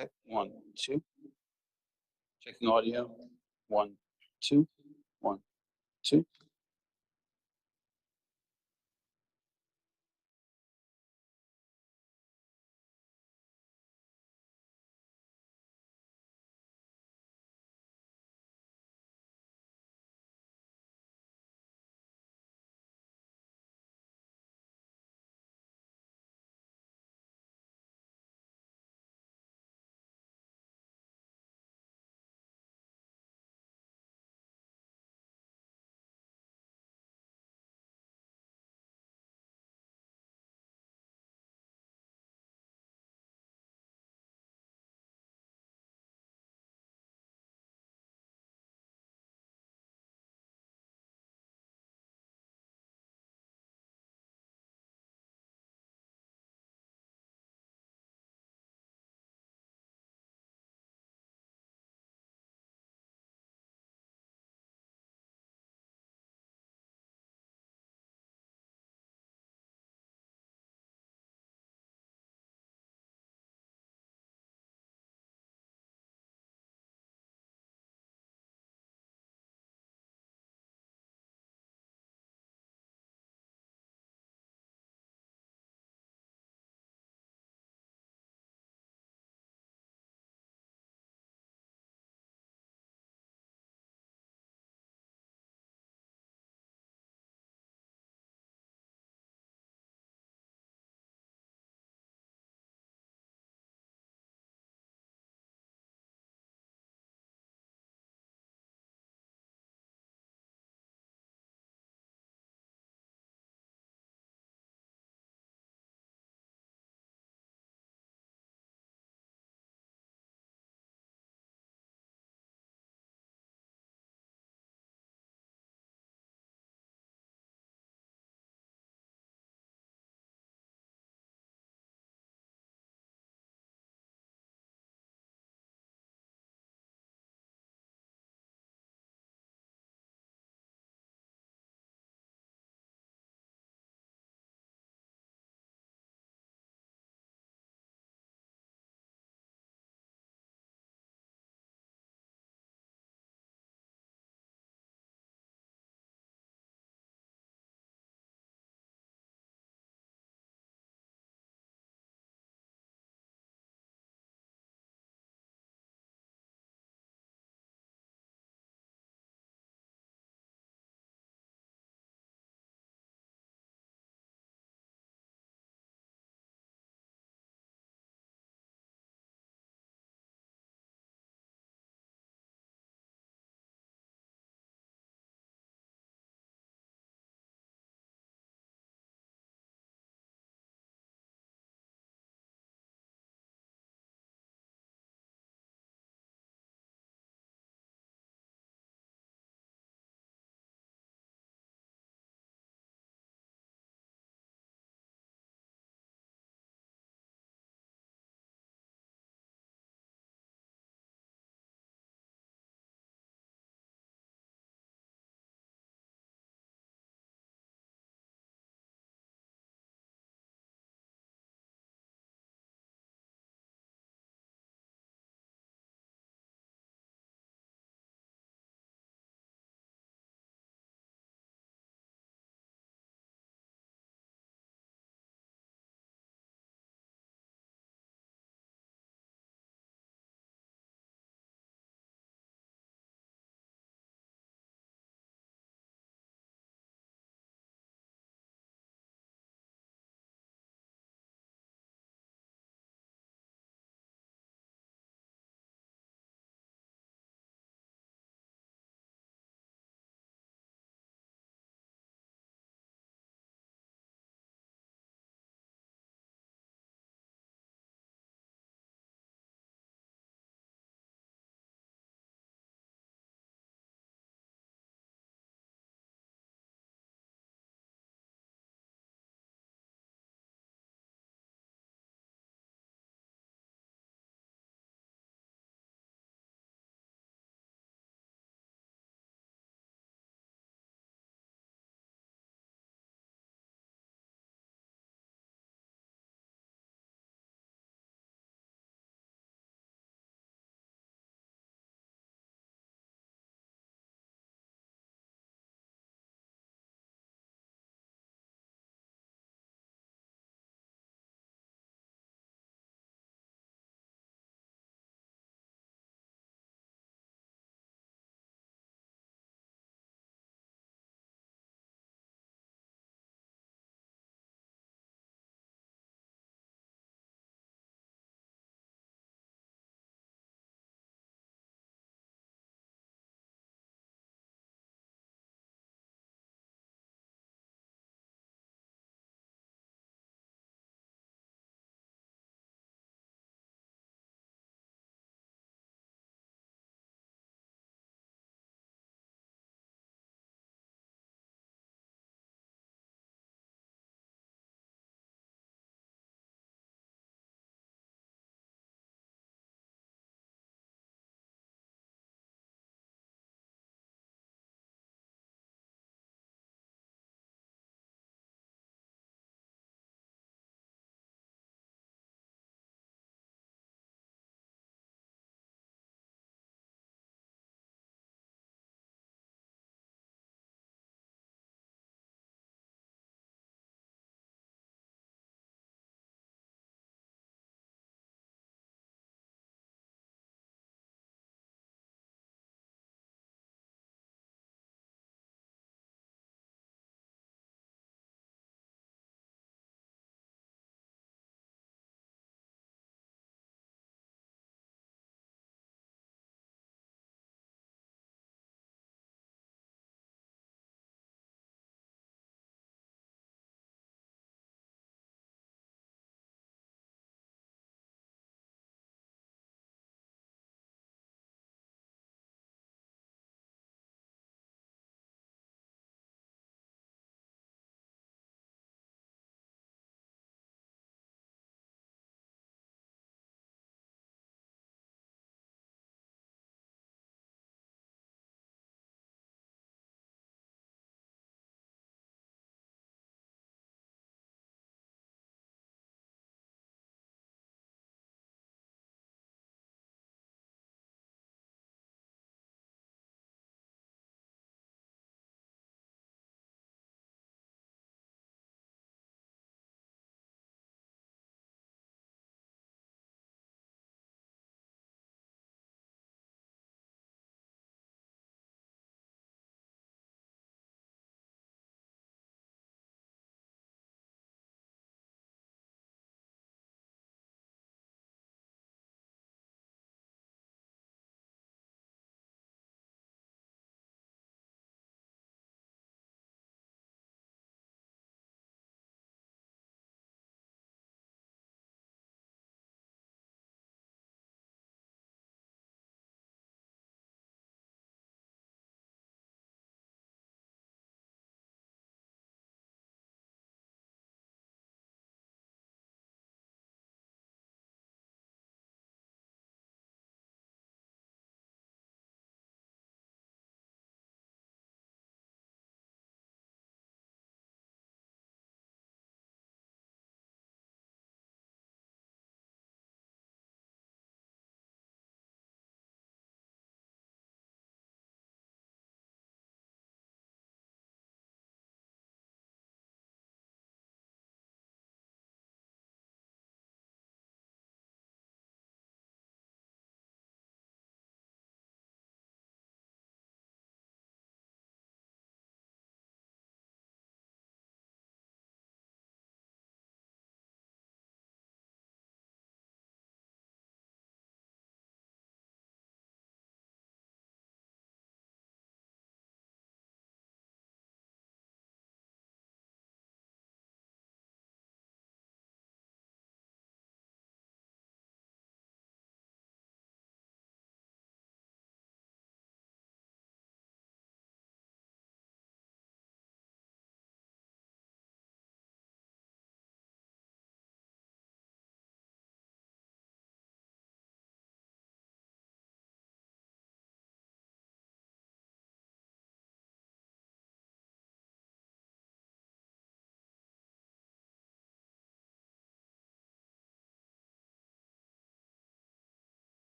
Check, 1, 2. Checking audio, 1, 2, 1, 2.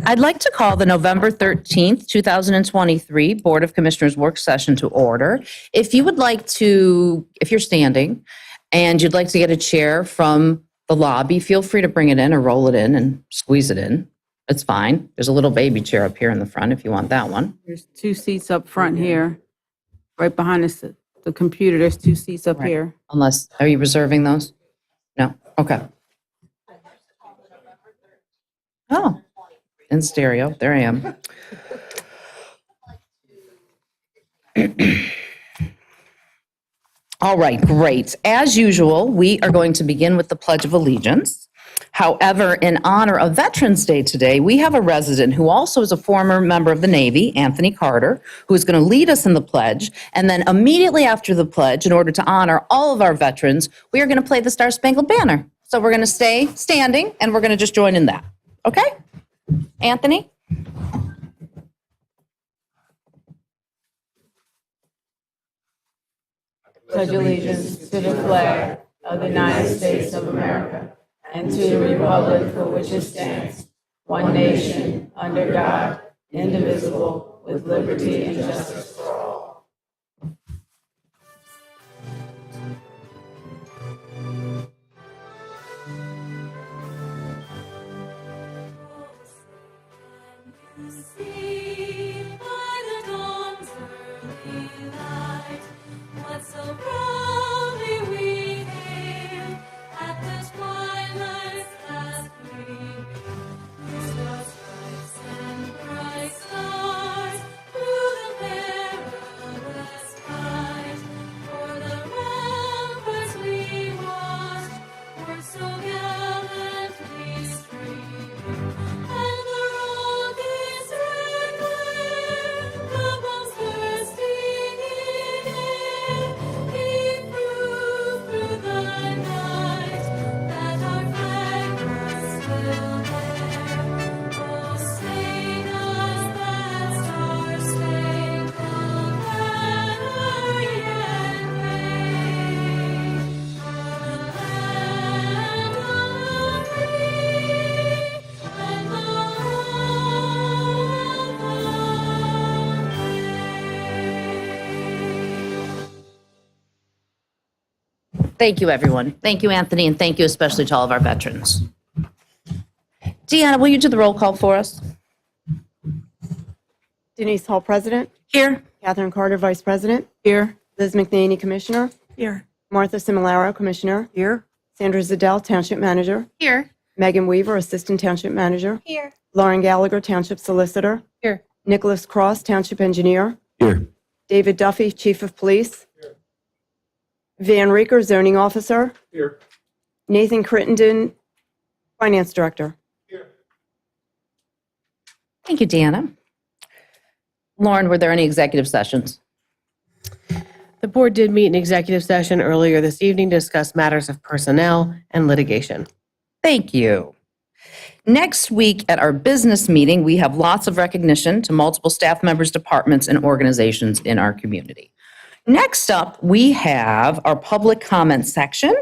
I'd like to call the November 13th, 2023 Board of Commissioners work session to order. If you would like to, if you're standing and you'd like to get a chair from the lobby, feel free to bring it in or roll it in and squeeze it in. It's fine. There's a little baby chair up here in the front if you want that one. There's 2 seats up front here, right behind the computer. There's 2 seats up Right. here. Unless, are you reserving those? No? Okay. Oh, in stereo. There I am. All right, great. As usual, we are going to begin with the Pledge of Allegiance. However, in honor of Veterans Day today, we have a resident who also is a former member of the Navy, Anthony Carter, who is going to lead us in the pledge. And then immediately after the pledge, in order to honor all of our veterans, we are going to play the Star Spangled Banner. So we're going to stay standing and we're going to just join in that. Okay? Anthony? Pledge allegiance to the flag of the United States of America and to the republic for which it stands, one nation, under God, indivisible, with liberty and justice for all. See by the dawn's early light what so proudly we hailed at the twilight's last gleaming. Star stripes and bright stars through the perilous fight. For the ramparts we watched were so gallantly streaming, and the rockets red glare, the bombs bursting in air, gave proof through the night that our flag was still there. Oh, sing us that star-spangled banner yet wave, o'er the land of the free and the Thank you, everyone. Thank you, Anthony, and thank you especially to all of our veterans. Deanna, will you do the roll call for us? Denise Hall, President. Here. Catherine Carter, Vice President. Here. Liz McNaney, Commissioner. Here. Martha Similaro, Commissioner. Here. Sandra Zadell, Township Manager. Here. Megan Weaver, Assistant Township Manager. Here. Lauren Gallagher, Township Solicitor. Here. Nicholas Cross, Township Engineer. Here. David Duffy, Chief of Police. Van Reeker, Zoning Officer. Here. Nathan Crittenden, Finance Director. Thank you, Deanna. Lauren, were there any executive sessions? The board did meet in executive session earlier this evening to discuss matters of personnel and litigation. Thank you. Next week at our business meeting, we have lots of recognition to multiple staff members, departments, and organizations in our community. Next up, we have our public comment section.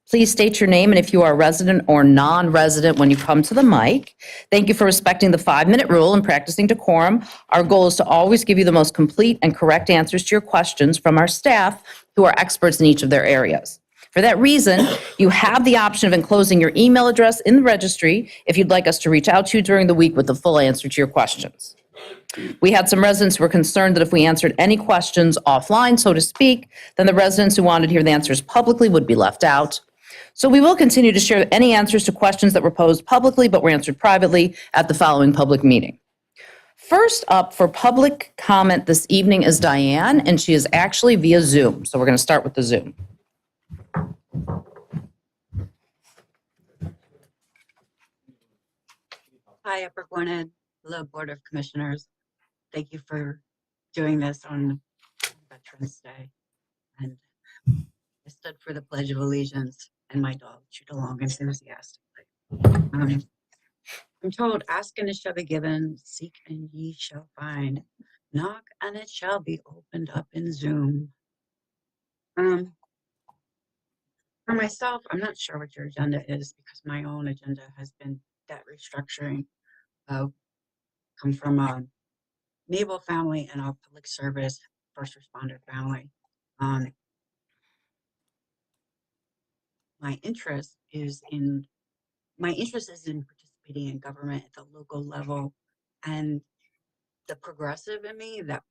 Please state your name and if you are a resident or non-resident when you come to the mic. Thank you for respecting the 5-minute rule and practicing decorum. Our goal is to always give you the most complete and correct answers to your questions from our staff who are experts in each of their areas. For that reason, you have the option of enclosing your email address in the registry if you'd like us to reach out to you during the week with the full answer to your questions. We had some residents who were concerned that if we answered any questions offline, so to speak, then the residents who wanted to hear the answers publicly would be left out. So we will continue to share any answers to questions that were posed publicly but were answered privately at the following public meeting. First up for public comment this evening is Diane, and she is actually via Zoom. So we're going to start with the Zoom. Hi, Upper Gwynedd. Hello, Board of Commissioners. Thank you for doing this on Veterans Day. And I stood for the Pledge of Allegiance, and my dog chewed along enthusiastically. I'm told, ask and it shall be given, seek and ye shall find, knock and it shall be opened up in Zoom. For myself, I'm not sure what your agenda is because my own agenda has been debt restructuring. come from a naval family and a public service first responder family. My interest is in participating in government at the local level, and the progressive in me, that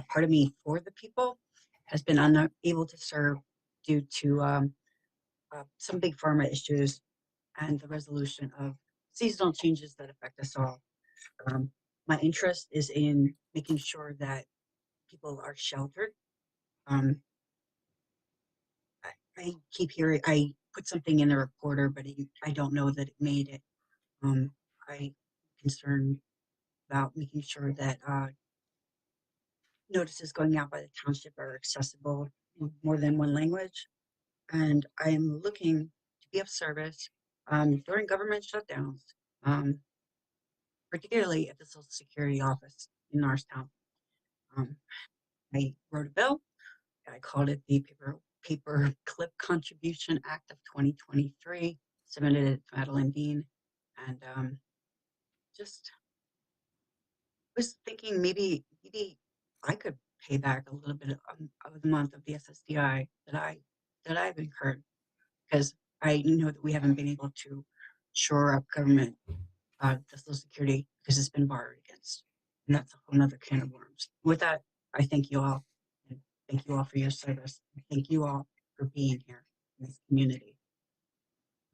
part of me for the people, has been unable to serve due to some big pharma issues and the resolution of seasonal changes that affect us all. My interest is in making sure that people are sheltered. I keep hearing, I put something in the reporter, but I don't know that it made it. I'm concerned about making sure that notices going out by the township are accessible in more than one language. And I am looking to be of service during government shutdowns, particularly at the Social Security office in Norristown. I wrote a bill. I called it the Paper Clip Contribution Act of 2023, submitted it to Madeline Dean, and just was thinking maybe I could pay back a little bit of the month of the SSDI that I've incurred, because I know that we haven't been able to shore up government, the Social Security, because it's been borrowed against, and that's a whole nother can of worms. With that, I thank you all, and thank you all for your service. Thank you all for being here in this community.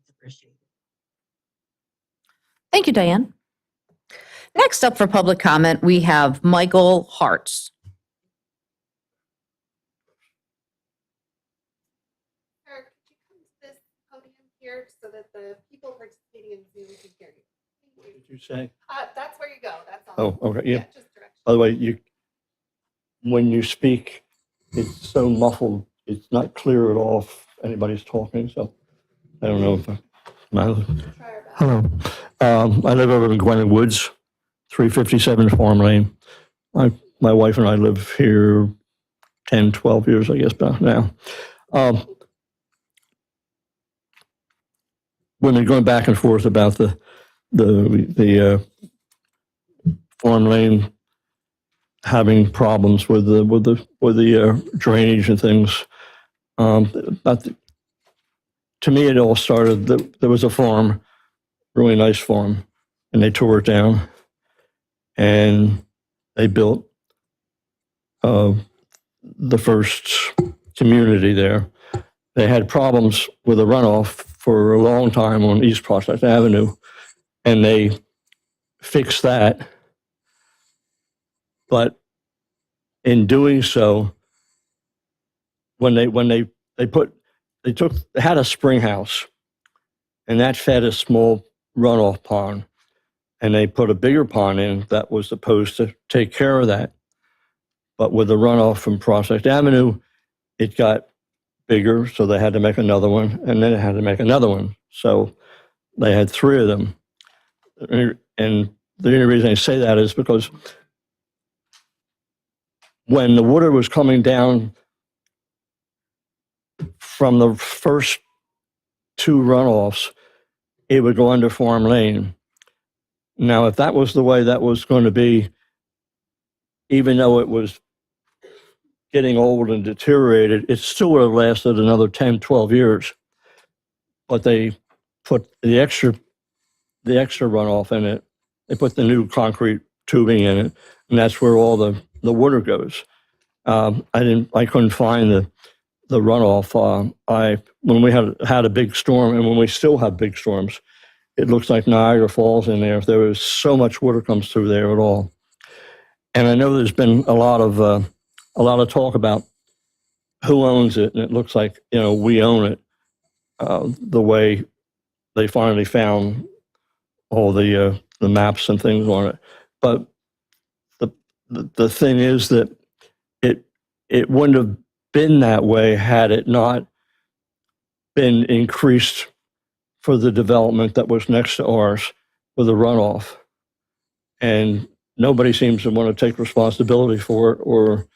It's appreciated. Thank you, Diane. Next up for public comment, we have Michael Hartz. Eric, could you come to this podium here so that the people participating in Zoom can hear you? Thank you. Did you say? That's where you go. That's all. Oh, okay, yeah. Just direction. By the way, when you speak, it's so muffled, it's not clear at all if anybody's talking, so I don't know if Try our best. hello. I live over in Gwynedd Woods, 357 Farm Lane. My wife and I live here 10, 12 years, I guess, about now. We've been going back and forth about the Farm Lane having problems with the drainage and things. To me, it all started, there was a farm, really nice farm, and they tore it down. And they built the first community there. They had problems with a runoff for a long time on East Prospect Avenue, and they fixed that. But in doing so, when they had a spring house, and that fed a small runoff pond, and they put a bigger pond in that was supposed to take care of that. But with the runoff from Prospect Avenue, it got bigger, so they had to make another one, and then it had to make another one. So they had three of them. And the only reason I say that is because when the water was coming down from the first two runoffs, it would go under Farm Lane. Now, if that was the way that was going to be, even though it was getting old and deteriorated, it still would have lasted another 10, 12 years. But they put the extra runoff in it. They put the new concrete tubing in it, and that's where all the water goes. I couldn't find the runoff. When we had a big storm, and when we still have big storms, it looks like Niagara Falls in there. There is so much water comes through there at all. And I know there's been a lot of talk about who owns it, and it looks like, we own it. The way they finally found all the maps and things on it. But the thing is that it wouldn't have been that way had it not been increased for the development that was next to ours with a runoff. And nobody seems to want to take responsibility for it or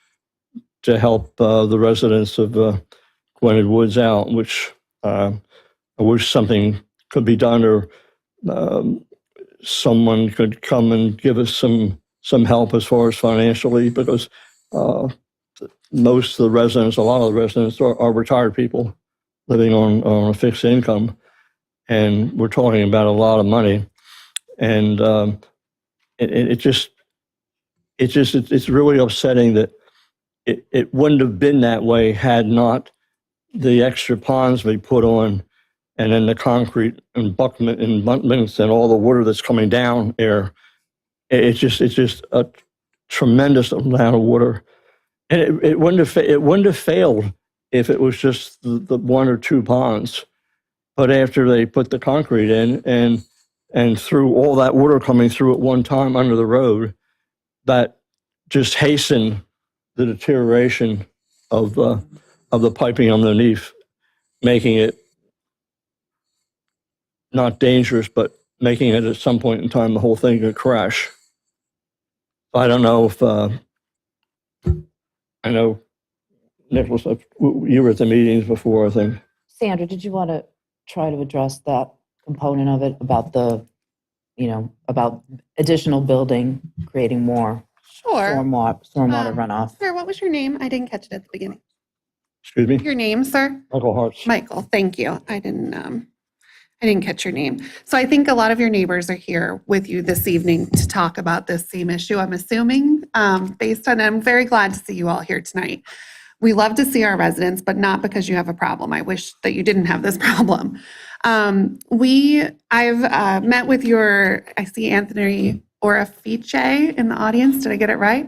to help the residents of Gwynedd Woods out, which I wish something could be done, or someone could come and give us some some help as far as financially, because most of the residents, a lot of the residents are retired people living on a fixed income. And we're talking about a lot of money. And it's really upsetting that it wouldn't have been that way had not the extra ponds we put on, and then the concrete abutments and all the water that's coming down there. It's just a tremendous amount of water, and it wouldn't have failed if it was just the one or two ponds. But after they put the concrete in and through all that water coming through at one time under the road, that just hastened the deterioration of the piping underneath, making it not dangerous, but making it at some point in time the whole thing could crash. I don't know if I know, Nicholas, you were at the meetings before, I think. Sandra, did you want to try to address that component of it about about additional building, creating more Sure. stormwater runoff? Sir, what was your name? I didn't catch it at the beginning. Excuse me? Your name, sir? Michael Hartz. Michael, thank you. I didn't catch your name. So I think a lot of your neighbors are here with you this evening to talk about this same issue, I'm assuming, I'm very glad to see you all here tonight. We love to see our residents, but not because you have a problem. I wish that you didn't have this problem. I've met with I see Anthony Orafice in the audience. Did I get it right?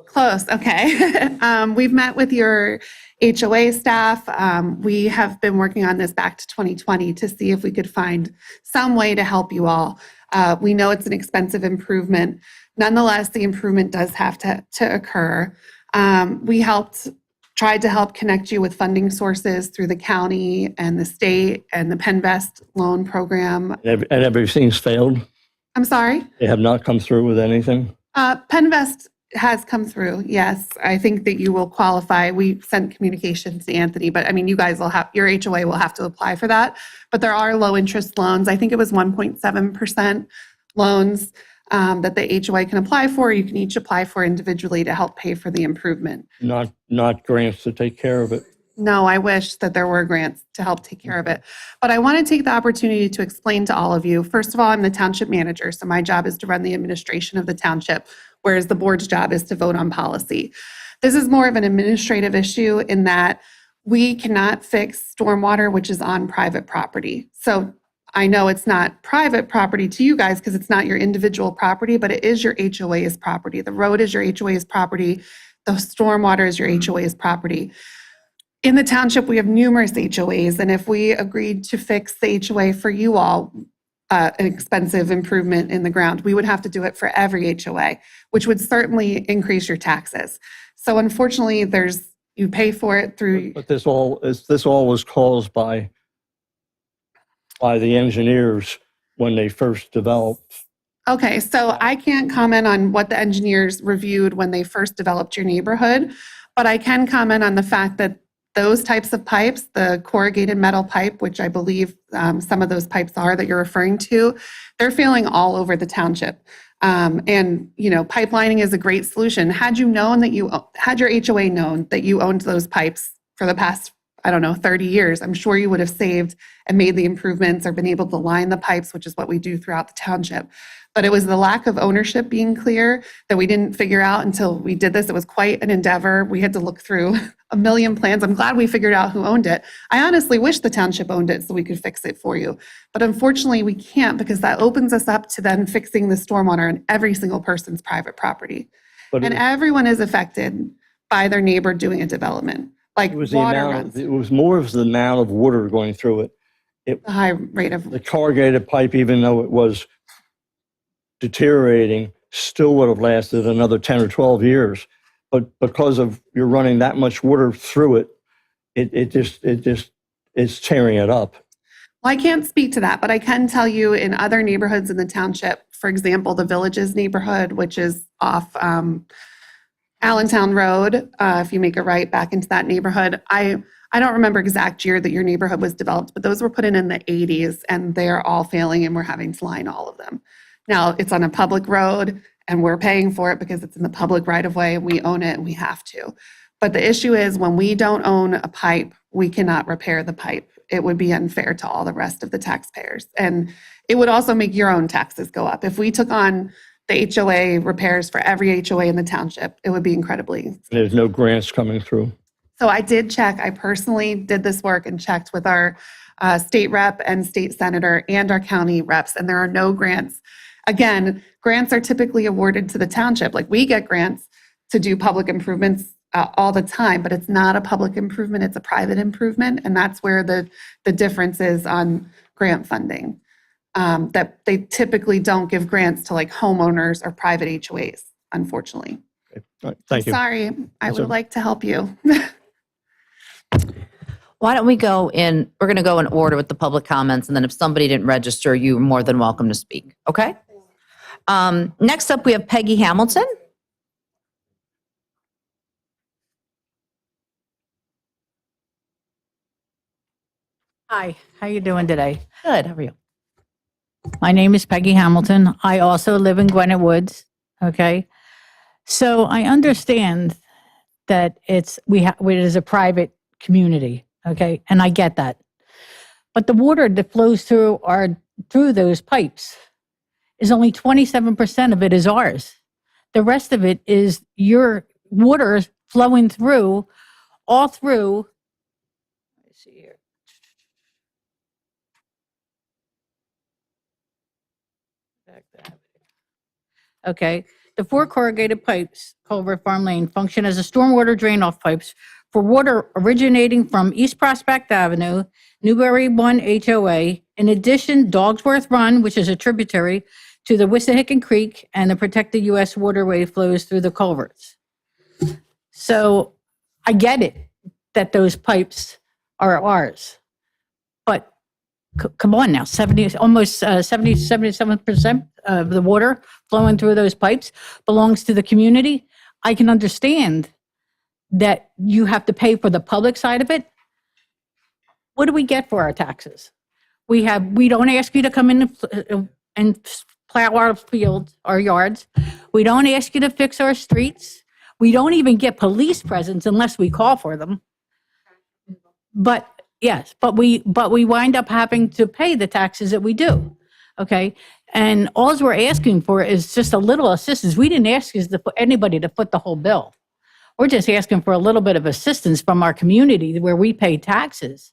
Close, okay. We've met with your HOA staff. We have been working on this back to 2020 to see if we could find some way to help you all. We know it's an expensive improvement. Nonetheless, the improvement does have to occur. We tried to help connect you with funding sources through the county and the state and the PennVest loan program. And everything's failed? I'm sorry? They have not come through with anything? PennVest has come through, yes. I think that you will qualify. We sent communications to Anthony, but I mean, you guys will have, your HOA will have to apply for that. But there are low interest loans. I think it was 1.7% loans that the HOA can apply for. You can each apply for individually to help pay for the improvement. Not grants to take care of it. No, I wish that there were grants to help take care of it. But I want to take the opportunity to explain to all of you. First of all, I'm the township manager, so my job is to run the administration of the township, whereas the board's job is to vote on policy. This is more of an administrative issue in that we cannot fix stormwater, which is on private property. So I know it's not private property to you guys because it's not your individual property, but it is your HOA's property. The road is your HOA's property. The stormwater is your HOA's property. In the township, we have numerous HOAs, and if we agreed to fix the HOA for you all, an expensive improvement in the ground, we would have to do it for every HOA, which would certainly increase your taxes. So unfortunately, you pay for it through. But this all was caused by the engineers when they first developed. Okay, so I can't comment on what the engineers reviewed when they first developed your neighborhood, but I can comment on the fact that those types of pipes, the corrugated metal pipe, which I believe some of those pipes are that you're referring to, they're failing all over the township. And, pipelining is a great solution. Had your HOA known that you owned those pipes for the past, 30 years, I'm sure you would have saved and made the improvements or been able to line the pipes, which is what we do throughout the township. But it was the lack of ownership being clear that we didn't figure out until we did this. It was quite an endeavor. We had to look through a million plans. I'm glad we figured out who owned it. I honestly wish the township owned it so we could fix it for you. But unfortunately, we can't because that opens us up to then fixing the stormwater on every single person's private property. But Everyone is affected by their neighbor doing a development, like water runs. It was more of the amount of water going through it. The high rate of. The corrugated pipe, even though it was deteriorating, still would have lasted another 10 or 12 years. But because of you're running that much water through it, it's tearing it up. Well, I can't speak to that, but I can tell you in other neighborhoods in the township, for example, the Villages neighborhood, which is off Allentown Road, if you make a right back into that neighborhood, I don't remember exact year that your neighborhood was developed, but those were put in the 80s and they're all failing and we're having to line all of them. Now, it's on a public road and we're paying for it because it's in the public right of way, and we own it and we have to. But the issue is when we don't own a pipe, we cannot repair the pipe. It would be unfair to all the rest of the taxpayers. And it would also make your own taxes go up. If we took on the HOA repairs for every HOA in the township, it would be incredibly. There's no grants coming through. So I did check. I personally did this work and checked with our state rep and state senator and our county reps, and there are no grants. Again, grants are typically awarded to the township. Like we get grants to do public improvements all the time, but it's not a public improvement, it's a private improvement. And that's where the difference is on grant funding. That they typically don't give grants to like homeowners or private HOAs, unfortunately. Okay. All right. Thank you. Sorry, I would okay. like to help you. Why don't we go in, we're going to go in order with the public comments, and then if somebody didn't register, you're more than welcome to speak, okay? Next up, we have Peggy Hamilton. Hi, how you doing today? Good, how are you? My name is Peggy Hamilton. I also live in Gwynedd Woods, okay? So I understand that it is a private community, okay? And I get that. But the water that flows through those pipes is only 27% of it is ours. The rest of it is your water flowing through, all through. Let's see here. Okay, the 4 corrugated pipes, Culvert Farm Lane, function as a stormwater drain-off pipes for water originating from East Prospect Avenue, Newbury 1 HOA. In addition, Dogsworth Run, which is a tributary to the Wissahickon Creek, and the protected U.S. waterway flows through the culverts. So I get it that those pipes are ours, but come on now, 77% of the water flowing through those pipes belongs to the community. I can understand that you have to pay for the public side of it. What do we get for our taxes? We don't ask you to come in and plow our fields, our yards. We don't ask you to fix our streets. We don't even get police presence unless we call for them. But yes, but we wind up having to pay the taxes that we do. Okay. And all we're asking for is just a little assistance. We didn't ask anybody to foot the whole bill. We're just asking for a little bit of assistance from our community where we pay taxes.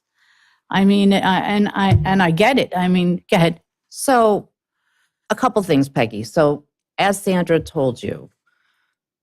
I mean, and I get it. I mean, go ahead. So a couple things, Peggy. So as Sandra told you,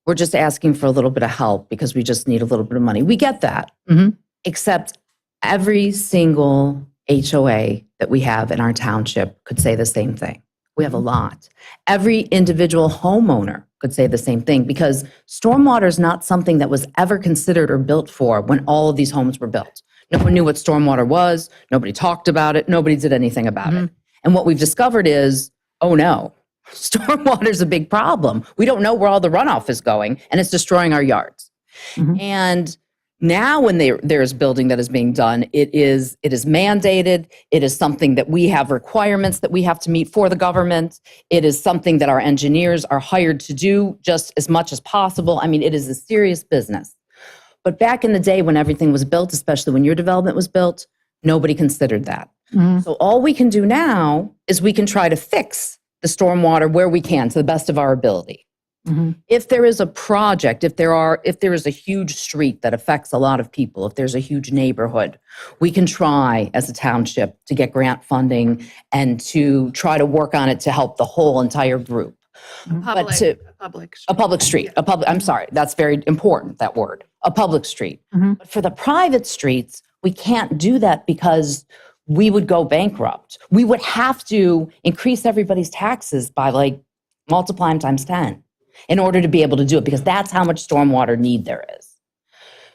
we're just asking for a little bit of help because we just need a little bit of money. We get that. Mhm. Except every single HOA that we have in our township could say the same thing. We have a lot. Every individual homeowner could say the same thing because stormwater is not something that was ever considered or built for when all of these homes were built. No one knew what stormwater was. Nobody talked about it. Nobody did anything about it. And what we've discovered is, oh no, stormwater is a big problem. We don't know where all the runoff is going, and it's destroying our yards. And now when there's building that is being done, it is mandated. It is something that we have requirements that we have to meet for the government. It is something that our engineers are hired to do just as much as possible. I mean, it is a serious business. But back in the day when everything was built, especially when your development was built, nobody considered that. So all we can do now is we can try to fix the stormwater where we can to the best of our ability. If there is a project, if there is a huge street that affects a lot of people, if there's a huge neighborhood, we can try as a township to get grant funding and to try to work on it to help the whole entire group. But to a public street, I'm sorry, that's very important, that word, a public street. But for the private streets, we can't do that because we would go bankrupt. We would have to increase everybody's taxes by like multiply them times 10 in order to be able to do it because that's how much stormwater need there is.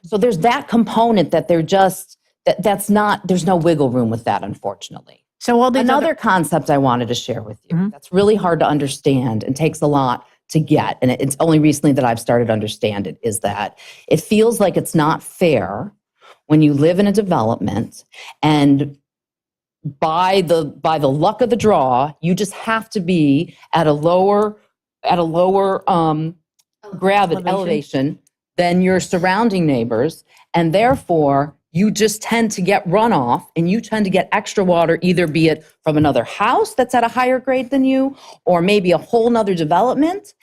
So there's that component that there's no wiggle room with that, unfortunately. So all these Another concept I wanted to share with you that's really hard to understand and takes a lot to get, and it's only recently that I've started to understand it, is that it feels like it's not fair when you live in a development and by the luck of the draw, you just have to be at a lower at a lower elevation than your surrounding neighbors, and therefore you just tend to get runoff and you tend to get extra water, either be it from another house that's at a higher grade than you, or maybe a whole nother development.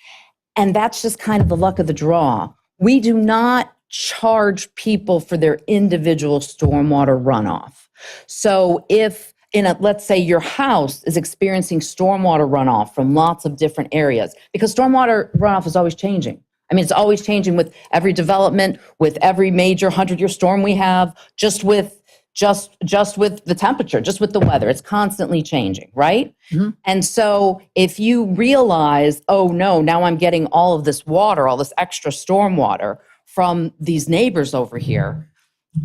And that's just kind of the luck of the draw. We do not charge people for their individual stormwater runoff. So if let's say your house is experiencing stormwater runoff from lots of different areas, because stormwater runoff is always changing. I mean, it's always changing with every development, with every major 100-year storm we have, just with the temperature, just with the weather. It's constantly changing, right? And so if you realize, oh no, now I'm getting all of this water, all this extra storm water from these neighbors over here,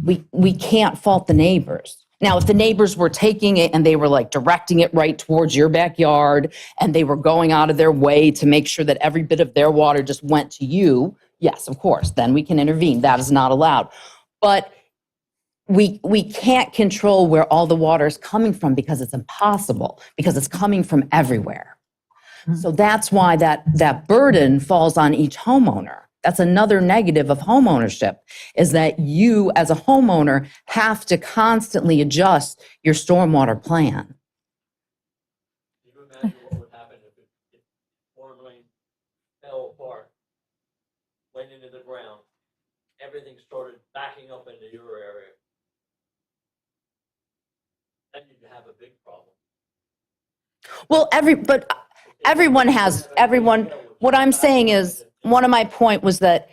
we can't fault the neighbors. Now, if the neighbors were taking it and they were like directing it right towards your backyard and they were going out of their way to make sure that every bit of their water just went to you, yes, of course, then we can intervene. That is not allowed. But we can't control where all the water is coming from because it's impossible, because it's coming from everywhere. So that's why that burden falls on each homeowner. That's another negative of homeownership, is that you as a homeowner have to constantly adjust your stormwater plan. Can you imagine what would happen if Warren Lane fell apart, went into the ground, everything started backing up into your area? Then you'd have a big problem. Well, what I'm saying is, one of my point was that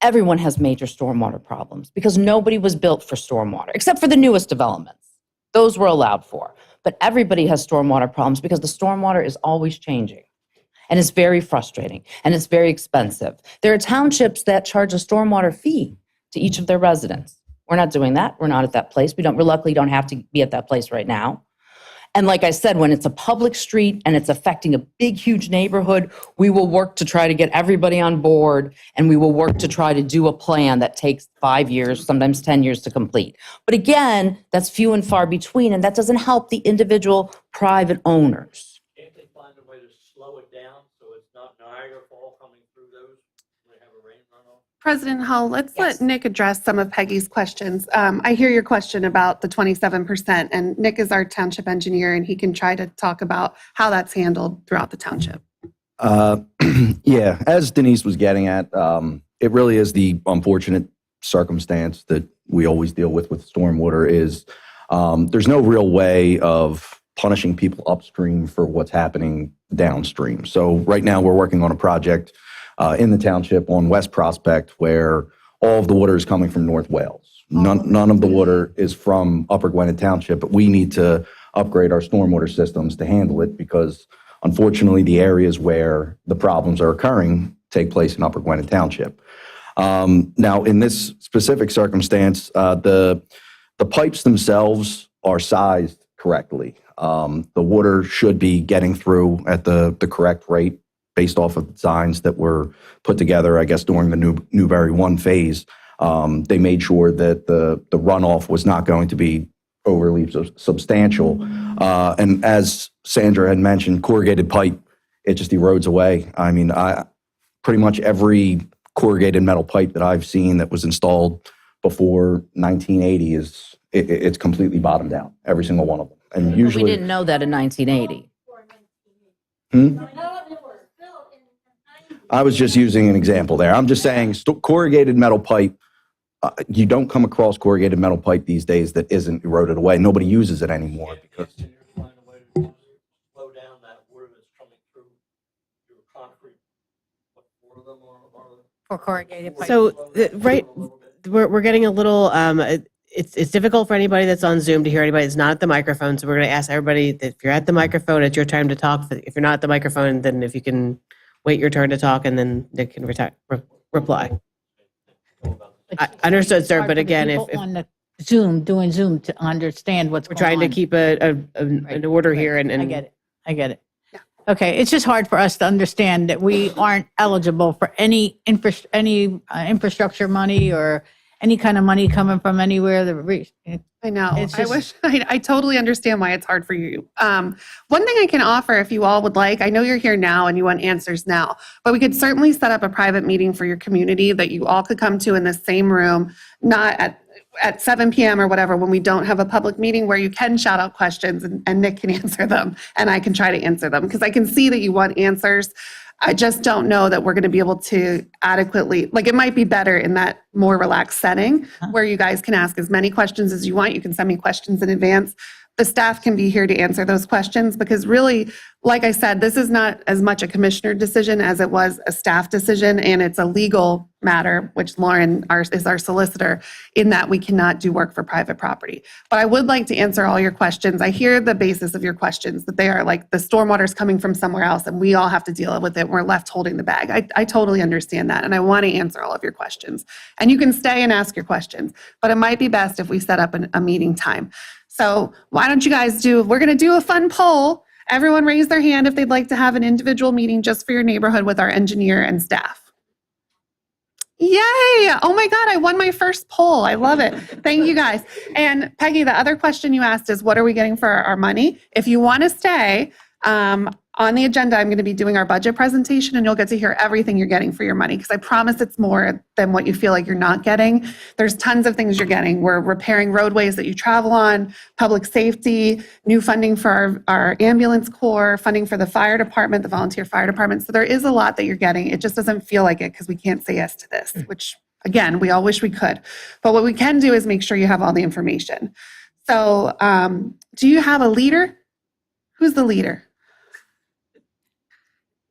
everyone has major stormwater problems because nobody was built for stormwater, except for the newest developments. Those were allowed for. But everybody has stormwater problems because the stormwater is always changing. And it's very frustrating and it's very expensive. There are townships that charge a stormwater fee to each of their residents. We're not doing that. We're not at that place. We luckily don't have to be at that place right now. And like I said, when it's a public street and it's affecting a big, huge neighborhood, we will work to try to get everybody on board, and we will work to try to do a plan that takes 5 years, sometimes 10 years to complete. But again, that's few and far between, and that doesn't help the individual private owners. Can't they find a way to slow it down so it's not Niagara Fall coming through those when they have a rain runoff? President Hull, let's let Nick address some of Peggy's questions. I hear your question about the 27%, and Nick is our township engineer, and he can try to talk about how that's handled throughout the township. Yeah, as Denise was getting at, it really is the unfortunate circumstance that we always deal with stormwater is there's no real way of punishing people upstream for what's happening downstream. So right now we're working on a project in the township on West Prospect where all of the water is coming from North Wales. None of the water is from Upper Gwynedd Township, but we need to upgrade our stormwater systems to handle it because unfortunately the areas where the problems are occurring take place in Upper Gwynedd Township. Now in this specific circumstance, the pipes themselves are sized correctly. The water should be getting through at the correct rate based off of designs that were put together, I guess, during the Newberry 1 phase. They made sure that the runoff was not going to be overly substantial. And as Sandra had mentioned, corrugated pipe, it just erodes away. I mean, pretty much every corrugated metal pipe that I've seen that was installed before 1980 it's completely bottomed out, every single one of them. And usually We didn't know that in 1980. I was just using an example there. I'm just saying corrugated metal pipe, you don't come across corrugated metal pipe these days that isn't eroded away. Nobody uses it anymore because Can you find a way to slow down that water that's coming through your concrete? What, 4 of them are For corrugated pipe. So, we're getting a little, it's difficult for anybody that's on Zoom to hear anybody that's not at the microphone. So we're going to ask everybody that if you're at the microphone, it's your time to talk. If you're not at the microphone, then if you can wait your turn to talk and then Nick can reply. I understood, sir, but again, if On the Zoom, doing Zoom to understand what's we're going on. trying to keep an order here and. I get it. Okay, it's just hard for us to understand that we aren't eligible for any infrastructure money or any kind of money coming from anywhere. I know. It's I just- wish I totally understand why it's hard for you. One thing I can offer, if you all would like, I know you're here now and you want answers now, but we could certainly set up a private meeting for your community that you all could come to in the same room, not at 7 p.m. or whatever, when we don't have a public meeting, where you can shout out questions and Nick can answer them and I can try to answer them, because I can see that you want answers. I just don't know that we're going to be able to adequately, like, it might be better in that more relaxed setting where you guys can ask as many questions as you want. You can send me questions in advance. The staff can be here to answer those questions, because really, like I said, this is not as much a commissioner decision as it was a staff decision, and it's a legal matter, which Lauren is our solicitor, in that we cannot do work for private property. But I would like to answer all your questions. I hear the basis of your questions, that they are like the stormwater is coming from somewhere else and we all have to deal with it and we're left holding the bag. I totally understand that, and I want to answer all of your questions. And you can stay and ask your questions, but it might be best if we set up a meeting time. So why don't you guys we're going to do a fun poll. Everyone raise their hand if they'd like to have an individual meeting just for your neighborhood with our engineer and staff. Yay! Oh my God, I won my first poll. I love it. Thank you guys. And Peggy, the other question you asked is, what are we getting for our money? If you want to stay, on the agenda, I'm going to be doing our budget presentation, and you'll get to hear everything you're getting for your money, because I promise it's more than what you feel like you're not getting. There's tons of things you're getting. We're repairing roadways that you travel on, public safety, new funding for our ambulance corps, funding for the fire department, the volunteer fire department. So there is a lot that you're getting. It just doesn't feel like it because we can't say yes to this, which, again, we all wish we could. But what we can do is make sure you have all the information. So do you have a leader? Who's the leader?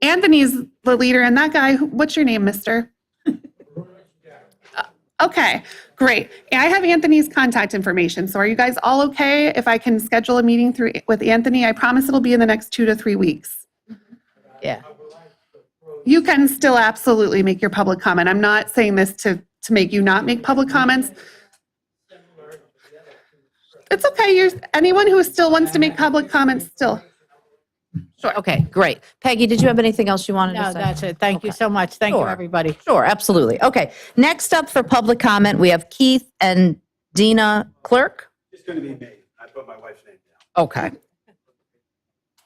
Anthony's the leader, and that guy, what's your name, mister? Okay, great. I have Anthony's contact information. So are you guys all okay if I can schedule a meeting with Anthony? I promise it'll be in the next 2 to 3 weeks. Yeah. You can still absolutely make your public comment. I'm not saying this to make you not make public comments. It's okay. Anyone who still wants to make public comments still. Sure. Okay, great. Peggy, did you have anything else you wanted to No, say? that's it. Thank you Okay. so much. Thank you, Sure. everybody. Sure, absolutely. Okay, next up for public comment, we have Keith and Dina Clerk. It's going to be me. I put my wife's name down. Okay.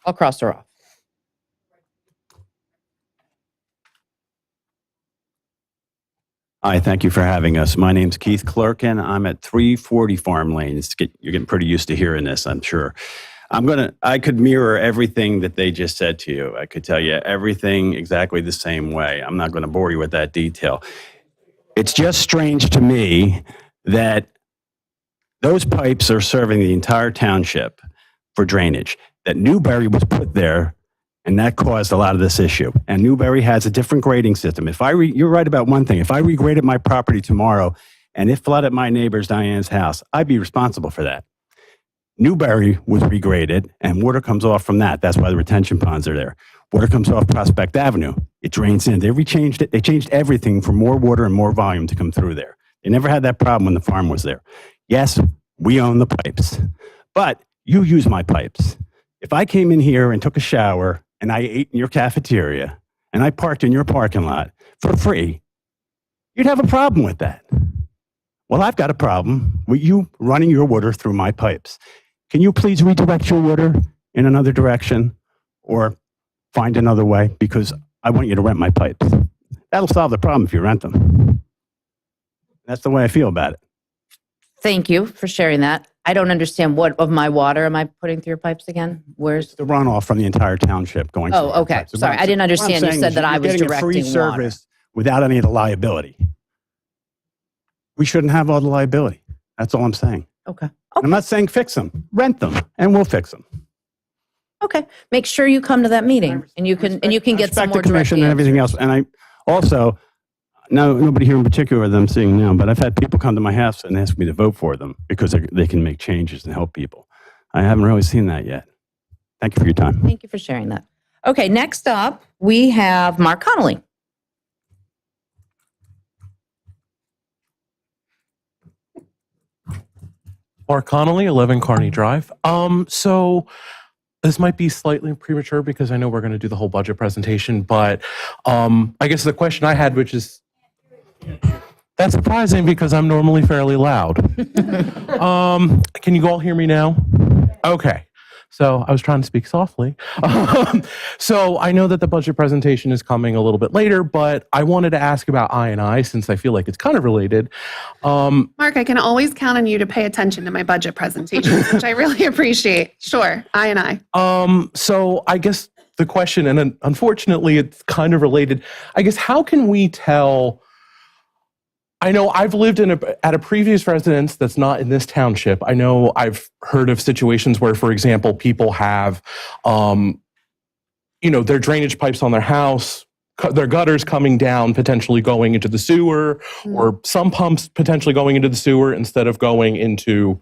I'll cross her off. Hi, thank you for having us. My name's Keith Clerkin. I'm at 340 Farm Lane. You're getting pretty used to hearing this, I'm sure. I could mirror everything that they just said to you. I could tell you everything exactly the same way. I'm not going to bore you with that detail. It's just strange to me that those pipes are serving the entire township for drainage, that Newberry was put there, and that caused a lot of this issue. And Newberry has a different grading system. You're right about one thing. If I regraded my property tomorrow and it flooded my neighbor's Diane's house, I'd be responsible for that. Newberry was regraded and water comes off from that. That's why the retention ponds are there. Water comes off Prospect Avenue. It drains in. They changed it. They changed everything for more water and more volume to come through there. They never had that problem when the farm was there. Yes, we own the pipes, but you use my pipes. If I came in here and took a shower and I ate in your cafeteria and I parked in your parking lot for free, you'd have a problem with that. Well, I've got a problem with you running your water through my pipes. Can you please redirect your water in another direction or find another way? Because I want you to rent my pipes. That'll solve the problem if you rent them. That's the way I feel about it. Thank you for sharing that. I don't understand what of my water am I putting through your pipes again? Where's? The runoff from the entire township going through Oh, our okay. pipes. What Sorry, I'm I didn't what I'm understand. You saying said is that I you're was getting a free directing water. service without any of the liability. We shouldn't have all the liability. That's all I'm saying. Okay. I'm not saying fix them. Rent them, and we'll fix them. Okay. Make sure you come to that meeting and you can get some Respect more the commission direct and everything answers. else. And I also, nobody here in particular that I'm seeing now, but I've had people come to my house and ask me to vote for them because they can make changes and help people. I haven't really seen that yet. Thank you for your time. Thank you for sharing that. Okay, next up, we have Mark Connolly. Mark Connolly, 11 Kearney Drive. So this might be slightly premature because I know we're going to do the whole budget presentation, but I guess the question I had, which is, That's surprising because I'm normally fairly loud. Can you all hear me now? Okay. So I was trying to speak softly. So I know that the budget presentation is coming a little bit later, but I wanted to ask about I&I since I feel like it's kind of related. Mark, I can always count on you to pay attention to my budget presentations, which I really appreciate. Sure, I. So I guess the question, and unfortunately it's kind of related, I guess how can we tell? I know I've lived at a previous residence that's not in this township. I know I've heard of situations where, for example, people have, their drainage pipes on their house, their gutters coming down, potentially going into the sewer, or some pumps potentially going into the sewer instead of going into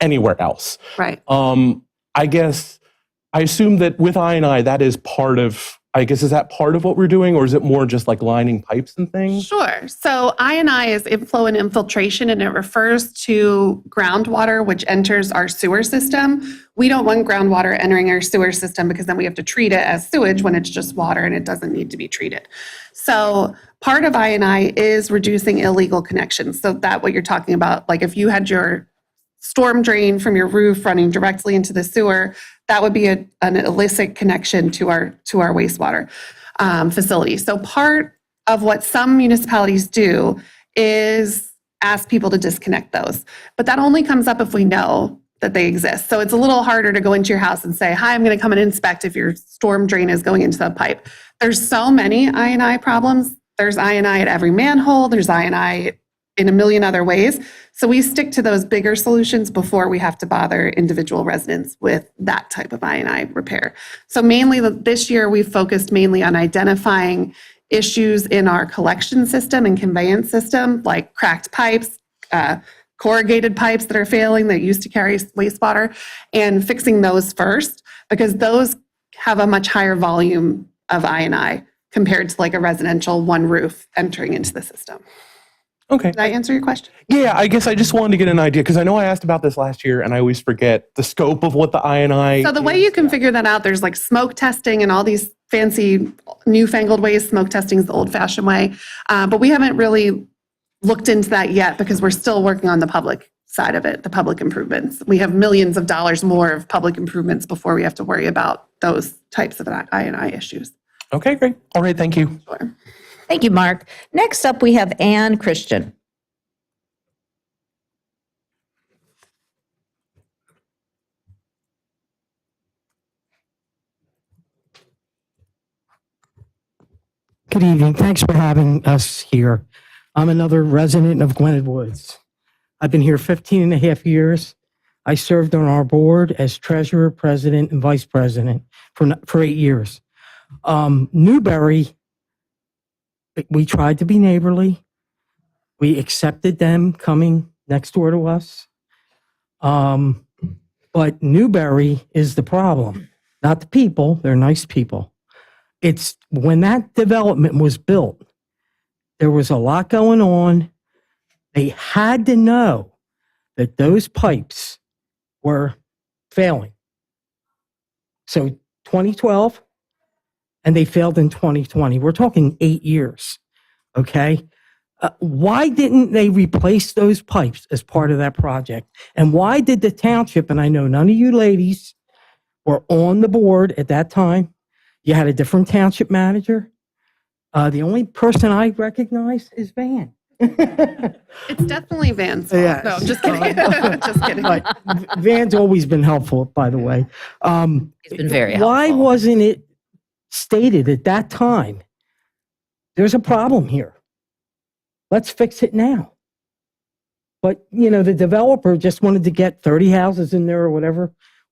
anywhere else. Right. I guess I assume that with I&I, that is part of. I guess, is that part of what we're doing, or is it more just like lining pipes and things? Sure. So I&I is inflow and infiltration, and it refers to groundwater which enters our sewer system. We don't want groundwater entering our sewer system because then we have to treat it as sewage when it's just water and it doesn't need to be treated. So part of I&I is reducing illegal connections. So that what you're talking about, like if you had your storm drain from your roof running directly into the sewer, that would be an illicit connection to our wastewater facility. So part of what some municipalities do is ask people to disconnect those. But that only comes up if we know that they exist. So it's a little harder to go into your house and say, hi, I'm going to come and inspect if your storm drain is going into the pipe. There's so many I&I problems. There's I&I at every manhole. There's I&I in a million other ways. So we stick to those bigger solutions before we have to bother individual residents with that type of I&I repair. So mainly this year, we've focused mainly on identifying issues in our collection system and conveyance system, like cracked pipes, corrugated pipes that are failing that used to carry wastewater, and fixing those first, because those have a much higher volume of I&I compared to like a residential one roof entering into the system. Okay. Did I answer your question? Yeah, I guess I just wanted to get an idea because I know I asked about this last year and I always forget the scope of what the I&I. So the way you can figure that out, there's like smoke testing and all these fancy newfangled ways. Smoke testing is the old fashioned way. But we haven't really looked into that yet because we're still working on the public side of it, the public improvements. We have millions of dollars more of public improvements before we have to worry about those types of I&I issues. Okay, great. All right, thank you. Sure. Thank you, Mark. Next up, we have Ann Christian. Good evening. Thanks for having us here. I'm another resident of Gwynedd Woods. I've been here 15 and a half years. I served on our board as treasurer, president, and vice president for 8 years. Newberry, we tried to be neighborly. We accepted them coming next door to us. But Newberry is the problem, not the people. They're nice people. It's when that development was built, there was a lot going on. They had to know that those pipes were failing. So 2012, and they failed in 2020. We're talking 8 years, okay? Why didn't they replace those pipes as part of that project? And why did the township, and I know none of you ladies were on the board at that time, you had a different township manager. The only person I recognize is Van. It's definitely Van's fault. Yes. No, just kidding. Just kidding. But Van's always been helpful, by the way. He's been very helpful. Why wasn't it stated at that time, there's a problem here. Let's fix it now. But, the developer just wanted to get 30 houses in there or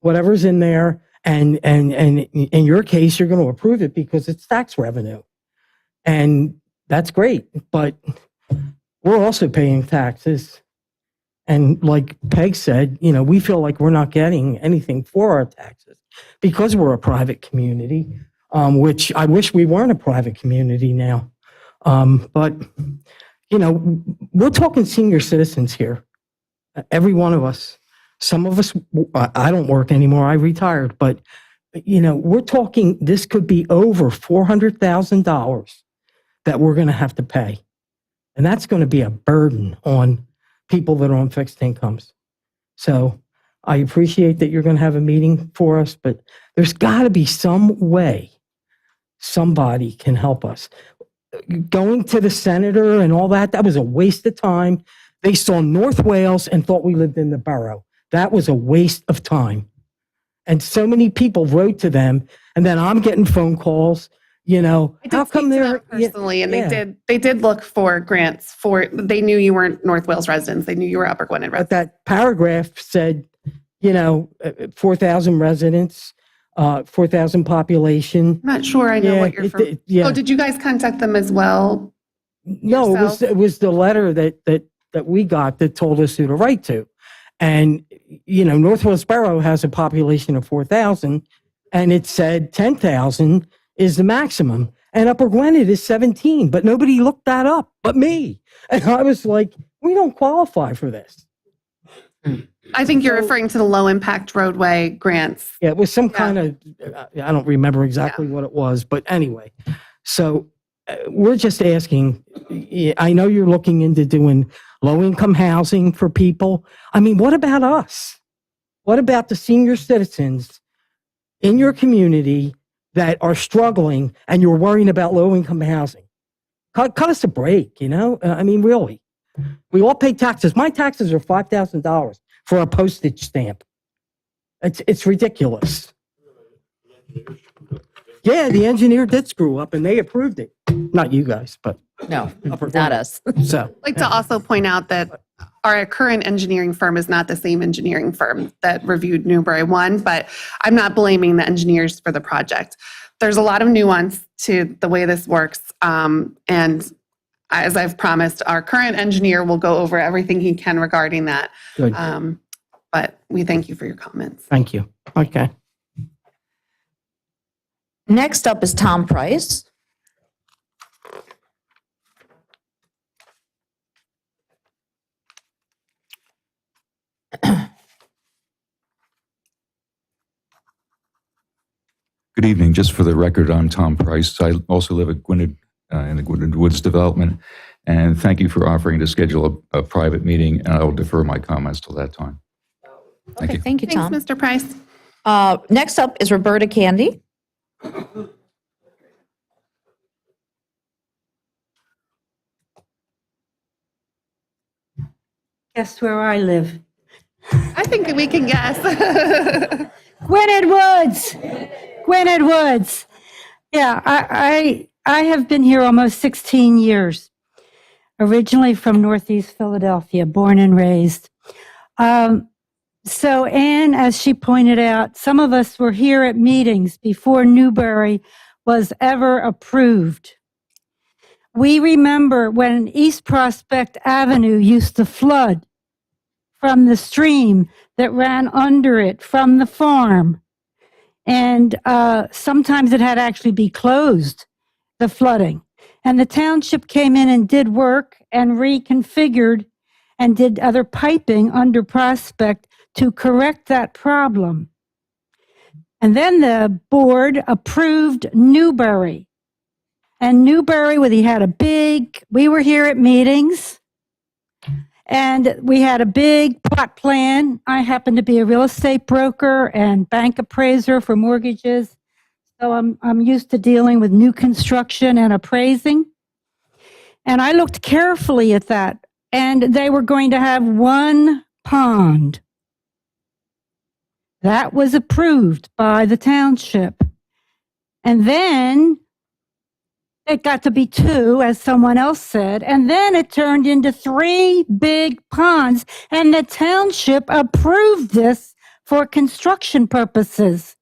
whatever's in there. And in your case, you're going to approve it because it's tax revenue. And that's great. But we're also paying taxes. And like Peg said, we feel like we're not getting anything for our taxes because we're a private community, which I wish we weren't a private community now. But, we're talking senior citizens here, every one of us. Some of us, I don't work anymore, I retired, but, we're talking, this could be over $400,000 that we're going to have to pay. And that's going to be a burden on people that are on fixed incomes. So I appreciate that you're going to have a meeting for us, but there's got to be some way somebody can help us. Going to the senator and all that, that was a waste of time. They saw North Wales and thought we lived in the borough. That was a waste of time. And so many people wrote to them, and then I'm getting phone calls, I did how come speak to they're them personally, and yeah. they did look for grants they knew you weren't North Wales residents. They knew you were Upper Gwynedd But residents. that paragraph said, 4,000 residents, 4,000 population. I'm not sure I know Yeah, what you're from. yeah. Oh, did you guys contact them as well? No, yourself? it was the letter that we got that told us who to write to. And, North Wales Borough has a population of 4,000, and it said 10,000 is the maximum. And Upper Gwynedd is 17, but nobody looked that up but me. And I was like, we don't qualify for this. I think you're referring to the low impact roadway grants. Yeah, it was some kind of, I don't remember exactly what it was, but anyway. So we're just asking, I know you're looking into doing low-income housing for people. I mean, what about us? What about the senior citizens in your community that are struggling and you're worrying about low-income housing? Cut us a break, I mean, really. We all pay taxes. My taxes are $5,000 for a postage stamp. It's ridiculous. Yeah, the engineer did screw up and they approved it. Not you guys, but No, not us. so. I'd like to also point out that our current engineering firm is not the same engineering firm that reviewed Newbury 1, but I'm not blaming the engineers for the project. There's a lot of nuance to the way this works. And as I've promised, our current engineer will go over everything he can regarding that. Good. But we thank you for your comments. Thank you. Okay. Next up is Tom Price. Good evening. Just for the record, I'm Tom Price. I also live at Gwynedd, in the Gwynedd Woods development. And thank you for offering to schedule a private meeting, and I will defer my comments till that time. Thank you. Thank you, Tom. Thanks, Mr. Price. Next up is Roberta Candy. Guess where I live? I think we can guess. Gwynedd Woods. Gwynedd Woods. Yeah, I have been here almost 16 years. Originally from Northeast Philadelphia, born and raised. So Ann, as she pointed out, some of us were here at meetings before Newbury was ever approved. We remember when East Prospect Avenue used to flood from the stream that ran under it from the farm. And sometimes it had to actually be closed, the flooding. And the township came in and did work and reconfigured and did other piping under Prospect to correct that problem. And then the board approved Newbury. And Newbury, we were here at meetings, and we had a big plot plan. I happen to be a real estate broker and bank appraiser for mortgages. So I'm used to dealing with new construction and appraising. And I looked carefully at that, and they were going to have one pond. That was approved by the township. And then it got to be two, as someone else said, and then it turned into 3 big ponds, and the township approved this for construction purposes.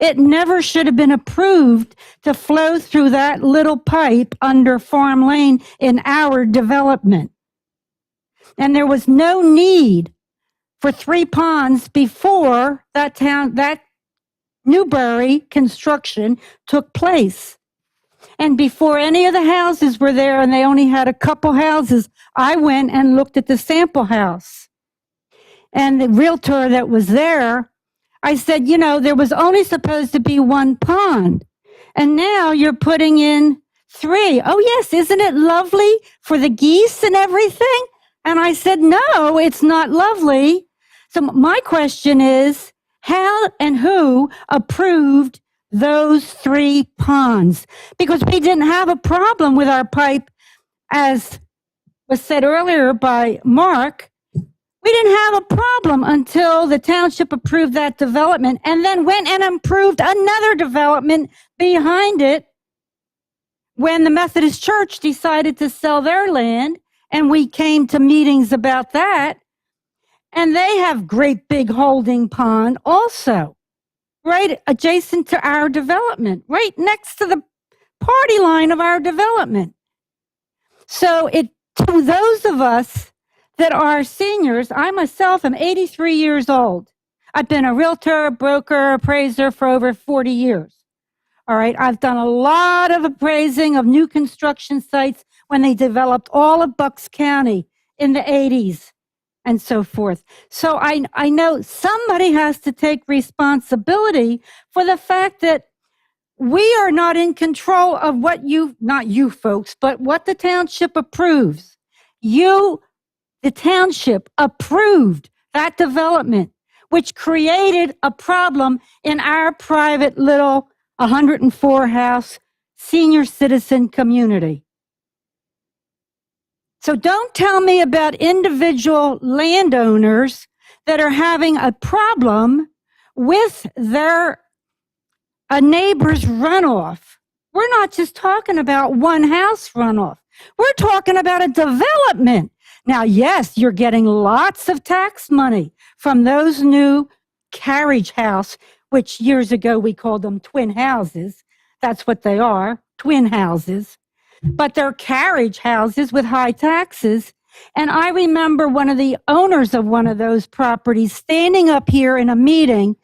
It never should have been approved to flow through that little pipe under Farm Lane in our development. And there was no need for 3 ponds before that Newbury construction took place. And before any of the houses were there, and they only had a couple houses, I went and looked at the sample house. And the realtor that was there, I said, there was only supposed to be 1 pond. And now you're putting in 3. Oh, yes, isn't it lovely for the geese and everything? And I said, no, it's not lovely. So my question is, how and who approved those 3 ponds? Because we didn't have a problem with our pipe, as was said earlier by Mark. We didn't have a problem until the township approved that development and then went and approved another development behind it when the Methodist Church decided to sell their land, and we came to meetings about that. And they have great big holding pond also, right adjacent to our development, right next to the party line of our development. So to those of us that are seniors, I myself am 83 years old. I've been a realtor, broker, appraiser for over 40 years. All right. I've done a lot of appraising of new construction sites when they developed all of Bucks County in the 80s and so forth. So I know somebody has to take responsibility for the fact that we are not in control of what not you folks, but what the township approves. The township approved that development, which created a problem in our private little 104 house senior citizen community. So don't tell me about individual landowners that are having a problem with their neighbor's runoff. We're not just talking about one house runoff. We're talking about a development. Now, yes, you're getting lots of tax money from those new carriage house, which years ago we called them twin houses. That's what they are, twin houses. But they're carriage houses with high taxes. And I remember one of the owners of one of those properties standing up here in a meeting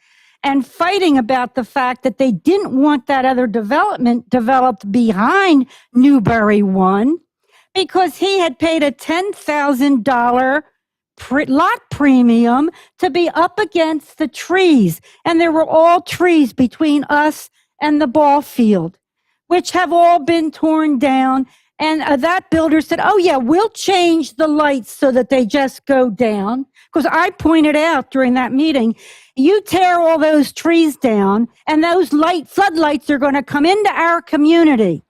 and fighting about the fact that they didn't want that other development developed behind Newbury 1 because he had paid a $10,000 lot premium to be up against the trees. And there were all trees between us and the ball field, which have all been torn down. And that builder said, oh, yeah, we'll change the lights so that they just go down. Because I pointed out during that meeting, you tear all those trees down and those floodlights are going to come into our community.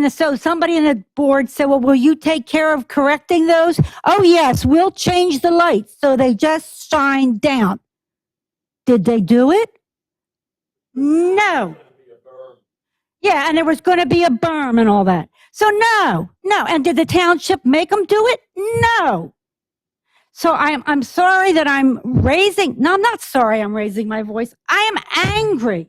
So somebody in the board said, well, will you take care of correcting those? Oh, yes, we'll change the lights so they just shine down. Did they do it? No. Yeah, and there was going to be a berm and all that. So no. And did the township make them do it? No. So I'm sorry that I'm not sorry I'm raising my voice. I am angry.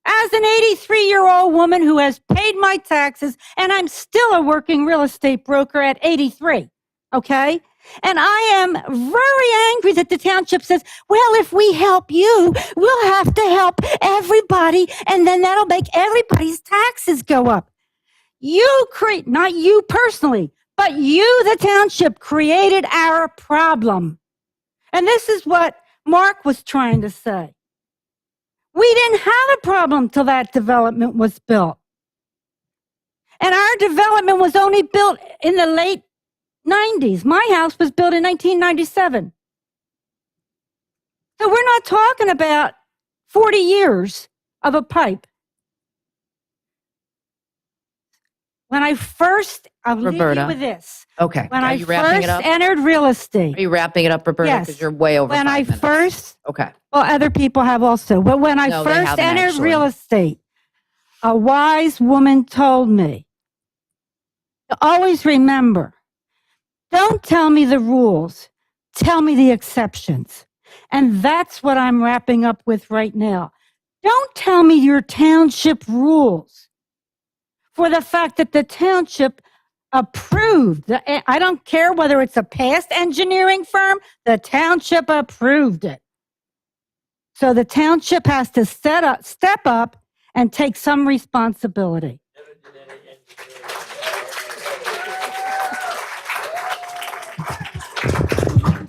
As an 83-year-old woman who has paid my taxes, and I'm still a working real estate broker at 83, okay? And I am very angry that the township says, well, if we help you, we'll have to help everybody, and then that'll make everybody's taxes go up. Not you personally, but you, the township, created our problem. And this is what Mark was trying to say. We didn't have a problem till that development was built. And our development was only built in the late 90s. My house was built in 1997. So we're not talking about 40 years of a pipe. When I first, I'll leave Roberta. you with this. Okay. When Are I you wrapping first it up? entered real estate. Are you wrapping it up, Roberta? Yes. Because you're way over When 5 I minutes. first, Okay. well, other people have also, but when I No, they first haven't entered actually. real estate, a wise woman told me to always remember, don't tell me the rules, tell me the exceptions. And that's what I'm wrapping up with right now. Don't tell me your township rules for the fact that the township approved. I don't care whether it's a past engineering firm, the township approved it. So the township has to step up and take some responsibility.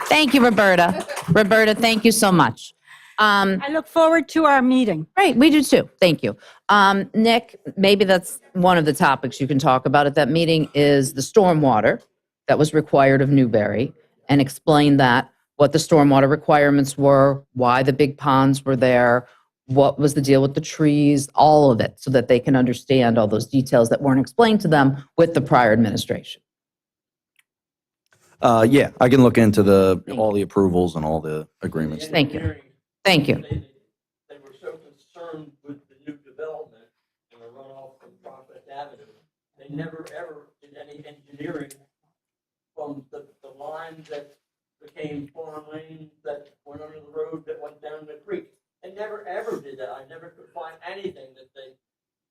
Thank you, Roberta. Roberta, thank you so much. I look forward to our meeting. Right, we do too. Thank you. Nick, maybe that's one of the topics you can talk about at that meeting is the stormwater that was required of Newberry, and explain that, what the stormwater requirements were, why the big ponds were there, what was the deal with the trees, all of it, so that they can understand all those details that weren't explained to them with the prior administration. Yeah, I can look into all the approvals and all the agreements. Thank you. Thank you. They were so concerned with the new development and the runoff from Prospect Avenue, they never ever did any engineering from the line that became Farm Lane that went under the road that went down the creek. They never ever did that. I never could find anything that they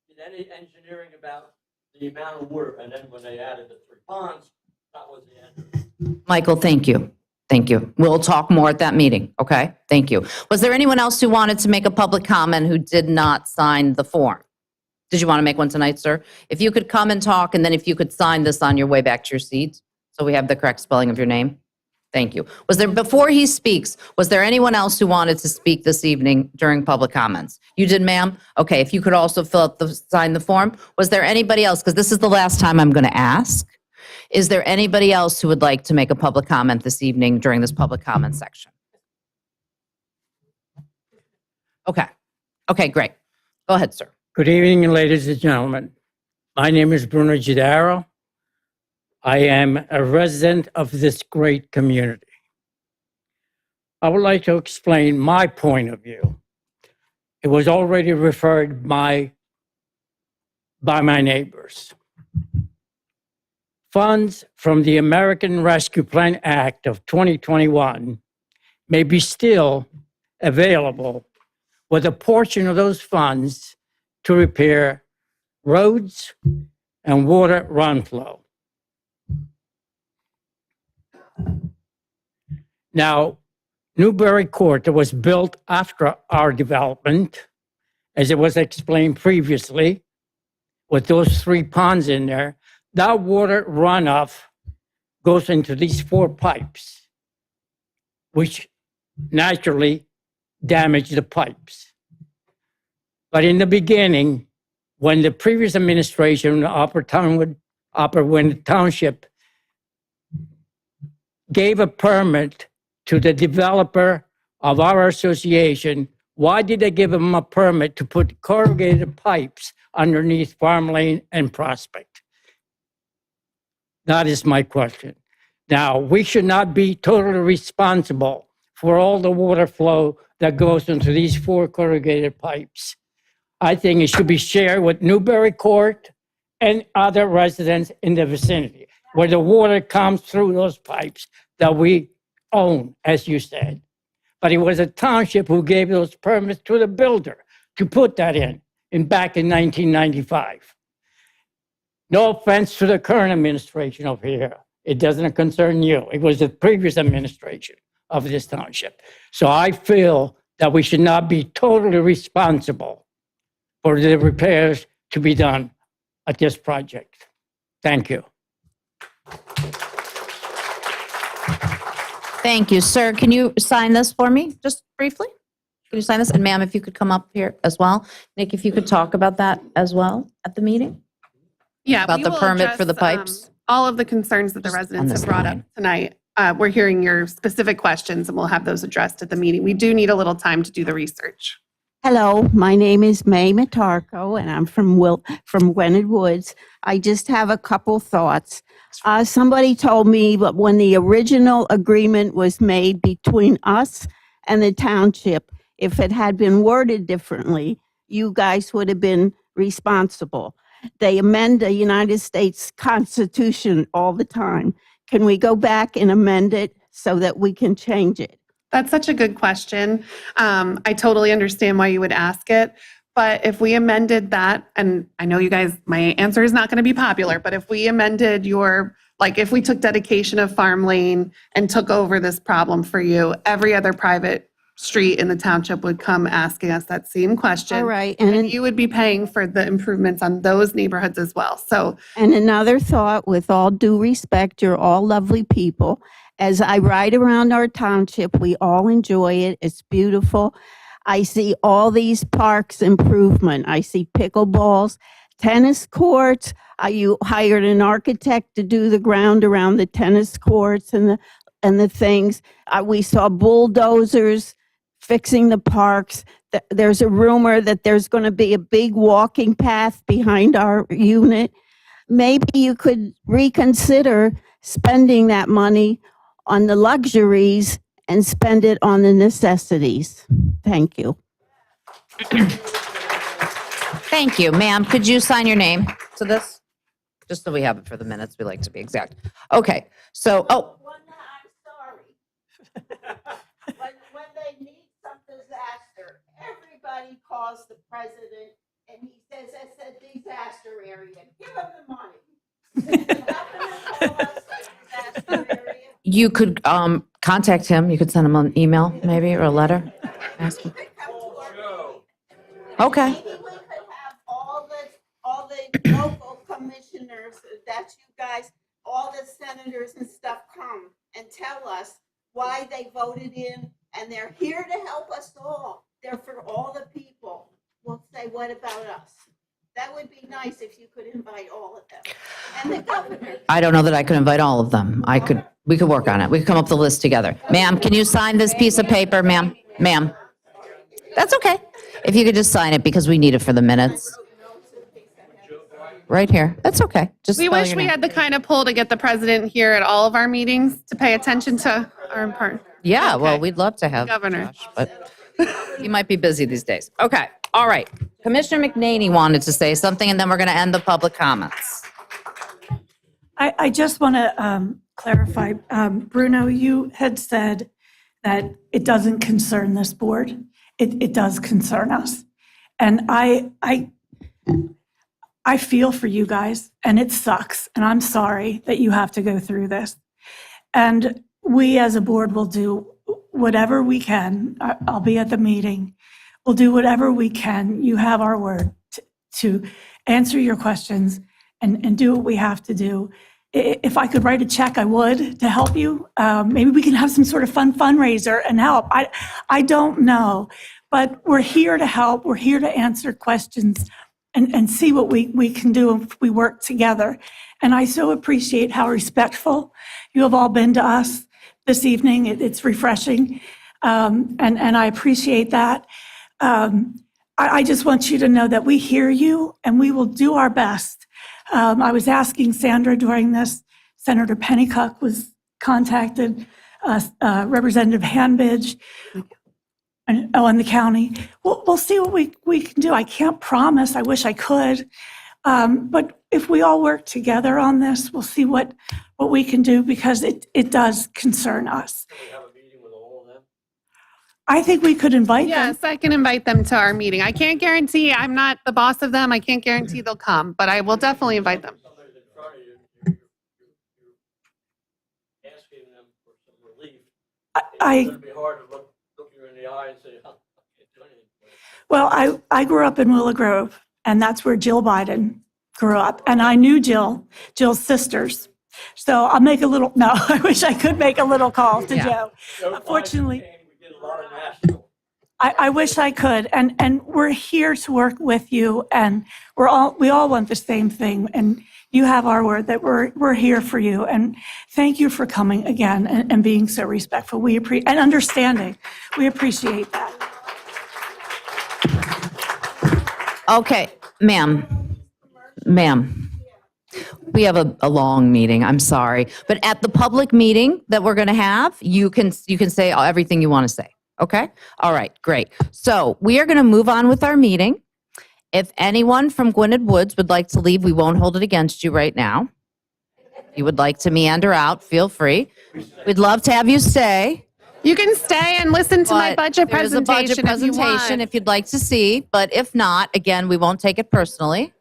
did any engineering about the amount of water. And then when they added the 3 ponds, that was the end. Michael, thank you. Thank you. We'll talk more at that meeting, okay? Thank you. Was there anyone else who wanted to make a public comment who did not sign the form? Did you want to make one tonight, sir? If you could come and talk, and then if you could sign this on your way back to your seat, so we have the correct spelling of your name. Thank you. Was there, before he speaks, was there anyone else who wanted to speak this evening during public comments? You did, ma'am? Okay, if you could also sign the form. Was there anybody else? Because this is the last time I'm going to ask. Is there anybody else who would like to make a public comment this evening during this public comment section? Okay. Okay, great. Go ahead, sir. Good evening, ladies and gentlemen. My name is Bruno Gidaro. I am a resident of this great community. I would like to explain my point of view. It was already referred by my neighbors. Funds from the American Rescue Plan Act of 2021 may be still available with a portion of those funds to repair roads and water run flow. Now, Newberry Court that was built after our development, as it was explained previously, with those 3 ponds in there, that water runoff goes into these 4 pipes, which naturally damage the pipes. But in the beginning, when the previous administration, Upper Gwynedd Township, gave a permit to the developer of our association, why did they give him a permit to put corrugated pipes underneath Farm Lane and Prospect? That is my question. Now, we should not be totally responsible for all the water flow that goes into these 4 corrugated pipes. I think it should be shared with Newberry Court and other residents in the vicinity, where the water comes through those pipes that we own, as you said. But it was a township who gave those permits to the builder to put that in back in 1995. No offense to the current administration over here. It doesn't concern you. It was the previous administration of this township. So I feel that we should not be totally responsible for the repairs to be done at this project. Thank you. Thank you, sir. Can you sign this for me, just briefly? Can you sign this? And ma'am, if you could come up here as well. Nick, if you could talk about that as well at the meeting? Yeah, About we the will permit for the address, pipes? all of the concerns that the Just on residents this have brought line. up tonight. We're hearing your specific questions and we'll have those addressed at the meeting. We do need a little time to do the research. Hello, my name is May Matarco, and I'm from Gwynedd Woods. I just have a couple thoughts. Somebody told me that when the original agreement was made between us and the township, if it had been worded differently, you guys would have been responsible. They amend the United States Constitution all the time. Can we go back and amend it so that we can change it? That's such a good question. I totally understand why you would ask it. But if we amended that, and I know you guys, my answer is not going to be popular, but if we amended if we took dedication of Farm Lane and took over this problem for you, every other private street in the township would come asking us that same question. All right. And you would be paying for the improvements on those neighborhoods as well. So, and another thought, with all due respect, you're all lovely people. As I ride around our township, we all enjoy it. It's beautiful. I see all these parks improvement. I see pickleballs, tennis courts. You hired an architect to do the ground around the tennis courts and the things. We saw bulldozers fixing the parks. There's a rumor that there's going to be a big walking path behind our unit. Maybe you could reconsider spending that money on the luxuries and spend it on the necessities. Thank you. Thank you. Ma'am, could you sign your name to this? Just so we have it for the minutes, we like to be exact. Okay, so, oh, When they need some disaster, everybody calls the president and he says, that's a disaster area. Give him the money. you could contact him. You could send him an email maybe or a letter. Ask him. Okay. Maybe we could have all the local commissioners, that's you guys, all the senators and stuff come and tell us why they voted in, and they're here to help us all. They're for all the people. We'll say, what about us? That would be nice if you could invite all of them. And the governor. I don't know that I could invite all of them. We could work on it. We could come up with a list together. Ma'am, can you sign this piece of paper, ma'am? Ma'am. That's okay. If you could just sign it because we need it for the minutes. Right here. That's okay. Just We spell wish your we name. had the kind of pull to get the president here at all of our meetings to pay attention to our important. Yeah, well, Okay. we'd love to have Governor. Josh, but he might be busy these days. Okay, all right. Commissioner McNaney wanted to say something, and then we're going to end the public comments. I just want to clarify. Bruno, you had said that it doesn't concern this board. It does concern us. And I feel for you guys, and it sucks, and I'm sorry that you have to go through this. And we as a board will do whatever we can. I'll be at the meeting. We'll do whatever we can. You have our word to answer your questions and do what we have to do. If I could write a check, I would, to help you. Maybe we can have some sort of fun fundraiser and help. I don't know, but we're here to help. We're here to answer questions and see what we can do if we work together. And I so appreciate how respectful you have all been to us this evening. It's refreshing, and I appreciate that. I just want you to know that we hear you and we will do our best. I was asking Sandra during this, Senator Pennycuick was contacted, Representative Hanbidge, and the county. We'll see what we can do. I can't promise. I wish I could. But if we all work together on this, we'll see what we can do because it does concern us. I think we could invite them. Yes, I can invite them to our meeting. I can't guarantee, I'm not the boss of them. I can't guarantee they'll come, but I will definitely invite them. Asking them for some relief. I- It's going to be hard to look you in the eye and say, "Huh, I can't do anything." Well, I grew up in Willow Grove, and that's where Jill Biden grew up. And I knew Jill's sisters. So I'll make a little, no, I wish I could make a little call to Joe. Unfortunately, I wish I could. And we're here to work with you, and we all want the same thing. And you have our word that we're here for you. And thank you for coming again and being so respectful. And understanding. We appreciate that. Okay, ma'am, we have a long meeting, I'm sorry. But at the public meeting that we're going to have, you can say everything you want to say, okay? All right, great. So we are going to move on with our meeting. If anyone from Gwynedd Woods would like to leave, we won't hold it against you right now. If you would like to meander out, feel free. We'd love to have you stay. You can stay and listen to my budget There's a budget presentation if you'd like to see, but if not, again, we won't take it personally.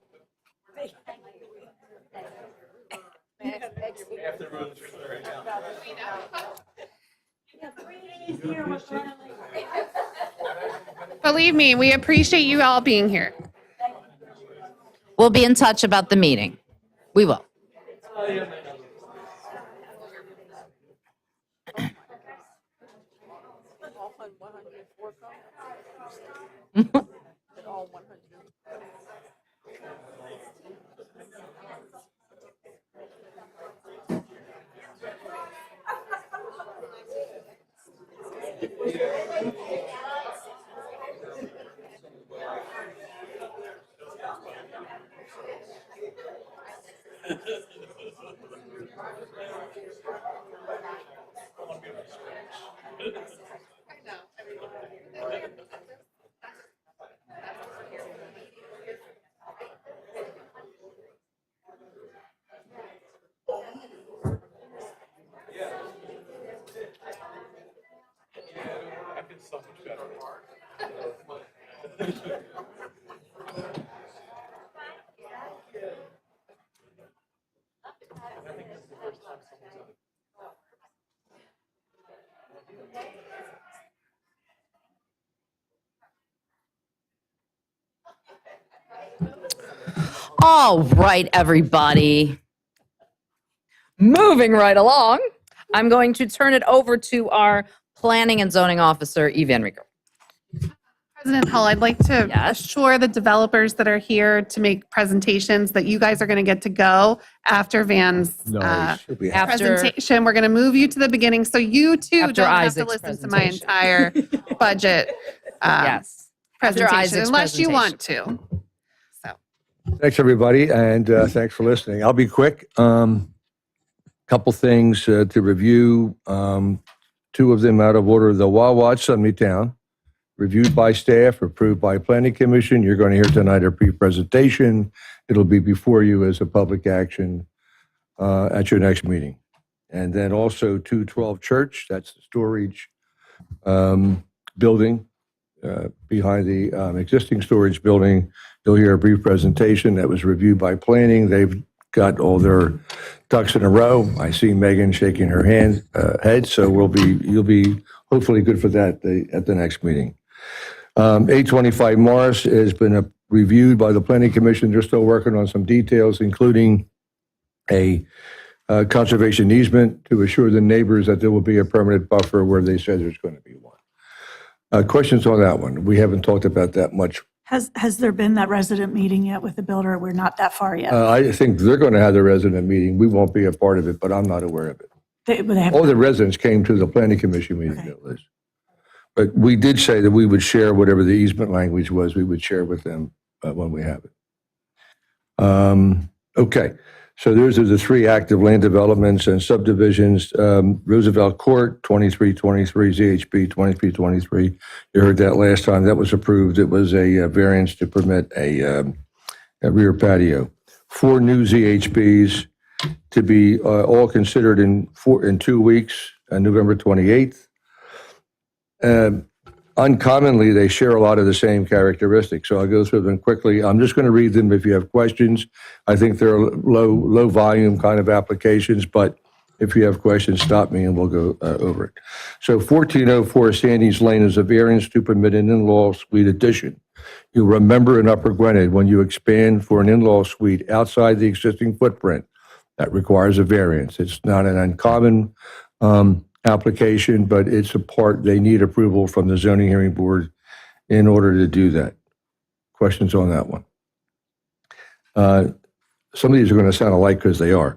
Believe me, we appreciate you all being here. We'll be in touch about the meeting. We will. All right, everybody. Moving right along, I'm going to turn it over to our planning and zoning officer, Eve Van Rieker. President Hull, I'd like to assure the developers that are here to make presentations that you guys are going to get to go after Van's presentation. We're going to move you to the beginning so you too don't have to listen to my entire budget presentation unless you want to. Thanks, everybody, and thanks for listening. I'll be quick. Couple things to review. Two of them out of order. The Wawa at Sudley Town, reviewed by staff, approved by Planning Commission. You're going to hear tonight a pre-presentation. It'll be before you as a public action at your next meeting. And then also 212 Church, that's the storage building behind the existing storage building. You'll hear a brief presentation that was reviewed by planning. They've got all their ducks in a row. I see Megan shaking her head, so you'll be hopefully good for that at the next meeting. 825 Morris has been reviewed by the Planning Commission. They're still working on some details, including a conservation easement to assure the neighbors that there will be a permanent buffer where they said there's going to be one. Questions on that one? We haven't talked about that much. Has there been that resident meeting yet with the builder? We're not that far yet. I think they're going to have the resident meeting. We won't be a part of it, but I'm not aware of it. But they have All the residents came to the Planning Commission meeting, at least. But we did say that we would share whatever the easement language was, we would share with them when we have it. Okay, so those are the three active land developments and subdivisions. Roosevelt Court, 2323, ZHB 2323. You heard that last time. That was approved. It was a variance to permit a rear patio. 4 new ZHBs to be all considered in 2 weeks, November 28th. Uncommonly, they share a lot of the same characteristics, so I'll go through them quickly. I'm just going to read them if you have questions. I think they're low volume kind of applications, but if you have questions, stop me and we'll go over it. So 1404 Sandy's Lane is a variance to permit an in-law suite addition. You remember in Upper Gwynedd, when you expand for an in-law suite outside the existing footprint, that requires a variance. It's not an uncommon application, but it's a part they need approval from the zoning hearing board in order to do that. Questions on that one? Some of these are going to sound alike because they are.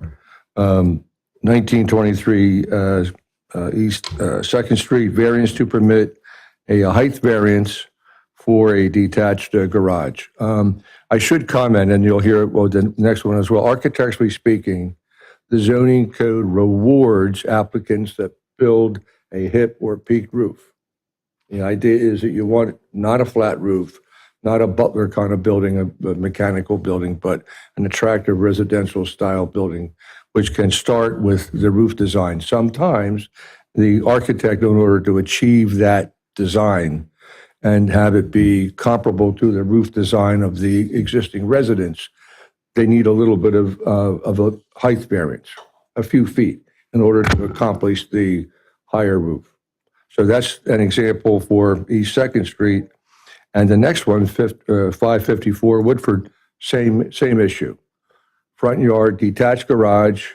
1923 East 2nd Street, variance to permit a height variance for a detached garage. I should comment, and you'll hear the next one as well. Architecturally speaking, the zoning code rewards applicants that build a hip or peak roof. The idea is that you want not a flat roof, not a Butler kind of building, a mechanical building, but an attractive residential style building, which can start with the roof design. Sometimes the architect, in order to achieve that design and have it be comparable to the roof design of the existing residence, they need a little bit of a height variance, a few feet, in order to accomplish the higher roof. So that's an example for East 2nd Street. And the next one, 554 Woodford, same issue. Front yard, detached garage.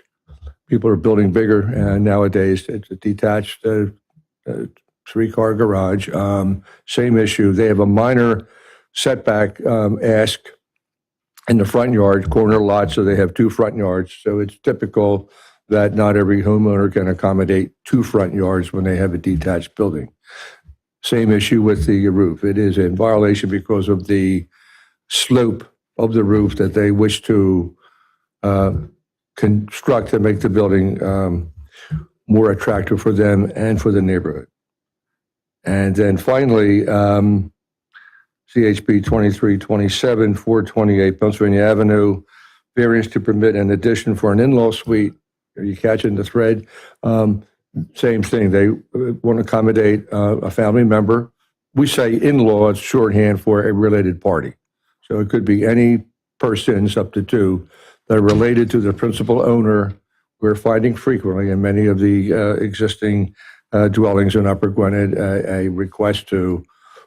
People are building bigger nowadays. It's a detached three-car garage. Same issue. They have a minor setback ask in the front yard, corner lot, so they have two front yards. So it's typical that not every homeowner can accommodate two front yards when they have a detached building. Same issue with the roof. It is in violation because of the slope of the roof that they wish to construct to make the building more attractive for them and for the neighborhood. And then finally, CHP 2327, 428 Pennsylvania Avenue, variance to permit an addition for an in-law suite. Are you catching the thread? Same thing. They want to accommodate a family member. We say in-law, it's shorthand for a related party. So it could be any persons up to two that are related to the principal owner. We're finding frequently in many of the existing dwellings in Upper Gwynedd a request to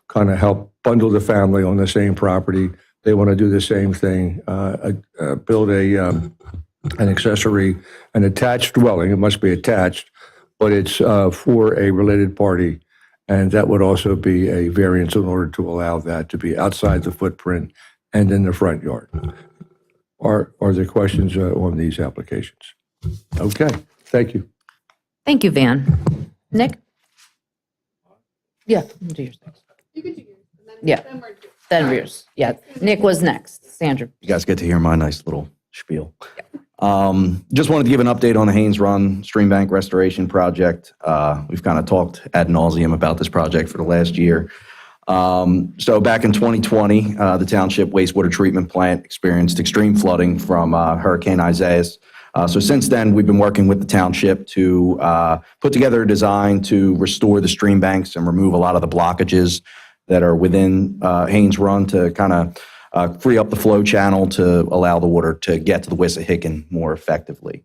kind of help bundle the family on the same property. They want to do the same thing, build an accessory, an attached dwelling. It must be attached, but it's for a related party. And that would also be a variance in order to allow that to be outside the footprint and in the front yard. Are there questions on these applications? Okay, thank you. Thank you, Van. Nick? Yeah, do yours next. Yeah, then yours. Yeah, Nick was next. Sandra. You guys get to hear my nice little spiel. Just wanted to give an update on the Haynes Run Stream Bank Restoration Project. We've kind of talked ad nauseum about this project for the last year. So back in 2020, the township wastewater treatment plant experienced extreme flooding from Hurricane Isaias. So since then, we've been working with the township to put together a design to restore the stream banks and remove a lot of the blockages that are within Haynes Run to kind of free up the flow channel to allow the water to get to the Wissahickon more effectively.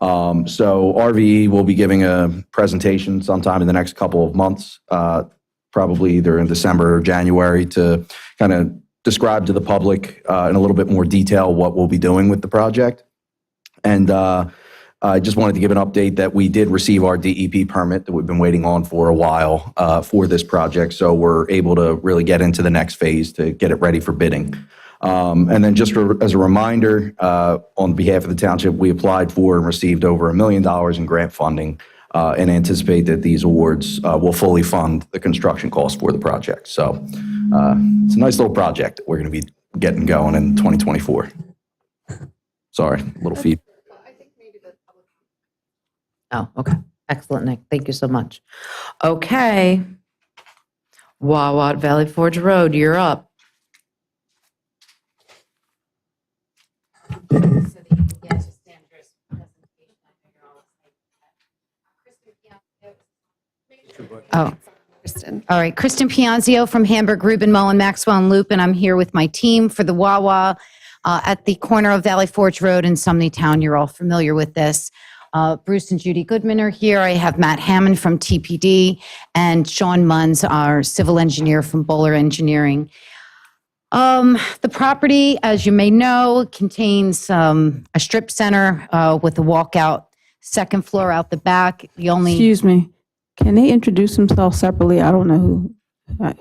So RVE will be giving a presentation sometime in the next couple of months, probably either in December or January, to kind of describe to the public in a little bit more detail what we'll be doing with the project. And I just wanted to give an update that we did receive our DEP permit that we've been waiting on for a while for this project. So we're able to really get into the next phase to get it ready for bidding. And then just as a reminder, on behalf of the township, we applied for and received over $1 million in grant funding and anticipate that these awards will fully fund the construction costs for the project. So it's a nice little project that we're going to be getting going in 2024. Sorry, a little feed. Oh, okay. Excellent, Nick. Thank you so much. Okay. Wawa at Valley Forge Road, you're up. Oh, all right. Kristen Pianzio from Hamburg, Rubin, Mullen, Maxwell, and Loop, and I'm here with my team for the Wawa at the corner of Valley Forge Road in Sumney Town. You're all familiar with this. Bruce and Judy Goodman are here. I have Matt Hammond from TPD and Sean Munns, our civil engineer from Bowler Engineering. The property, as you may know, contains a strip center with a walkout second floor out the back. The only Excuse me. Can they introduce themselves separately? I don't know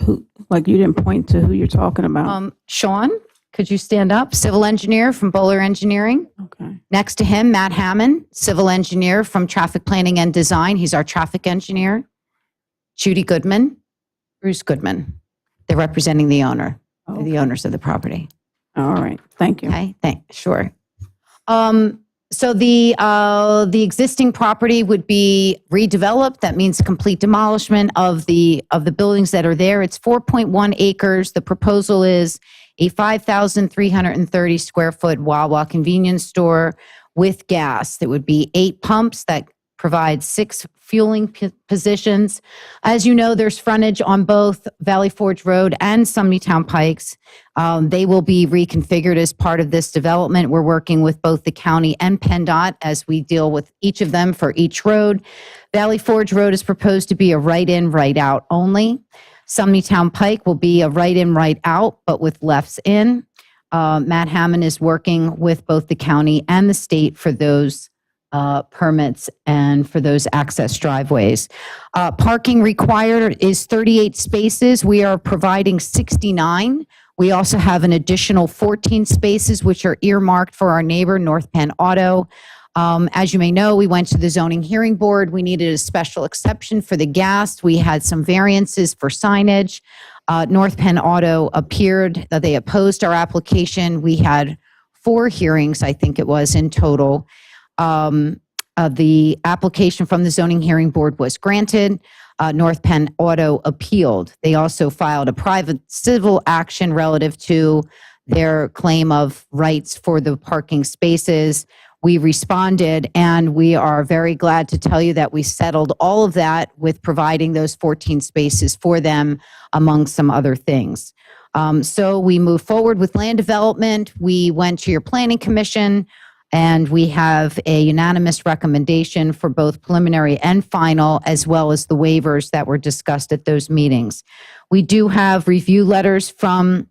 who, like you didn't point to who you're talking about. Sean, could you stand up? Civil engineer from Bowler Engineering. Okay. Next to him, Matt Hammond, civil engineer from Traffic Planning and Design. He's our traffic engineer. Judy Goodman, Bruce Goodman. They're representing the owner, the owners of the property. All right. Thank you. Okay, sure. So the existing property would be redeveloped. That means complete demolishment of the buildings that are there. It's 4.1 acres. The proposal is a 5,330 square foot Wawa convenience store with gas. That would be 8 pumps that provide 6 fueling positions. As you know, there's frontage on both Valley Forge Road and Sumney Town Pikes. They will be reconfigured as part of this development. We're working with both the county and PennDOT as we deal with each of them for each road. Valley Forge Road is proposed to be a right-in, right-out only. Sumney Town Pike will be a right-in, right-out, but with lefts in. Matt Hammond is working with both the county and the state for those permits and for those access driveways. Parking required is 38 spaces. We are providing 69. We also have an additional 14 spaces, which are earmarked for our neighbor, North Penn Auto. As you may know, we went to the zoning hearing board. We needed a special exception for the gas. We had some variances for signage. North Penn Auto appeared, they opposed our application. We had 4 hearings, I think it was, in total. The application from the zoning hearing board was granted. North Penn Auto appealed. They also filed a private civil action relative to their claim of rights for the parking spaces. We responded, and we are very glad to tell you that we settled all of that with providing those 14 spaces for them, among some other things. So we moved forward with land development. We went to your planning commission, and we have a unanimous recommendation for both preliminary and final, as well as the waivers that were discussed at those meetings. We do have review letters from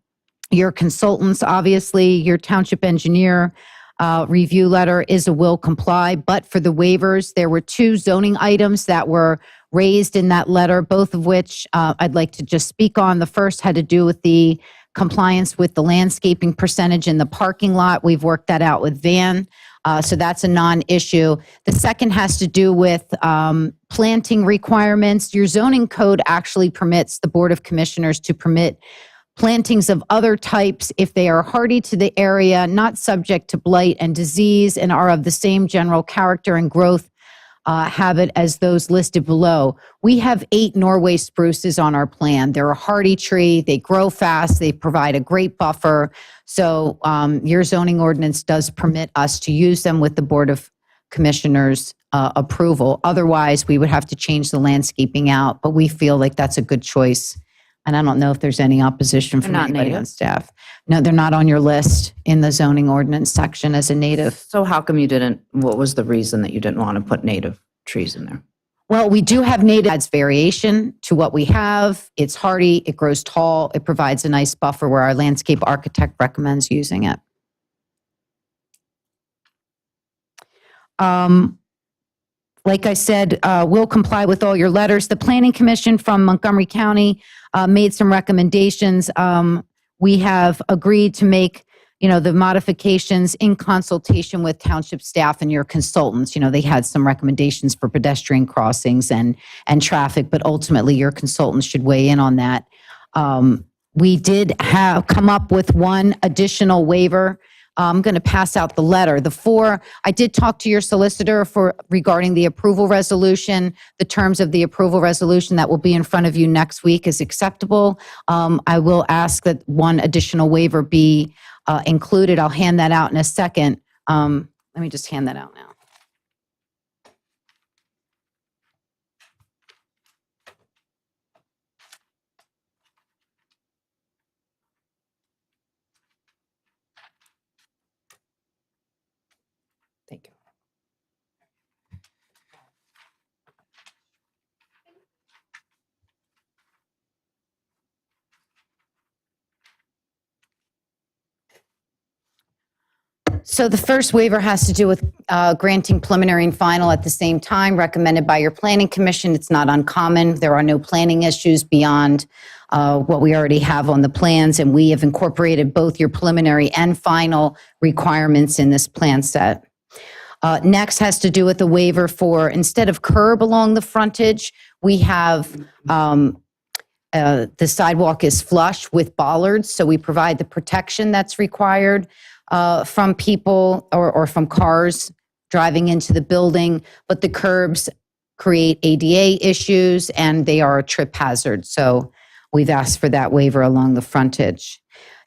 your consultants. Obviously, your township engineer review letter is a will comply, but for the waivers, there were 2 zoning items that were raised in that letter, both of which I'd like to just speak on. The first had to do with the compliance with the landscaping percentage in the parking lot. We've worked that out with Van, so that's a non-issue. The second has to do with planting requirements. Your zoning code actually permits the Board of Commissioners to permit plantings of other types if they are hardy to the area, not subject to blight and disease, and are of the same general character and growth habit as those listed below. We have 8 Norway spruces on our plan. They're a hardy tree. They grow fast. They provide a great buffer. So your zoning ordinance does permit us to use them with the Board of Commissioners' approval. Otherwise, we would have to change the landscaping out, but we feel like that's a good choice. And I don't know if there's any opposition from anybody on staff. No, they're not on your list in the zoning ordinance section as a native. So how come you didn't, what was the reason that you didn't want to put native trees in there? Well, we do have native, adds variation to what we have. It's hardy, it grows tall, it provides a nice buffer where our landscape architect recommends using it. Like I said, we'll comply with all your letters. The Planning Commission from Montgomery County made some recommendations. We have agreed to make, the modifications in consultation with township staff and your consultants. They had some recommendations for pedestrian crossings and traffic, but ultimately your consultants should weigh in on that. We did come up with one additional waiver. I'm going to pass out the letter. I did talk to your solicitor regarding the approval resolution. The terms of the approval resolution that will be in front of you next week is acceptable. I will ask that one additional waiver be included. I'll hand that out in a second. Let me just hand that out now. Thank you. So the first waiver has to do with granting preliminary and final at the same time, recommended by your planning commission. It's not uncommon. There are no planning issues beyond what we already have on the plans, and we have incorporated both your preliminary and final requirements in this plan set. Next has to do with the waiver for, instead of curb along the frontage, we have the sidewalk is flush with bollards, so we provide the protection that's required from people or from cars driving into the building, but the curbs create ADA issues and they are a trip hazard. So we've asked for that waiver along the frontage.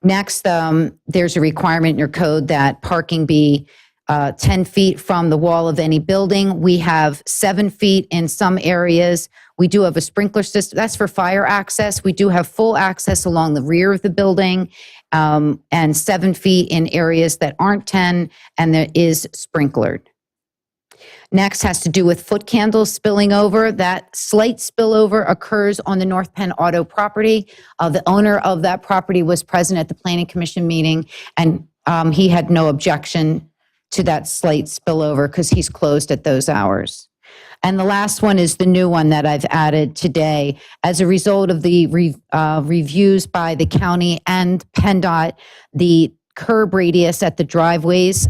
Next, there's a requirement in your code that parking be 10 feet from the wall of any building. We have 7 feet in some areas. We do have a sprinkler system. That's for fire access. We do have full access along the rear of the building, and 7 feet in areas that aren't 10, and there is sprinklered. Next has to do with foot candles spilling over. That slight spillover occurs on the North Penn Auto property. The owner of that property was present at the Planning Commission meeting, and he had no objection to that slight spillover because he's closed at those hours. And the last one is the new one that I've added today. As a result of the reviews by the county and PennDOT, the curb radius at the driveways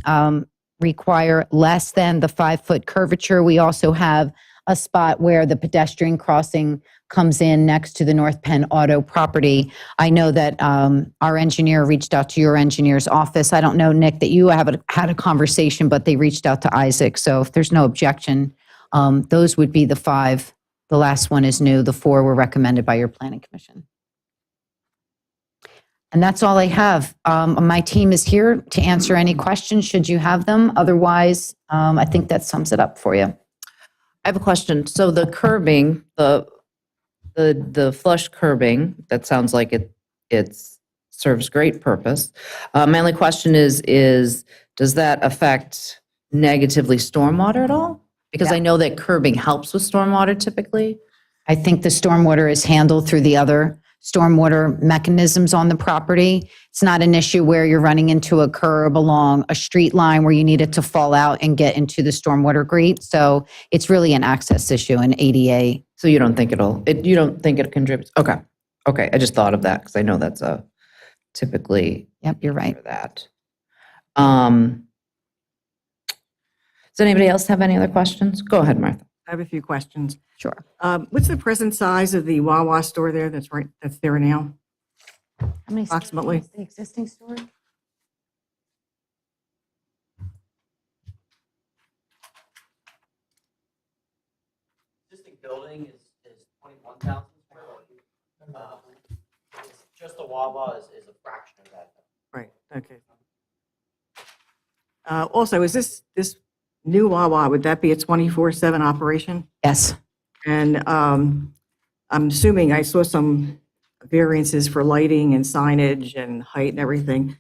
require less than the 5-foot curvature. We also have a spot where the pedestrian crossing comes in next to the North Penn Auto property. I know that our engineer reached out to your engineer's office. I don't know, Nick, that you had a conversation, but they reached out to Isaac. So if there's no objection, those would be the 5. The last one is new. The 4 were recommended by your planning commission. And that's all I have. My team is here to answer any questions should you have them. Otherwise, I think that sums it up for you. I have a question. So the curbing, the flush curbing, that sounds like it serves great purpose. My only question is does that affect negatively stormwater at all? Because I know that curbing helps with stormwater typically. I think the stormwater is handled through the other stormwater mechanisms on the property. It's not an issue where you're running into a curb along a street line where you need it to fall out and get into the stormwater grate. So it's really an access issue, an ADA. So you don't think you don't think it contributes? Okay. Okay. I just thought of that because I know that's a typically. Yep, you're right. For that. Does anybody else have any other questions? Go ahead, Martha. I have a few questions. Sure. What's the present size of the Wawa store there that's there now? How many approximately? The existing store? Existing building is 21,000 square feet. It's just the Wawa is a fraction of that. Right, okay. Also, is this new Wawa, would that be a 24/7 operation? Yes. And I'm assuming I saw some variances for lighting and signage and height and everything.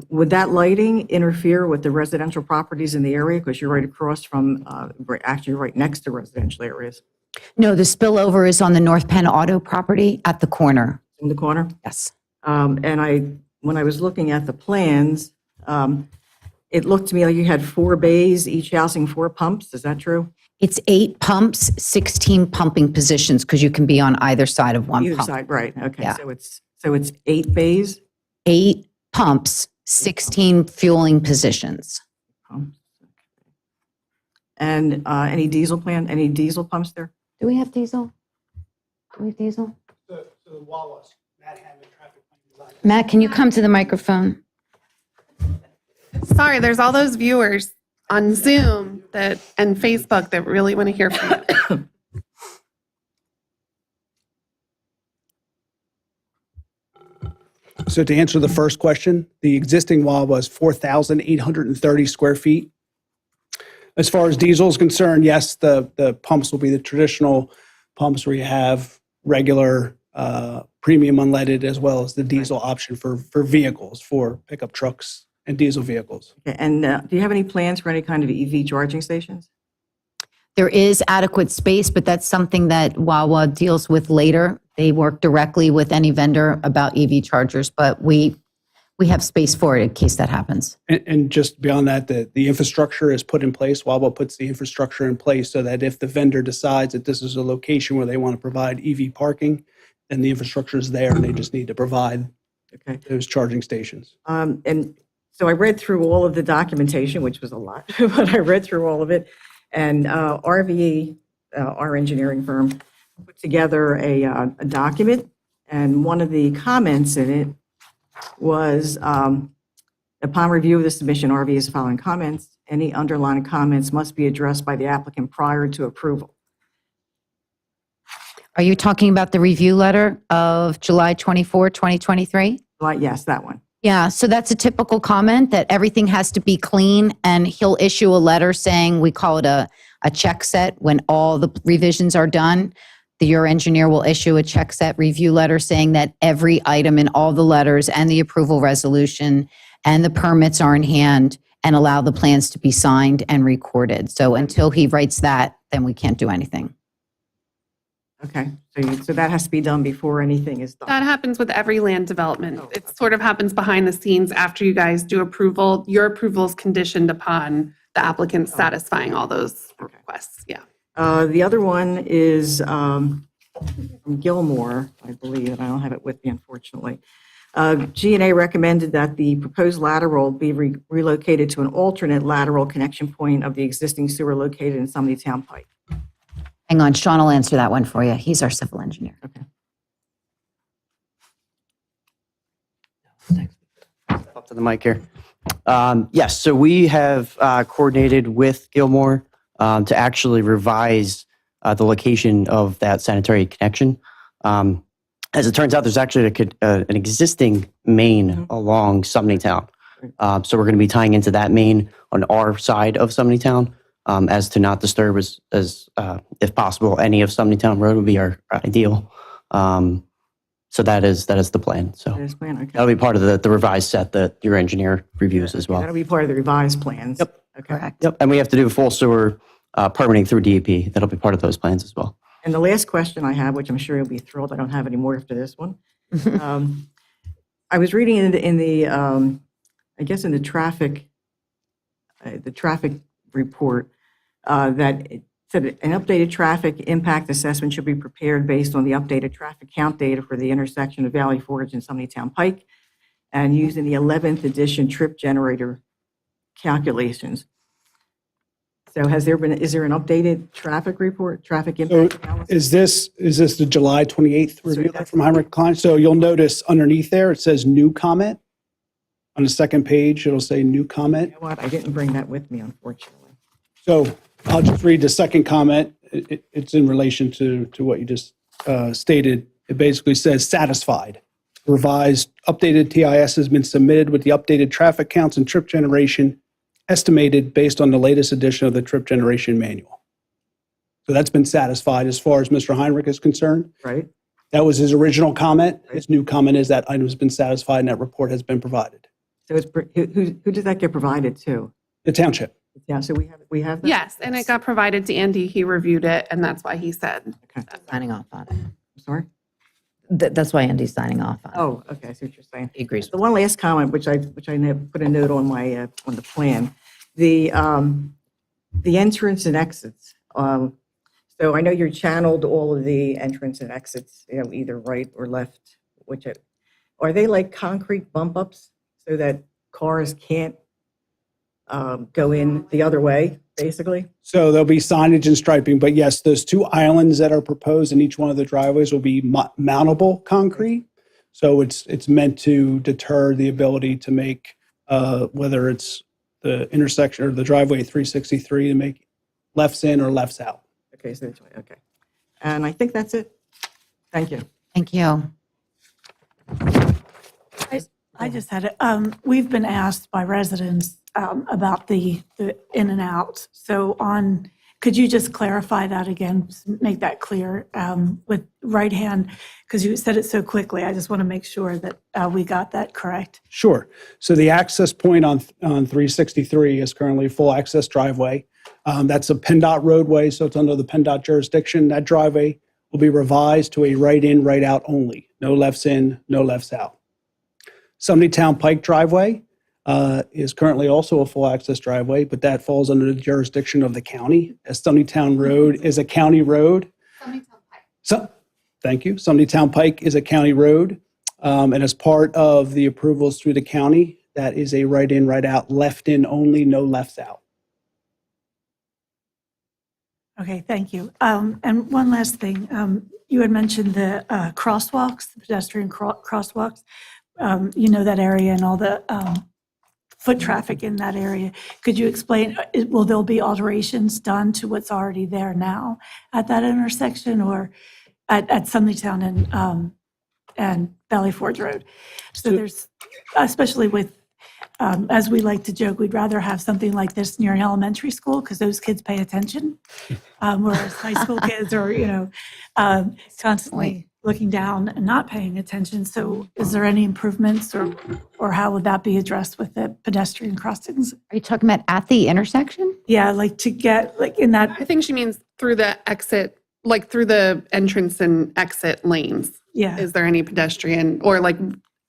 Would that lighting interfere with the residential properties in the area? Because you're right across from, actually right next to residential areas. No, the spillover is on the North Penn Auto property at the corner. In the corner? Yes. And when I was looking at the plans, it looked to me like you had 4 bays, each housing 4 pumps. Is that true? It's 8 pumps, 16 pumping positions because you can be on either side of one Either pump. side, right, okay. Yeah. So it's 8 bays? 8 pumps, 16 fueling positions. And any diesel pumps there? Do we have diesel? Do we have diesel? So the Wawa's, Matt Hammond, traffic plan design. Matt, can you come to the microphone? Sorry, there's all those viewers on Zoom and Facebook that really want to hear from you. So to answer the first question, the existing Wawa is 4,830 square feet. As far as diesel is concerned, yes, the pumps will be the traditional pumps where you have regular premium unleaded as well as the diesel option for vehicles, for pickup trucks and diesel vehicles. Okay, and do you have any plans for any kind of EV charging stations? There is adequate space, but that's something that Wawa deals with later. They work directly with any vendor about EV chargers, but we have space for it in case that happens. And just beyond that, the infrastructure is put in place. Wawa puts the infrastructure in place so that if the vendor decides that this is a location where they want to provide EV parking, then the infrastructure is there and they just need to provide those charging stations. And so I read through all of the documentation, which was a lot, but I read through all of it. And RVE, our engineering firm, put together a document. And one of the comments in it was, upon review of the submission, RVE is following comments. Any underlying comments must be addressed by the applicant prior to approval. Are you talking about the review letter of July 24, 2023? Yes, that one. Yeah, so that's a typical comment that everything has to be clean, and he'll issue a letter saying, we call it a check set when all the revisions are done. Your engineer will issue a check set review letter saying that every item in all the letters and the approval resolution and the permits are in hand and allow the plans to be signed and recorded. So until he writes that, then we can't do anything. Okay, so that has to be done before anything is done. That happens with every land development. It sort of happens behind the scenes after you guys do approval. Your approval is conditioned upon the applicant satisfying all those requests. Yeah. The other one is from Gilmore, I believe, and I don't have it with me, unfortunately. G&A recommended that the proposed lateral be relocated to an alternate lateral connection point of the existing sewer located in Sumney Town Pike. Hang on, Sean will answer that one for you. He's our civil engineer. Okay. Up to the mic here. Yes, so we have coordinated with Gilmore to actually revise the location of that sanitary connection. As it turns out, there's actually an existing main along Sumney Town. So we're going to be tying into that main on our side of Sumney Town as to not disturb as if possible, any of Sumney Town Road would be our ideal. So that is the plan. So That is plan, okay. that'll be part of the revised set that your engineer reviews as well. That'll be part of the revised plans. Yep. Okay. Correct. Yep, and we have to do full sewer permitting through DEP. That'll be part of those plans as well. And the last question I have, which I'm sure you'll be thrilled, I don't have any more after this one. I was reading in the I guess in the traffic report that it said an updated traffic impact assessment should be prepared based on the updated traffic count data for the intersection of Valley Forge and Sumney Town Pike and using the 11th edition trip generator calculations. So is there an updated traffic report, traffic impact analysis? Is this the July 28th review from Heinrich Klein? So you'll notice underneath there, it says new comment. On the second page, it'll say new comment. You know what? I didn't bring that with me, unfortunately. So I'll just read the second comment. It's in relation to what you just stated. It basically says satisfied. Revised updated TIS has been submitted with the updated traffic counts and trip generation estimated based on the latest edition of the trip generation manual. So that's been satisfied as far as Mr. Heinrich is concerned. Right. That was his original comment. His new comment is that item has been satisfied and that report has been provided. So it's, who does that get provided to? The township. Yeah, so we have that? Yes, and it got provided to Andy. He reviewed it, and that's why he said. Signing off on it. I'm sorry? That's why Andy's signing off on it. Oh, okay, I see what you're saying. He agrees. The one last comment, which I put a note on my, on the plan, the entrance and exits. So I know you're channeled all of the entrance and exits, either right or left, are they like concrete bump ups so that cars can't go in the other way, basically? So there'll be signage and striping, but yes, those two islands that are proposed in each one of the driveways will be mountable concrete. So it's meant to deter the ability to make, whether it's the intersection or the driveway 363 to make lefts in or lefts out. Okay, so that's right, okay. And I think that's it. Thank you. Thank you. I just had it. We've been asked by residents about the in and out. So could you just clarify that again, make that clear with right hand? Because you said it so quickly. I just want to make sure that we got that correct. Sure. So the access point on 363 is currently a full access driveway. That's a PennDOT roadway, so it's under the PennDOT jurisdiction. That driveway will be revised to a right in, right out only. No lefts in, no lefts out. Sumney Town Pike driveway is currently also a full access driveway, but that falls under the jurisdiction of the county. As Sumney Town Road is a county road. Thank you. Sumney Town Pike is a county road. And as part of the approvals through the county, that is a right in, right out, left in only, no lefts out. Okay, thank you. And one last thing. You had mentioned the crosswalks, the pedestrian crosswalks. You know that area and all the foot traffic in that area. Could you explain, will there be alterations done to what's already there now at that intersection or at Sumney Town and Valley Forge Road? So there's, especially with, as we like to joke, we'd rather have something like this near an elementary school because those kids pay attention, whereas high school kids are, constantly looking down and not paying attention. So is there any improvements or how would that be addressed with the pedestrian crossings? Are you talking about at the intersection? Yeah, like to get like in that. I think she means through the exit like through the entrance and exit lanes, Yeah. is there any pedestrian or like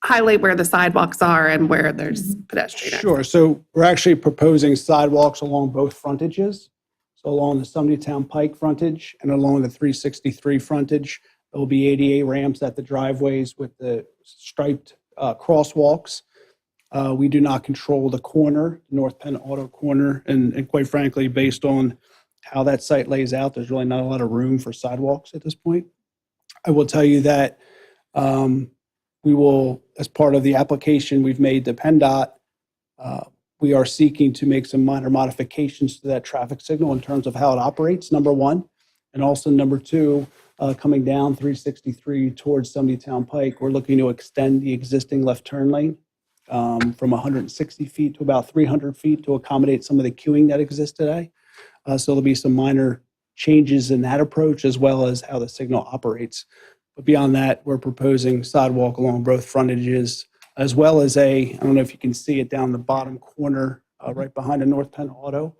highlight where the sidewalks are and where there's pedestrian Sure. access? So we're actually proposing sidewalks along both frontages. So along the Town Pike frontage and along the 363 frontage, there'll be ADA ramps at the driveways with the striped crosswalks. We do not control the corner, North Penn Auto corner, and quite frankly, based on how that site lays out, there's really not a lot of room for sidewalks at this point. I will tell you that we will, as part of the application we've made to PennDOT, we are seeking to make some minor modifications to that traffic signal in terms of how it operates, number one. And also number two, coming down 363 towards Town Pike, we're looking to extend the existing left turn lane from 160 feet to about 300 feet to accommodate some of the queuing that exists today. So there'll be some minor changes in that approach as well as how the signal operates. But beyond that, we're proposing sidewalk along both frontages, as well as I don't know if you can see it down the bottom corner, right behind the North Penn Auto,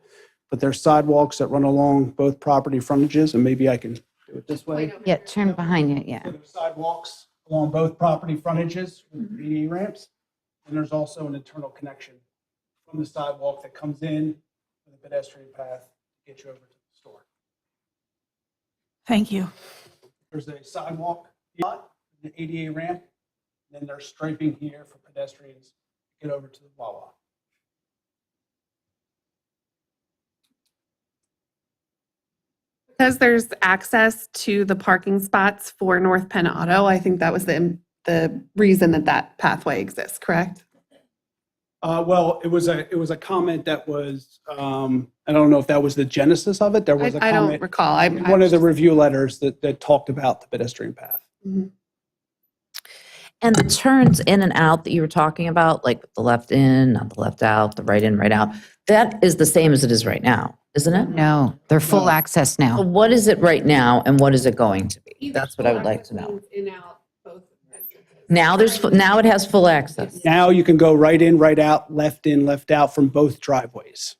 but there's sidewalks that run along both property frontages, and maybe I can do it this way. Yeah, turn behind you, yeah. So there's sidewalks along both property frontages with ADA ramps, and there's also an internal connection from the sidewalk that comes in with a pedestrian path to get you over to the store. Thank you. There's a sidewalk, lot, an ADA ramp, and then there's striping here for pedestrians to get over to the Wawa. Because there's access to the parking spots for North Penn Auto, I think that was the reason that that pathway exists, correct? Well, it was a comment that was, I don't know if that was the genesis of it. There was a I comment. don't recall. in one of the review letters that talked about the pedestrian path. Mhm. And the turns in and out that you were talking about, like the left in, not the left out, the right in, right out, that is the same as it is right now, isn't it? No, they're full access So now. what is it right now and what is it going to be? That's what I would like to know. In, out, both entrances. Now it has full access. Now you can go right in, left out from both driveways.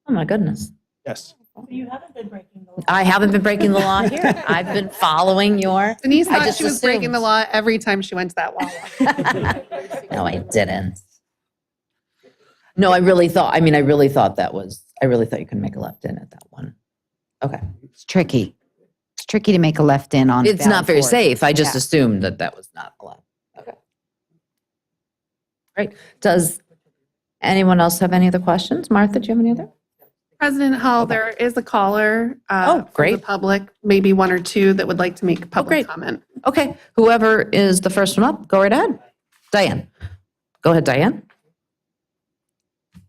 Oh my goodness. Yes. You haven't been breaking the law. I haven't been breaking the law here. I've been following your. Denise I thought just she was breaking assumed. the law every time she went to that Wawa. No, I didn't. No, I really thought you could make a left in at that one. Okay. It's tricky. It's tricky to make a left in on. It's not Valley very Forge. safe. I just Yeah. assumed that was not allowed. Okay. Great. Does anyone else have any other questions? Martha, do you have any other? President Hall, there is a caller from the great. public, maybe one or two that would like to make a public great. comment. Okay, whoever is the first one up, go right ahead. Diane. Go ahead, Diane.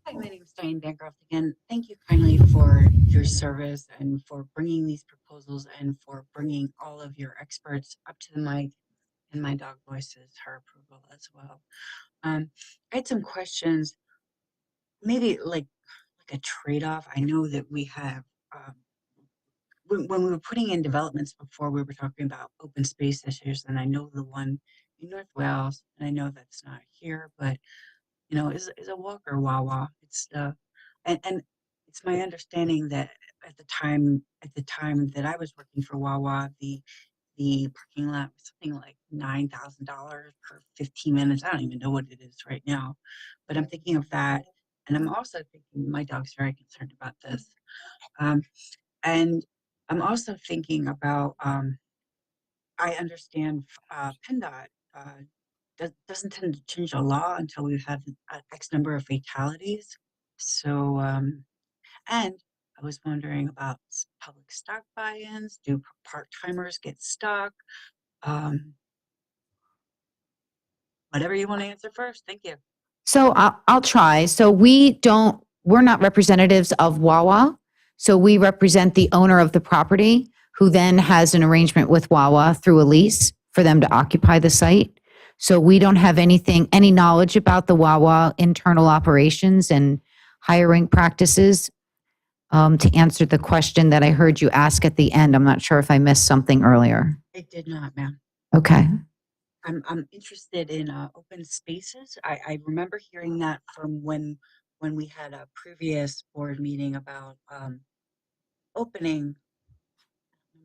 Hi, my name is Diane Bancroft again. Thank you kindly for your service and for bringing these proposals and for bringing all of your experts up to the mic. And my dog voices her approval as well. I had some questions, maybe like a trade-off. I know that we have, when we were putting in developments before, we were talking about open space issues, and I know the one in North Wales, and I know that's not here, but is a Walker Wawa. It's and it's my understanding that at the time that I was working for Wawa, the parking lot was something like $9,000 per 15 minutes. I don't even know what it is right now, but I'm thinking of that, and I'm also thinking my dog's very concerned about this, and I'm also thinking about. I understand PennDOT doesn't tend to change a law until we've had X number of fatalities. So, and I was wondering about public stock buy-ins. Do part-timers get stuck? Whatever you want to answer first. Thank you. So I'll try. So we're not representatives of Wawa. So we represent the owner of the property who then has an arrangement with Wawa through a lease for them to occupy the site. So we don't have any knowledge about the Wawa internal operations and hiring practices. To answer the question that I heard you ask at the end, I'm not sure if I missed something earlier. I did not, ma'am. Okay. I'm interested in open spaces. I remember hearing that from when we had a previous board meeting about opening.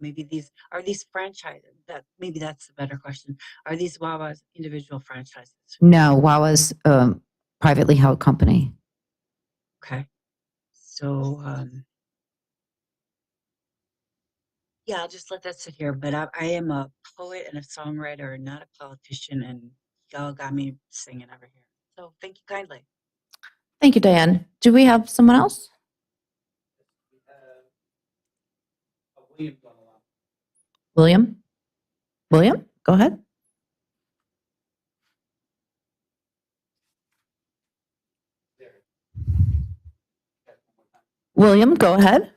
maybe are these franchises? Maybe that's a better question. Are these Wawa's individual franchises? No, Wawa's privately held company. Okay. So, yeah, I'll just let that sit here. But I am a poet and a songwriter, not a politician, and y'all got me singing over here. So thank you kindly. Thank you, Diane. Do we have someone else? William? William, go ahead. William, go ahead.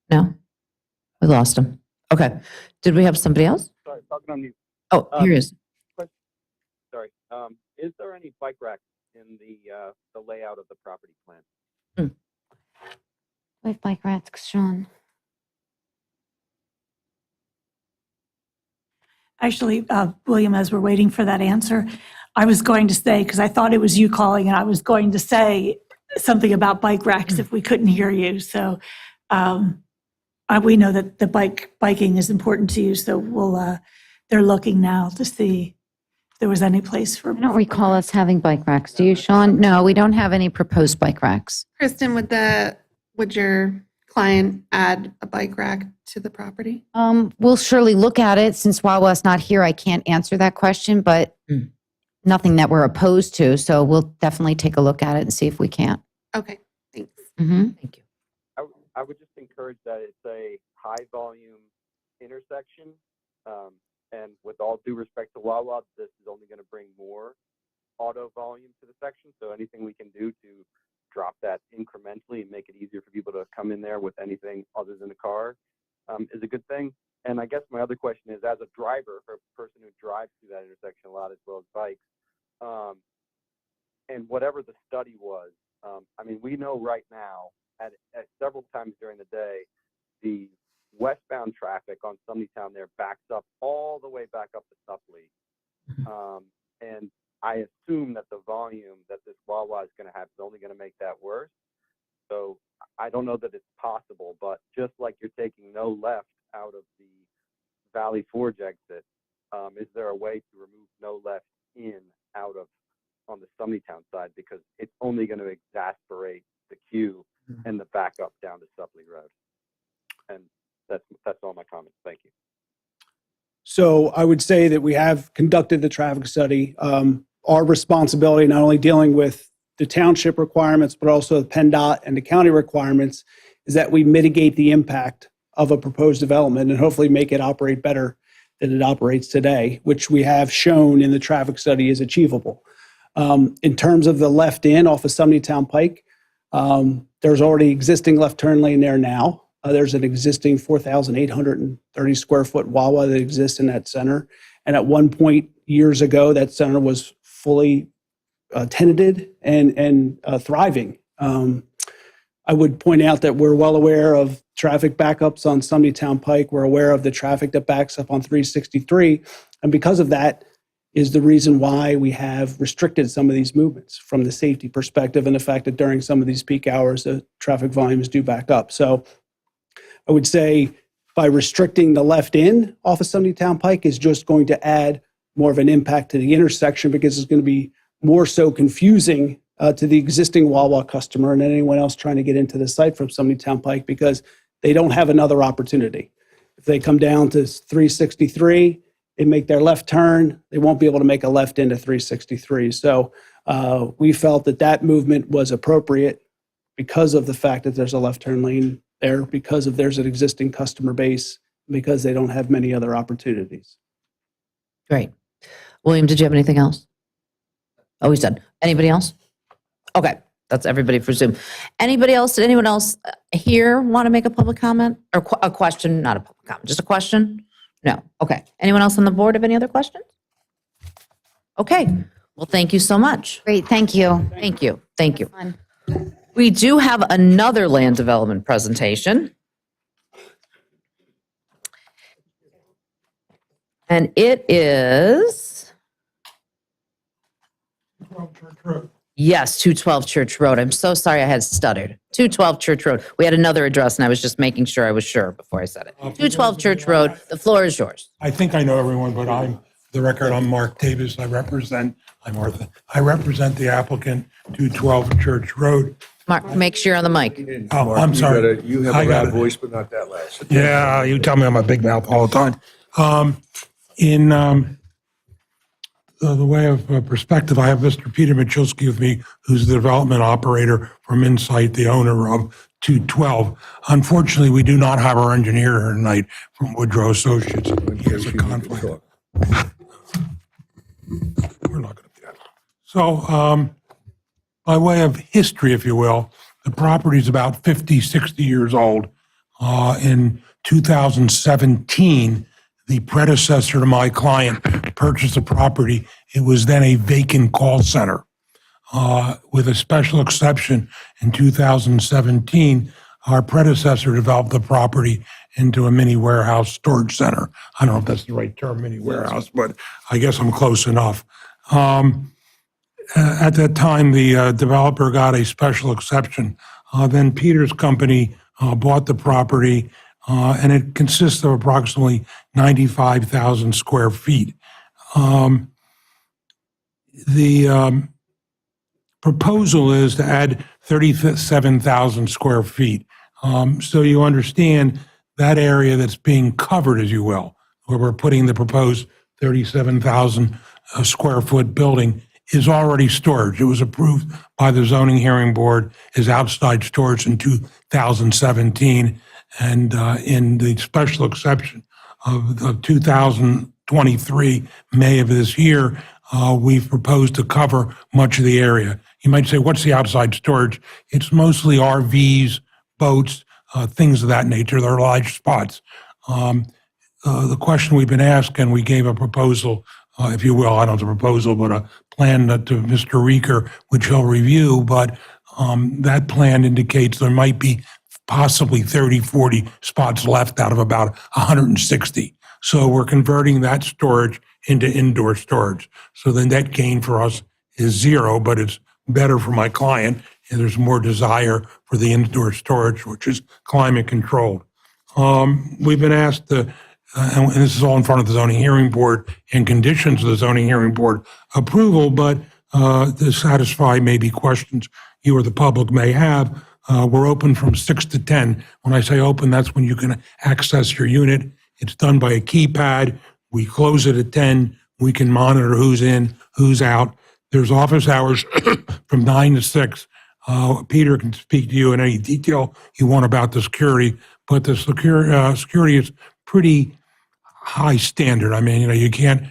No, we lost him. Okay. Did we have somebody else? Sorry, talking on mute. Oh, here he is. Sorry. Is there any bike rack in the layout of the property plan? With bike racks, Sean. Actually, William, as we're waiting for that answer, I was going to say, because I thought it was you calling, and I was going to say something about bike racks if we couldn't hear you. So we know that the biking is important to you, so they're looking now to see if there was any place for. I don't recall us having bike racks. Do you, Sean? No, we don't have any proposed bike racks. Kristen, would your client add a bike rack to the property? We'll surely look at it. Since Wawa's not here, I can't answer that question, but nothing that we're opposed to. So we'll definitely take a look at it and see if we can. Okay, thanks. Thank you. I would just encourage that it's a high volume intersection. And with all due respect to Wawa, this is only going to bring more auto volume to the section. So anything we can do to drop that incrementally and make it easier for people to come in there with anything other than a car is a good thing. And I guess my other question is, as a driver, or a person who drives through that intersection a lot as well as bikes, and whatever the study was, I mean, we know right now at several times during the day, the westbound traffic on Sumneytown there backs up all the way back up to Supley. And I assume that the volume that this Wawa is going to have is only going to make that worse. So I don't know that it's possible, but just like you're taking no left out of the Valley Forge exit, is there a way to remove no left in out of on the Sumneytown side? Because it's only going to exasperate the queue and the backup down to Supley Road. And that's all my comments. Thank you. So I would say that we have conducted the traffic study. Our responsibility, not only dealing with the township requirements, but also the PennDOT and the county requirements, is that we mitigate the impact of a proposed development and hopefully make it operate better than it operates today, which we have shown in the traffic study is achievable. In terms of the left in off of Sumneytown Pike, there's already existing left turn lane there now. There's an existing 4,830 square foot Wawa that exists in that center. And at one point years ago, that center was fully tenanted and thriving. I would point out that we're well aware of traffic backups on Sumneytown Pike. We're aware of the traffic that backs up on 363. And because of that is the reason why we have restricted some of these movements from the safety perspective and the fact that during some of these peak hours, the traffic volumes do back up. So I would say by restricting the left in off of Sumneytown Pike is just going to add more of an impact to the intersection because it's going to be more so confusing to the existing Wawa customer and anyone else trying to get into the site from Sumneytown Pike because they don't have another opportunity. If they come down to 363 and make their left turn, they won't be able to make a left into 363. So we felt that that movement was appropriate because of the fact that there's a left turn lane there, because of there's an existing customer base, because they don't have many other opportunities. Great. William, did you have anything else? Oh, he's done. Anybody else? Okay, that's everybody for Zoom. Anybody else, did anyone else here want to make a public comment? Or a question, not a public comment, just a question? No, okay. Anyone else on the board have any other questions? Okay, well, thank you so much. Great, thank you. Thank you, thank you. We do have another land development presentation. And it is Yes, 212 Church Road. I'm so sorry I had stuttered. 212 Church Road. We had another address and I was just making sure I was sure before I said it. 212 Church Road. The floor is yours. I think I know everyone, but the record, I'm Mark Davis. I represent the applicant, 212 Church Road. Mark, make sure you're on the mic. Oh, I'm sorry. You have I a got loud it. voice, but not that loud. Yeah, you tell me I'm a big mouth all the time. In the way of perspective, I have Mr. Peter Machulski with me, who's the development operator from Insight, the owner of 212. Unfortunately, we do not have our engineer here tonight from Woodrow Associates. He has a conflict. We're not going to do that. So, by way of history, if you will, the property is about 50, 60 years old. In 2017, the predecessor to my client purchased the property. It was then a vacant call center. With a special exception, in 2017, our predecessor developed the property into a mini warehouse storage center. I don't know if that's the right term, mini warehouse, but I guess I'm close enough. At that time, the developer got a special exception. Then Peter's company bought the property, and it consists of approximately 95,000 square feet. The proposal is to add 37,000 square feet. So you understand that area that's being covered, as you will, where we're putting the proposed 37,000 square foot building is already storage. It was approved by the zoning hearing board as outside storage in 2017. And in the special exception of 2023, May of this year, we've proposed to cover much of the area. You might say, what's the outside storage? It's mostly RVs, boats, things of that nature. They're large spots. The question we've been asked, and we gave a proposal, if you will, I don't have a proposal, but a plan to Mr. Reeker, which he'll review, but that plan indicates there might be possibly 30, 40 spots left out of about 160. So we're converting that storage into indoor storage. So the net gain for us is zero, but it's better for my client, and there's more desire for the indoor storage, which is climate controlled. We've been asked to, and this is all in front of the zoning hearing board and conditions of the zoning hearing board approval, but to satisfy maybe questions you or the public may have, we're open from 6 to 10. When I say open, that's when you can access your unit. It's done by a keypad. We close it at 10. We can monitor who's in, who's out. There's office hours from 9 to 6. Peter can speak to you in any detail you want about the security, but the security is pretty high standard. I mean, you can't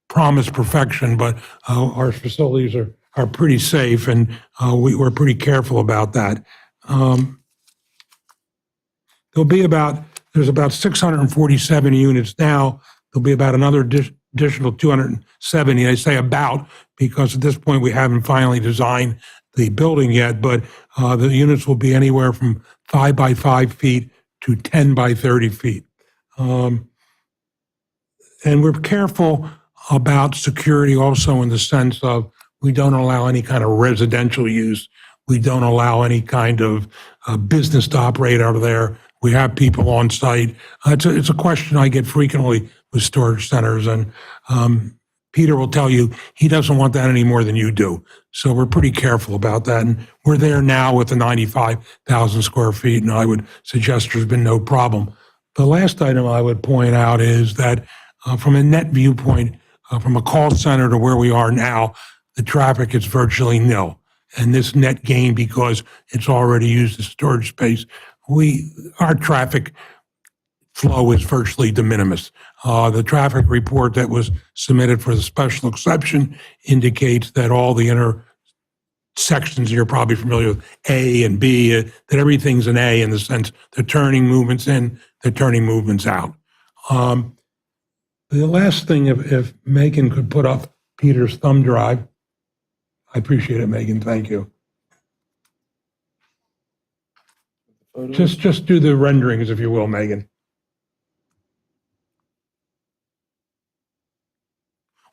promise perfection, but our facilities are pretty safe, and we're pretty careful about that. There's about 647 units now. There'll be about another additional 270. I say about because at this point we haven't finally designed the building yet, but the units will be anywhere from 5 by 5 feet to 10 by 30 feet. And we're careful about security also in the sense of we don't allow any kind of residential use. We don't allow any kind of business to operate out of there. We have people on site. It's a question I get frequently with storage centers, and Peter will tell you he doesn't want that any more than you do. So we're pretty careful about that, and we're there now with the 95,000 square feet, and I would suggest there's been no problem. The last item I would point out is that from a net viewpoint, from a call center to where we are now, the traffic is virtually nil. And this net gain, because it's already used as storage space, our traffic flow is virtually de minimis. The traffic report that was submitted for the special exception indicates that all the intersections, you're probably familiar with A and B, that everything's an A in the sense they're turning movements in, they're turning movements out. The last thing, if Megan could put up Peter's thumb drive, I appreciate it, Megan. Thank you. Just do the renderings, if you will, Megan.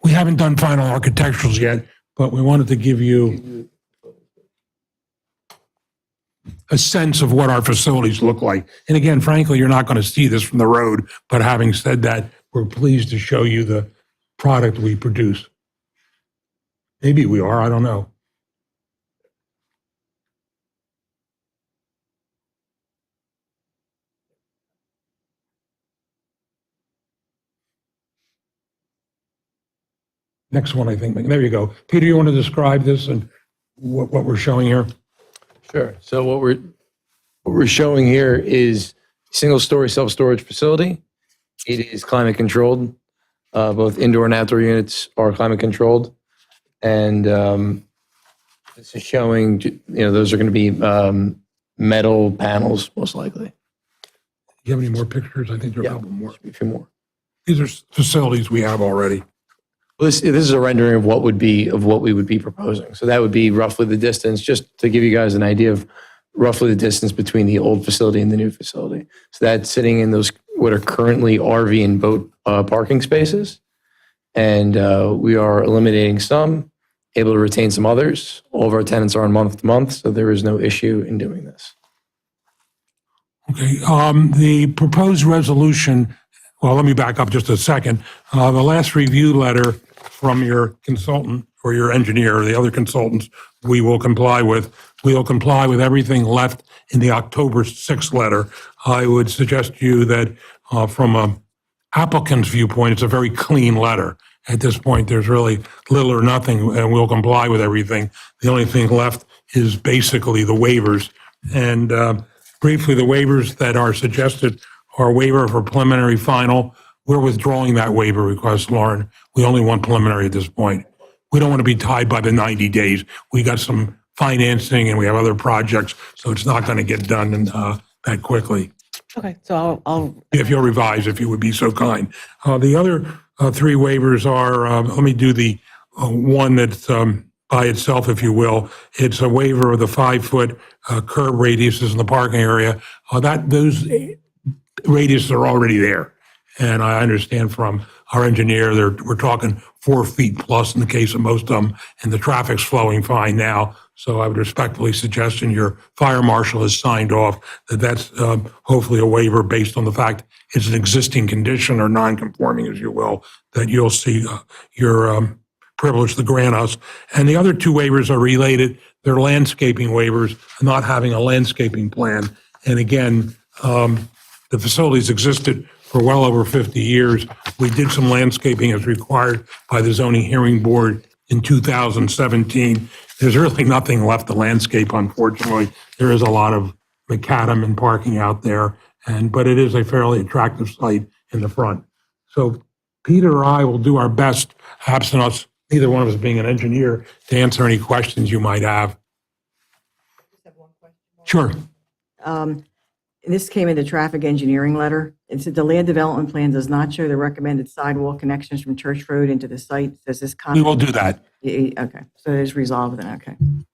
We haven't done final architecturals yet, but we wanted to give you a sense of what our facilities look like. And again, frankly, you're not going to see this from the road, but having said that, we're pleased to show you the product we produce. Maybe we are, I don't know. Next one, I think. There you go. Peter, you want to describe this and what we're showing here? Sure. So what we're showing here is single-story self-storage facility. It is climate controlled. Both indoor and outdoor units are climate controlled. And this is showing, those are going to be metal panels, most likely. Do you have any more pictures? I think there are a couple more. A few more. These are facilities we have already. Well, this is a rendering of what we would be proposing. So that would be roughly the distance, just to give you guys an idea of roughly the distance between the old facility and the new facility. So that's sitting in those what are currently RV and boat parking spaces. And we are eliminating some, able to retain some others. All of our tenants are on month to month, so there is no issue in doing this. Okay, the proposed resolution, well, let me back up just a second. The last review letter from your consultant or your engineer or the other consultants we will comply with. We will comply with everything left in the October 6th letter. I would suggest to you that from an applicant's viewpoint, it's a very clean letter. At this point, there's really little or nothing, and we'll comply with everything. The only thing left is basically the waivers. And briefly, the waivers that are suggested are waiver for preliminary final. We're withdrawing that waiver request, Lauren. We only want preliminary at this point. We don't want to be tied by the 90 days. We got some financing and we have other projects, so it's not going to get done that quickly. Okay, so I'll If you'll revise, if you would be so kind. The other three waivers are, let me do the one that's by itself, if you will. It's a waiver of the 5-foot curb radiuses in the parking area. Those radiuses are already there. And I understand from our engineer, we're talking 4 feet plus in the case of most of them, and the traffic's flowing fine now. So I would respectfully suggest, and your fire marshal has signed off, that that's hopefully a waiver based on the fact it's an existing condition or non-conforming, as you will, that you'll see your privilege to grant us. And the other two waivers are related. They're landscaping waivers, not having a landscaping plan. And again, the facilities existed for well over 50 years. We did some landscaping as required by the zoning hearing board in 2017. There's really nothing left to landscape, unfortunately. There is a lot of macadam and parking out there, but it is a fairly attractive site in the front. So Peter or I will do our best, absent us, neither one of us being an engineer, to answer any questions you might have. Sure. This came in the traffic engineering letter. It said the land development plan does not show the recommended sidewalk connections from Church Road into the site. Does this We will do that. Okay, so it is resolved then, okay. Can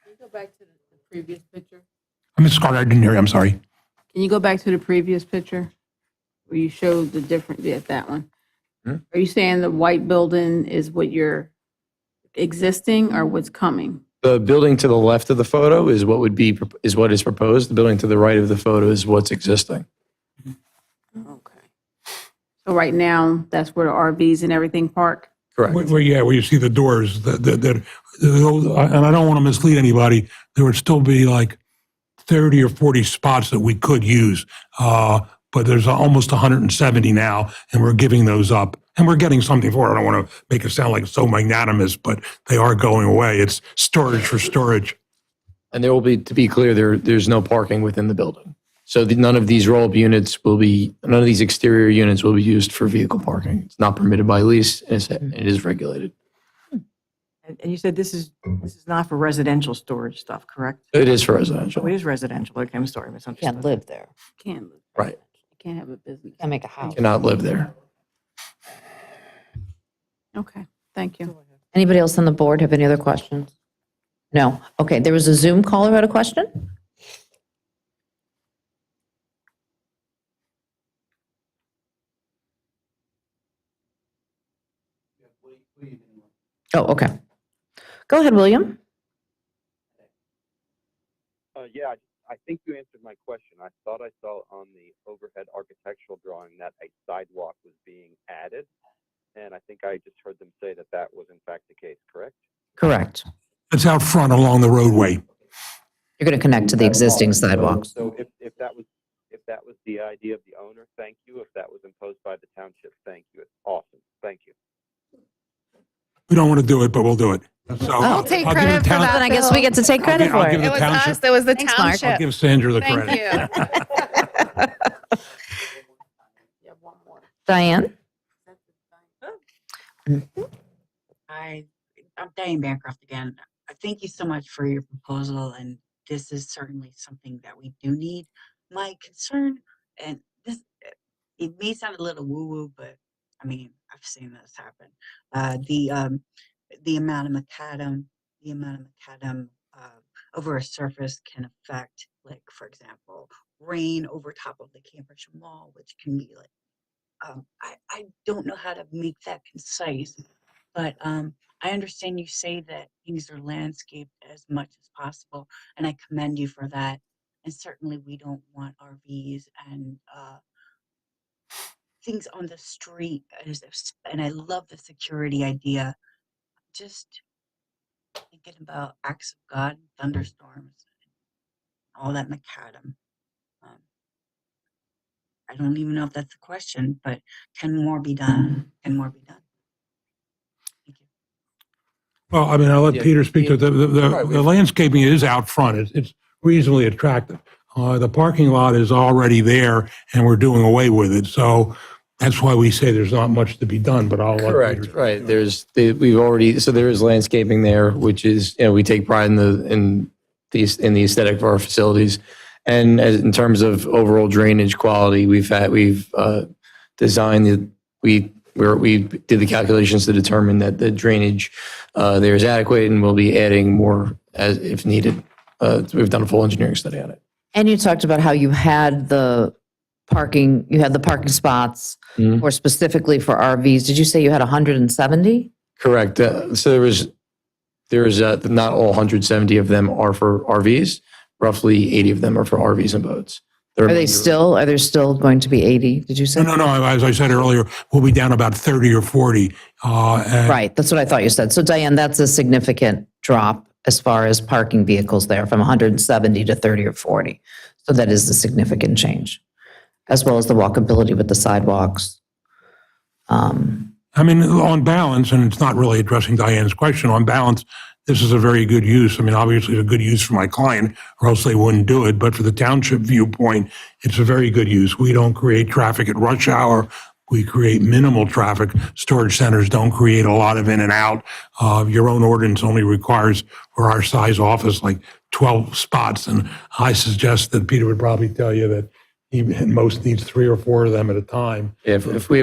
you go back to the previous picture? I'm sorry, I didn't hear you. I'm sorry. Can you go back to the previous picture where you showed the different, that one? Are you saying the white building is what you're existing or what's coming? The building to the left of the photo is what is proposed. The building to the right of the photo is what's existing. Okay. So right now, that's where the RVs and everything park? Correct. Where you see the doors, and I don't want to mislead anybody, there would still be like 30 or 40 spots that we could use, but there's almost 170 now, and we're giving those up. And we're getting something for it. I don't want to make it sound like so magnanimous, but they are going away. It's storage for storage. And there will be, to be clear, there's no parking within the building. So none of these roll-up units none of these exterior units will be used for vehicle parking. It's not permitted by lease, and it is regulated. And you said this is not for residential storage stuff, correct? It is for residential. Oh, it is residential. Okay, I'm sorry, misunderstood. can't live there. Can't live. Right. You can't have a business. Can't make a house. Cannot live there. Okay, thank you. Anybody else on the board have any other questions? No? Okay, there was a Zoom caller who had a question? Oh, okay. Go ahead, William. Yeah, I think you answered my question. I thought I saw on the overhead architectural drawing that a sidewalk was being added, and I think I just heard them say that that was in fact the case, correct? Correct. It's out front along the roadway. You're going to connect to the existing sidewalks. So if that was the idea of the owner, thank you. If that was imposed by the township, thank you. It's awesome. Thank you. We don't want to do it, but we'll do it. So I'll take I'll give credit the for town- that. Then I guess we get to take credit I'll for give it. the It was township- us. It was the Thanks, Mark. township. I'll give Sandra the Thank credit. you. Diane? I'm Diane Bancroft again. Thank you so much for your proposal, and this is certainly something that we do need. My concern, and this, it may sound a little woo-woo, but I mean, I've seen this happen. The amount of macadam, over a surface can affect, like, for example, rain over top of the campus wall, which can be like, I don't know how to make that concise, but I understand you say that things are landscaped as much as possible, and I commend you for that. And certainly we don't want RVs and things on the street. And I love the security idea. Just thinking about acts of God, thunderstorms, all that macadam. I don't even know if that's a question, but can more be done? Can more be done? Well, I mean, I'll let Yeah, Peter speak to it. Right, The landscaping is out front. It's reasonably attractive. The parking lot is already there and we're doing away with it. So that's why we say there's not much to be done, but I'll let Correct, Peter. right. We've already, so there is landscaping there, which is, we take pride in the aesthetic of our facilities. And in terms of overall drainage quality, we've designed we did the calculations to determine that the drainage there is adequate, and we'll be adding more as if needed. We've done a full engineering study on it. And you talked about how you had the parking spots or specifically for RVs. Did you say you had 170? Correct. So there's not all 170 of them are for RVs. Roughly 80 of them are for RVs and boats. Are there still going to be 80? Did you say? No. As I said earlier, we'll be down about 30 or 40. Right. That's what I thought you said. So Diane, that's a significant drop as far as parking vehicles there, from 170 to 30 or 40. So that is a significant change, as well as the walkability with the sidewalks. I mean, on balance, and it's not really addressing Diane's question, on balance, this is a very good use. I mean, obviously, it's a good use for my client, or else they wouldn't do it. But for the township viewpoint, it's a very good use. We don't create traffic at rush hour. We create minimal traffic. Storage centers don't create a lot of in and out. Your own ordinance only requires, for our size office, like 12 spots. And I suggest that Peter would probably tell you that he at most needs 3 or 4 of them at a time. Yeah, if we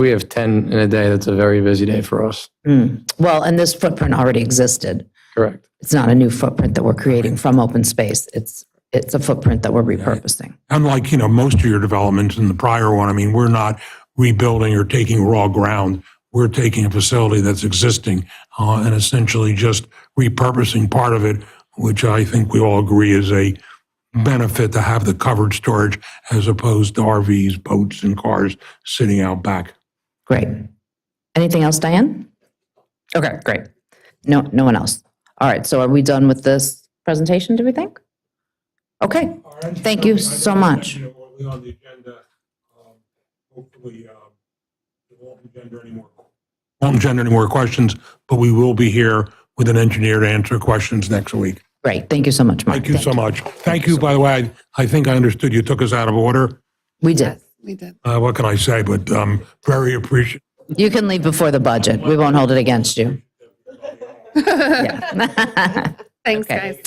have 10 in a day, that's a very busy day for us. Well, and this footprint already existed. Correct. It's not a new footprint that we're creating from open space. It's a footprint that we're repurposing. Unlike, most of your developments in the prior one, I mean, we're not rebuilding or taking raw ground. We're taking a facility that's existing and essentially just repurposing part of it, which I think we all agree is a benefit to have the covered storage as opposed to RVs, boats, and cars sitting out back. Great. Anything else, Diane? Okay, great. No one else. All right, so are we done with this presentation, do we think? Okay, thank you so much. On the agenda, hopefully, it won't engender any more questions, but we will be here with an engineer to answer questions next week. Great, thank you so much, Mark. Thank you so much. Thank you, by the way. I think I understood you took us out of order. We did. We did. What can I say? But very appreciative. You can leave before the budget. We won't hold it against you. Yeah. Thanks, Okay. guys.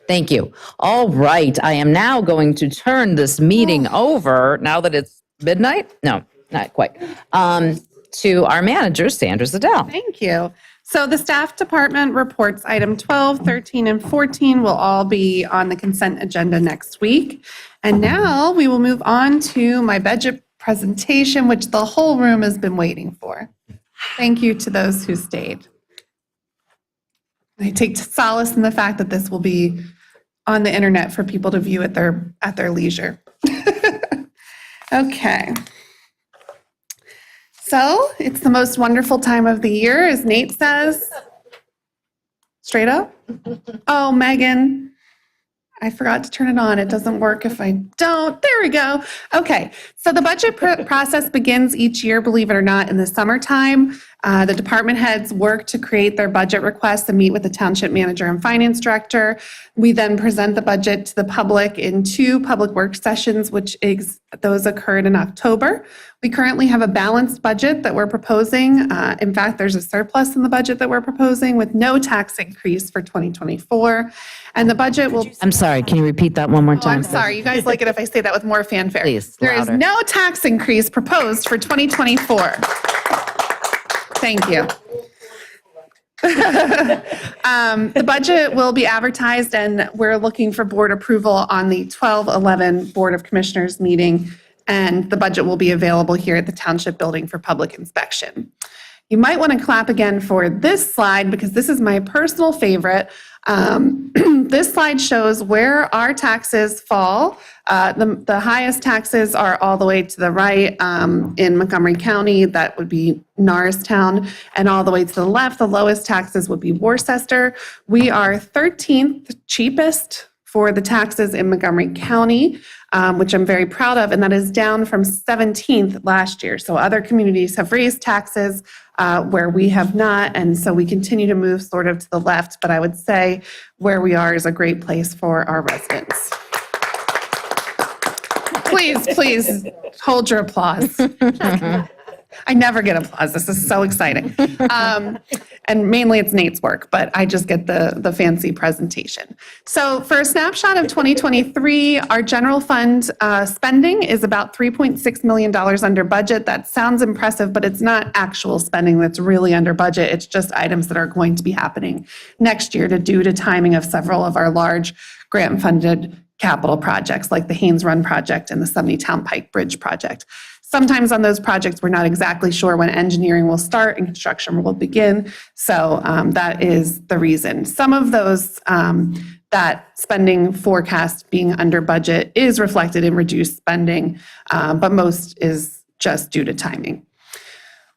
Thank you. All right, I am now going to turn this meeting over, now that it's midnight? No, not quite. To our manager, Sandra Zadell. Thank you. So the staff department reports item 12, 13, and 14 will all be on the consent agenda next week. And now we will move on to my budget presentation, which the whole room has been waiting for. Thank you to those who stayed. I take solace in the fact that this will be on the internet for people to view at their leisure. Okay. So it's the most wonderful time of the year, as Nate says. Straight up? Oh, Megan, I forgot to turn it on. It doesn't work if I don't. There we go. Okay, so the budget process begins each year, believe it or not, in the summertime. The department heads work to create their budget requests and meet with the township manager and finance director. We then present the budget to the public in 2 public work sessions, those occurred in October. We currently have a balanced budget that we're proposing. In fact, there's a surplus in the budget that we're proposing with no tax increase for 2024. And the budget will... I'm sorry, can you repeat that one more Oh, time? I'm sorry. You guys like it if I say that with more fanfare. Please, There is louder. no tax increase proposed for 2024. Thank you. The budget will be advertised, and we're looking for board approval on the 12/11 Board of Commissioners meeting, and the budget will be available here at the Township Building for public inspection. You might want to clap again for this slide because this is my personal favorite. This slide shows where our taxes fall. The highest taxes are all the way to the right in Montgomery County. That would be Norristown. And all the way to the left, the lowest taxes would be Worcester. We are 13th cheapest for the taxes in Montgomery County, which I'm very proud of, and that is down from 17th last year. So other communities have raised taxes where we have not, and so we continue to move sort of to the left, but I would say where we are is a great place for our residents. Please hold your applause. I never get applause. This is so exciting. And mainly it's Nate's work, but I just get the fancy presentation. So for a snapshot of 2023, our general fund spending is about $3.6 million under budget. That sounds impressive, but it's not actual spending that's really under budget. It's just items that are going to be happening next year due to timing of several of our large grant-funded capital projects like the Haynes Run project and the Sumneytown Pike Bridge project. Sometimes on those projects, we're not exactly sure when engineering will start and construction will begin. So that is the reason. Some of those, that spending forecast being under budget is reflected in reduced spending, but most is just due to timing.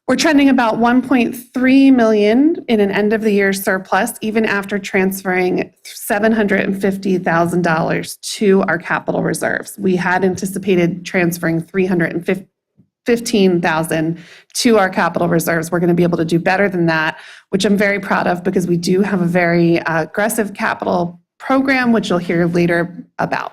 We're trending about $1.3 million in an end of the year surplus, even after transferring $750,000 to our capital reserves. We had anticipated transferring $315,000 to our capital reserves. We're going to be able to do better than that, which I'm very proud of because we do have a very aggressive capital program, which you'll hear later about.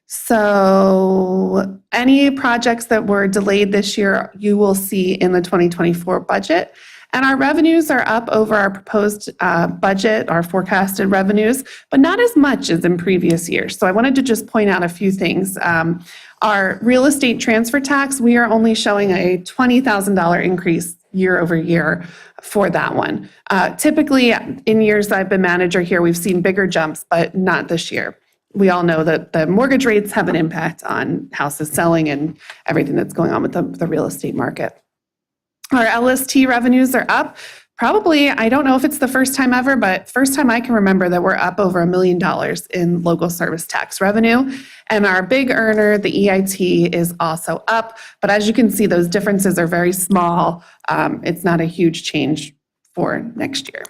So any projects that were delayed this year, you will see in the 2024 budget. And our revenues are up over our proposed budget, our forecasted revenues, but not as much as in previous years. So I wanted to just point out a few things. Our real estate transfer tax, we are only showing a $20,000 increase year over year for that one. Typically, in years that I've been manager here, we've seen bigger jumps, but not this year. We all know that the mortgage rates have an impact on houses selling and everything that's going on with the real estate market. Our LST revenues are up. Probably, I don't know if it's the first time ever, but first time I can remember that we're up over $1 million in local service tax revenue. And our big earner, the EIT, is also up. But as you can see, those differences are very small. It's not a huge change for next year.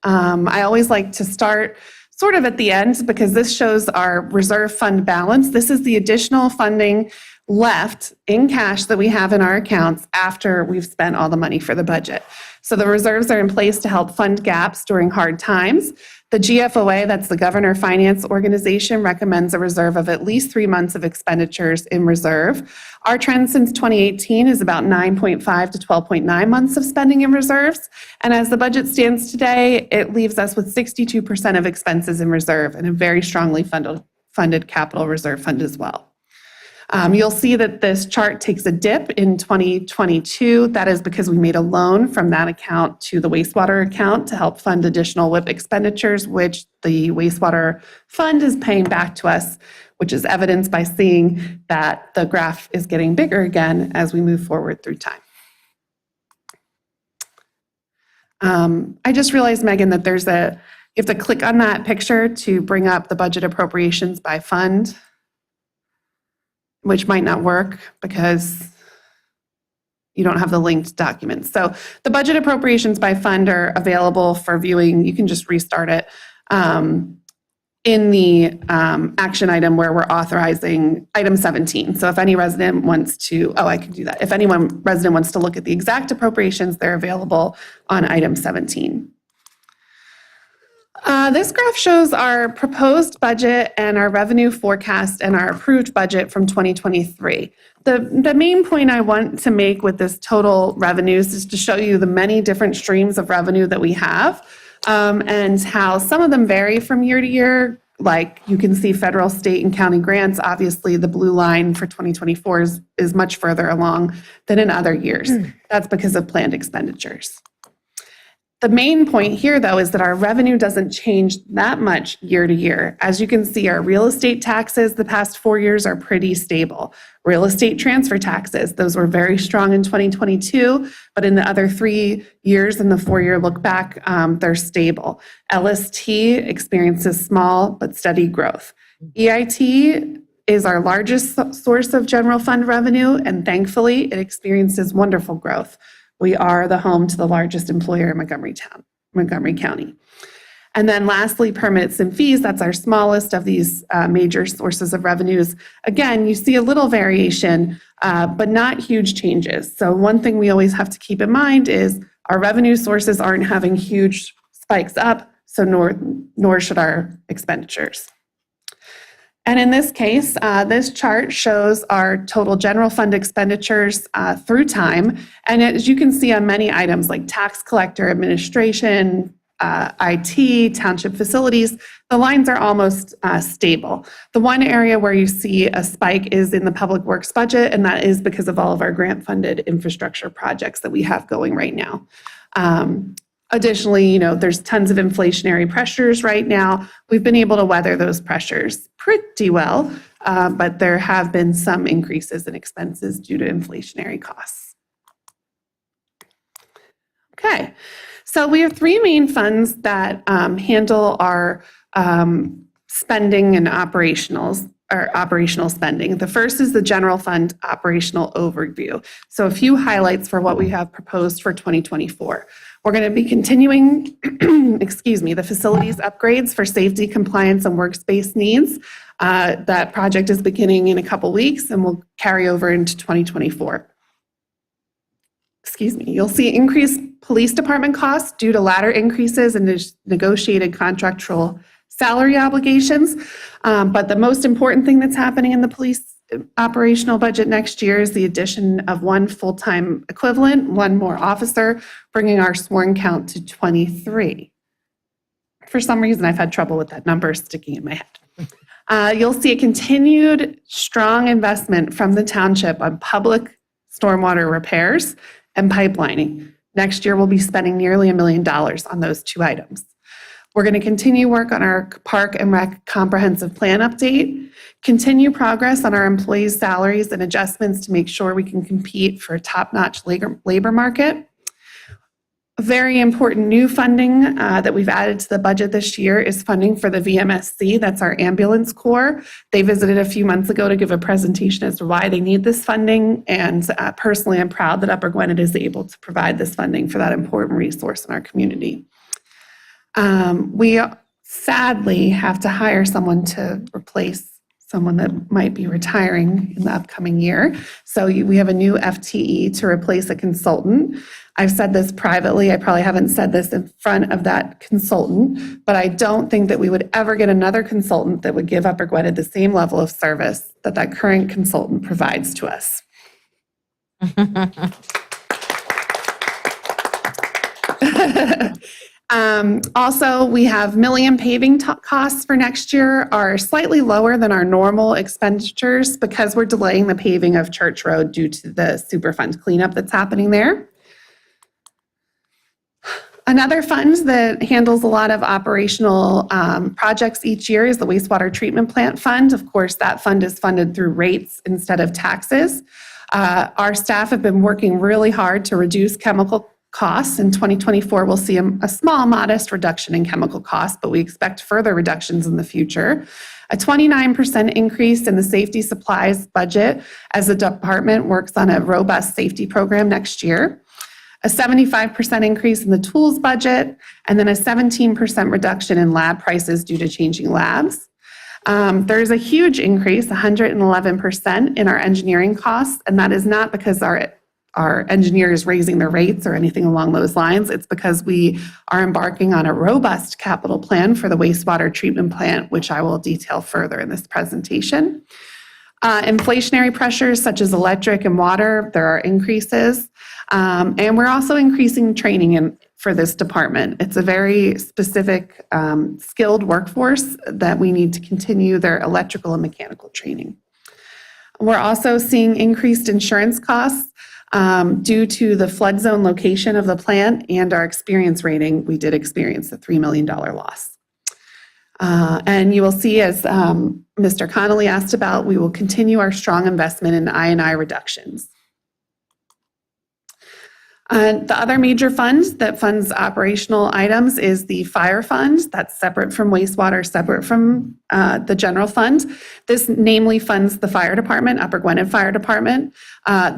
I always like to start sort of at the end because this shows our reserve fund balance. This is the additional funding left in cash that we have in our accounts after we've spent all the money for the budget. So the reserves are in place to help fund gaps during hard times. The GFOA, that's the Governor Finance Organization, recommends a reserve of at least 3 months of expenditures in reserve. Our trend since 2018 is about 9.5 to 12.9 months of spending in reserves. And as the budget stands today, it leaves us with 62% of expenses in reserve and a very strongly funded capital reserve fund as well. You'll see that this chart takes a dip in 2022. That is because we made a loan from that account to the wastewater account to help fund additional WIP expenditures, which the wastewater fund is paying back to us, which is evidenced by seeing that the graph is getting bigger again as we move forward through time. I just realized, Megan, that you have to click on that picture to bring up the budget appropriations by fund, which might not work because you don't have the linked documents. So the budget appropriations by fund are available for viewing. You can just restart it in the action item where we're authorizing item 17. So if any resident wants to, I can do that. If anyone resident wants to look at the exact appropriations, they're available on item 17. This graph shows our proposed budget and our revenue forecast and our approved budget from 2023. The main point I want to make with this total revenues is to show you the many different streams of revenue that we have, and how some of them vary from year to year. Like you can see federal, state, and county grants. Obviously, the blue line for 2024 is much further along than in other years. That's because of planned expenditures. The main point here, though, is that our revenue doesn't change that much year to year. As you can see, our real estate taxes the past 4 years are pretty stable. Real estate transfer taxes, those were very strong in 2022, but in the other 3 years in the 4-year look back, they're stable. LST experiences small but steady growth. EIT is our largest source of general fund revenue, and thankfully, it experiences wonderful growth. We are the home to the largest employer in Montgomery County. And then lastly, permits and fees, that's our smallest of these major sources of revenues. Again, you see a little variation, but not huge changes. So one thing we always have to keep in mind is our revenue sources aren't having huge spikes up, so nor should our expenditures. And in this case, this chart shows our total general fund expenditures through time. And as you can see on many items like tax collector, administration, IT, township facilities, the lines are almost stable. The one area where you see a spike is in the public works budget, and that is because of all of our grant-funded infrastructure projects that we have going right now. Additionally, there's tons of inflationary pressures right now. We've been able to weather those pressures pretty well, but there have been some increases in expenses due to inflationary costs. Okay, so we have 3 main funds that handle our spending and operational spending. The first is the general fund operational overview. So a few highlights for what we have proposed for 2024. We're going to be continuing, the facilities upgrades for safety, compliance, and workspace needs. That project is beginning in a couple weeks and will carry over into 2024. You'll see increased police department costs due to latter increases in negotiated contractual salary obligations. But the most important thing that's happening in the police operational budget next year is the addition of 1 full-time equivalent, 1 more officer, bringing our sworn count to 23. For some reason, I've had trouble with that number sticking in my head. You'll see a continued strong investment from the township on public stormwater repairs and pipelining. Next year, we'll be spending nearly $1 million on those 2 items. We're going to continue work on our Park and Rec comprehensive plan update, continue progress on our employees' salaries and adjustments to make sure we can compete for a top-notch labor market. A very important new funding that we've added to the budget this year is funding for the VMSC, that's our ambulance corps. They visited a few months ago to give a presentation as to why they need this funding, and personally I'm proud that Upper Gwynedd is able to provide this funding for that important resource in our community. We sadly have to hire someone to replace someone that might be retiring in the upcoming year. So we have a new FTE to replace a consultant. I've said this privately. I probably haven't said this in front of that consultant, but I don't think that we would ever get another consultant that would give Upper Gwynedd the same level of service that that current consultant provides to us. Also, we have milling paving costs for next year are slightly lower than our normal expenditures because we're delaying the paving of Church Road due to the Superfund cleanup that's happening there. Another fund that handles a lot of operational projects each year is the wastewater treatment plant fund. Of course, that fund is funded through rates instead of taxes. Our staff have been working really hard to reduce chemical costs. In 2024, we'll see a small, modest reduction in chemical costs, but we expect further reductions in the future. A 29% increase in the safety supplies budget as the department works on a robust safety program next year. A 75% increase in the tools budget, and then a 17% reduction in lab prices due to changing labs. There's a huge increase, 111%, in our engineering costs, and that is not because our engineers raising their rates or anything along those lines. It's because we are embarking on a robust capital plan for the wastewater treatment plant, which I will detail further in this presentation. Inflationary pressures such as electric and water, there are increases. And we're also increasing training for this department. It's a very specific skilled workforce that we need to continue their electrical and mechanical training. We're also seeing increased insurance costs due to the flood zone location of the plant and our experience rating. We did experience a $3 million loss. And you will see, as Mr. Connolly asked about, we will continue our strong investment in I&I reductions. The other major fund that funds operational items is the fire fund. That's separate from wastewater, separate from the general fund. This namely funds the fire department, Upper Gwynedd Fire Department.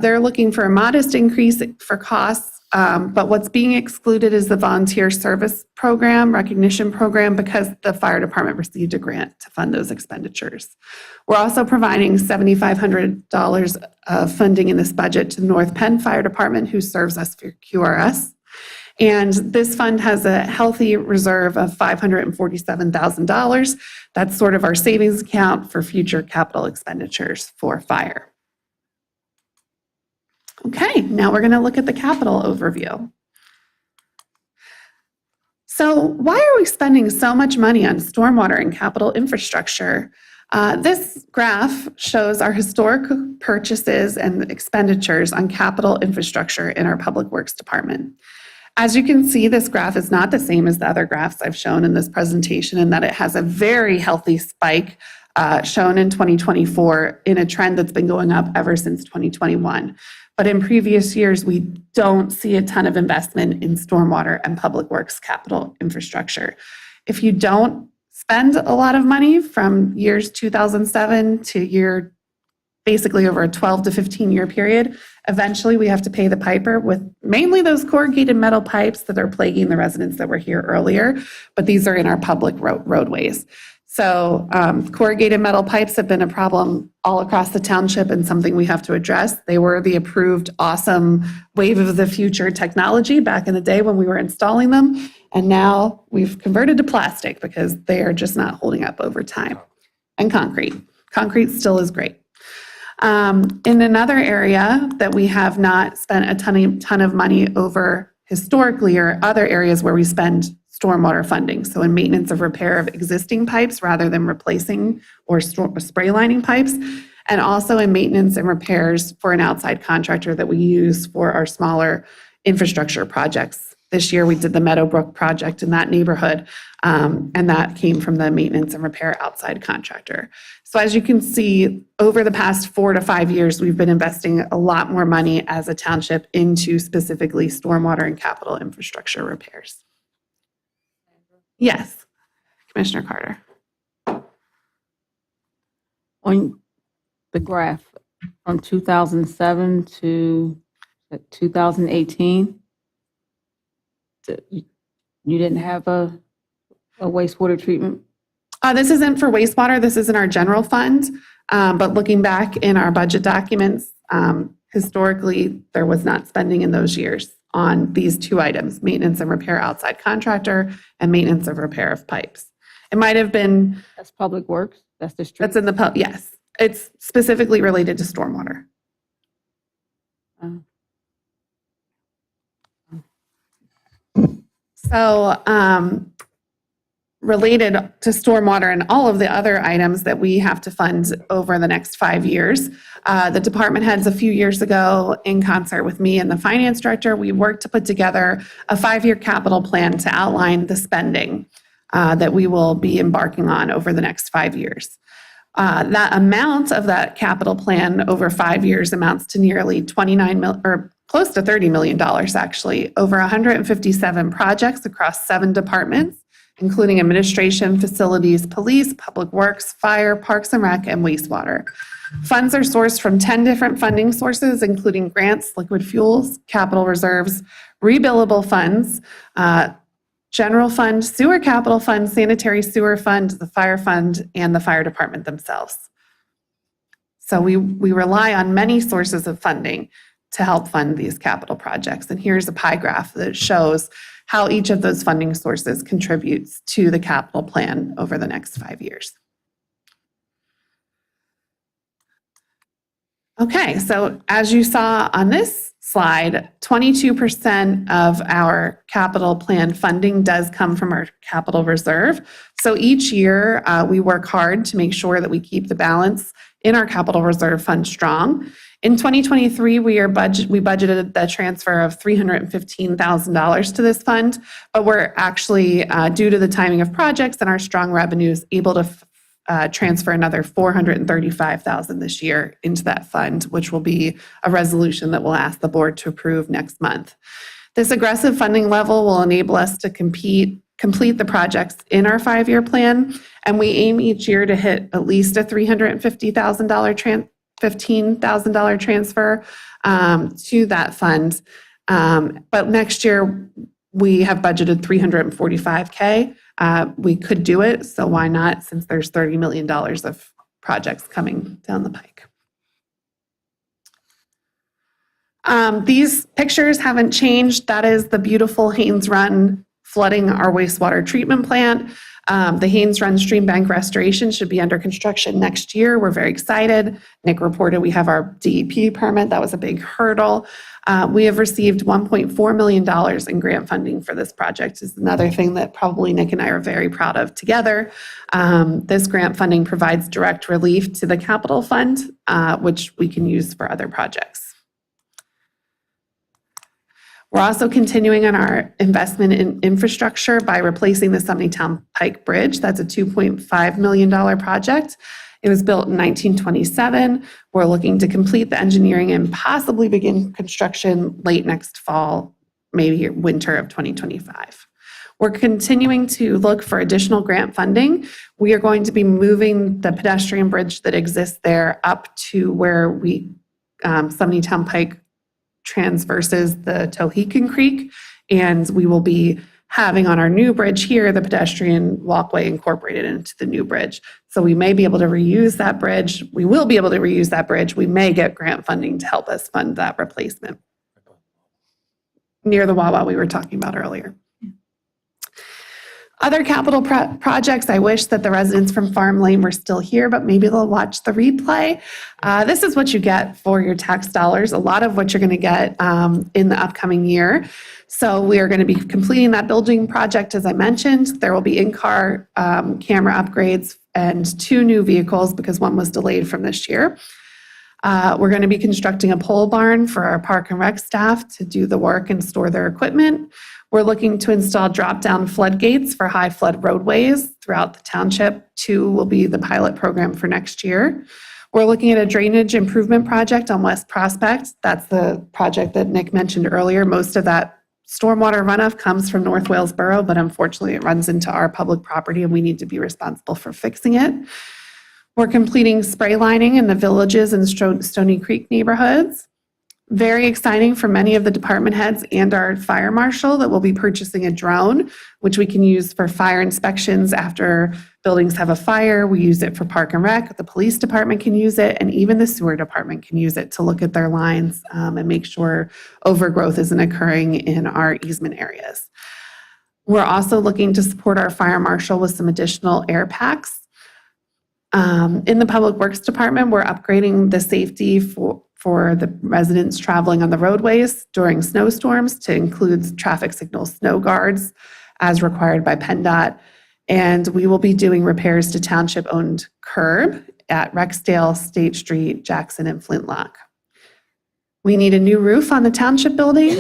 They're looking for a modest increase for costs, but what's being excluded is the volunteer service program, recognition program, because the fire department received a grant to fund those expenditures. We're also providing $7,500 of funding in this budget to the North Penn Fire Department, who serves us for QRS. And this fund has a healthy reserve of $547,000. That's sort of our savings account for future capital expenditures for fire. Okay, now we're going to look at the capital overview. So why are we spending so much money on stormwater and capital infrastructure? This graph shows our historic purchases and expenditures on capital infrastructure in our Public Works Department. As you can see, this graph is not the same as the other graphs I've shown in this presentation, in that it has a very healthy spike shown in 2024 in a trend that's been going up ever since 2021. But in previous years, we don't see a ton of investment in stormwater and public works capital infrastructure. If you don't spend a lot of money from years 2007 to basically over a 12 to 15 year period, eventually we have to pay the piper with mainly those corrugated metal pipes that are plaguing the residents that were here earlier, but these are in our public roadways. So corrugated metal pipes have been a problem all across the township and something we have to address. They were the approved awesome wave of the future technology back in the day when we were installing them. And now we've converted to plastic because they are just not holding up over time. And concrete. Concrete still is great. In another area that we have not spent a ton of money over historically are other areas where we spend stormwater funding. So in maintenance of repair of existing pipes rather than replacing or spray lining pipes, and also in maintenance and repairs for an outside contractor that we use for our smaller infrastructure projects. This year we did the Meadowbrook project in that neighborhood, and that came from the maintenance and repair outside contractor. So as you can see, over the past 4 to 5 years, we've been investing a lot more money as a township into specifically stormwater and capital infrastructure repairs. Yes, Commissioner Carter. On the graph from 2007 to 2018, you didn't have a wastewater treatment? This isn't for wastewater. This is in our general fund. But looking back in our budget documents, historically, there was not spending in those years on these two items, maintenance and repair outside contractor and maintenance of repair of pipes. It might have been. That's Public Works? That's the street? That's in the, yes. It's specifically related to stormwater. So related to stormwater and all of the other items that we have to fund over the next 5 years, the department heads a few years ago, in concert with me and the finance director, we worked to put together a 5-year capital plan to outline the spending that we will be embarking on over the next 5 years. That amount of that capital plan over 5 years amounts to nearly close to $30 million actually, over 157 projects across 7 departments, including administration, facilities, police, public works, fire, parks and rec, and wastewater. Funds are sourced from 10 different funding sources, including grants, liquid fuels, capital reserves, rebillable funds, general fund, sewer capital fund, sanitary sewer fund, the fire fund, and the fire department themselves. So we rely on many sources of funding to help fund these capital projects. And here's a pie graph that shows how each of those funding sources contributes to the capital plan over the next 5 years. Okay, so as you saw on this slide, 22% of our capital plan funding does come from our capital reserve. So each year we work hard to make sure that we keep the balance in our capital reserve fund strong. In 2023, we budgeted the transfer of $315,000 to this fund, but we're actually, due to the timing of projects and our strong revenues, able to transfer another $435,000 this year into that fund, which will be a resolution that we'll ask the board to approve next month. This aggressive funding level will enable us to complete the projects in our 5-year plan, and we aim each year to hit at least a $15,000 transfer to that fund. But next year, we have budgeted $345K. We could do it, so why not, since there's $30 million of projects coming down the pike. These pictures haven't changed. That is the beautiful Haynes Run flooding our wastewater treatment plant. The Haynes Run stream bank restoration should be under construction next year. We're very excited. Nick reported we have our DEP permit. That was a big hurdle. We have received $1.4 million in grant funding for this project. Is another thing that probably Nick and I are very proud of together. This grant funding provides direct relief to the capital fund, which we can use for other projects. We're also continuing on our investment in infrastructure by replacing the Sumneytown Pike Bridge. That's a $2.5 million project. It was built in 1927. We're looking to complete the engineering and possibly begin construction late next fall, maybe winter of 2025. We're continuing to look for additional grant funding. We are going to be moving the pedestrian bridge that exists there up to where Sumneytown Pike transverses the Tohickon Creek, and we will be having on our new bridge here the pedestrian walkway incorporated into the new bridge. So we may be able to reuse that bridge. We will be able to reuse that bridge. We may get grant funding to help us fund that replacement near the Wawa we were talking about earlier. Other capital projects, I wish that the residents from Farm Lane were still here, but maybe they'll watch the replay. This is what you get for your tax dollars, a lot of what you're going to get in the upcoming year. So we are going to be completing that building project, as I mentioned. There will be in-car camera upgrades and 2 new vehicles because one was delayed from this year. We're going to be constructing a pole barn for our park and rec staff to do the work and store their equipment. We're looking to install drop-down floodgates for high flood roadways throughout the township. 2 will be the pilot program for next year. We're looking at a drainage improvement project on West Prospect. That's the project that Nick mentioned earlier. Most of that stormwater runoff comes from North Wales Borough, but unfortunately it runs into our public property and we need to be responsible for fixing it. We're completing spray lining in the Villages and Stony Creek neighborhoods. Very exciting for many of the department heads and our fire marshal that we'll be purchasing a drone, which we can use for fire inspections after buildings have a fire. We use it for park and rec. The police department can use it, and even the sewer department can use it to look at their lines and make sure overgrowth isn't occurring in our easement areas. We're also looking to support our fire marshal with some additional air packs. In the public works department, we're upgrading the safety for the residents traveling on the roadways during snowstorms to include traffic signal snow guards as required by PennDOT. And we will be doing repairs to township-owned curb at Rexdale, State Street, Jackson, and Flintlock. We need a new roof on the township building,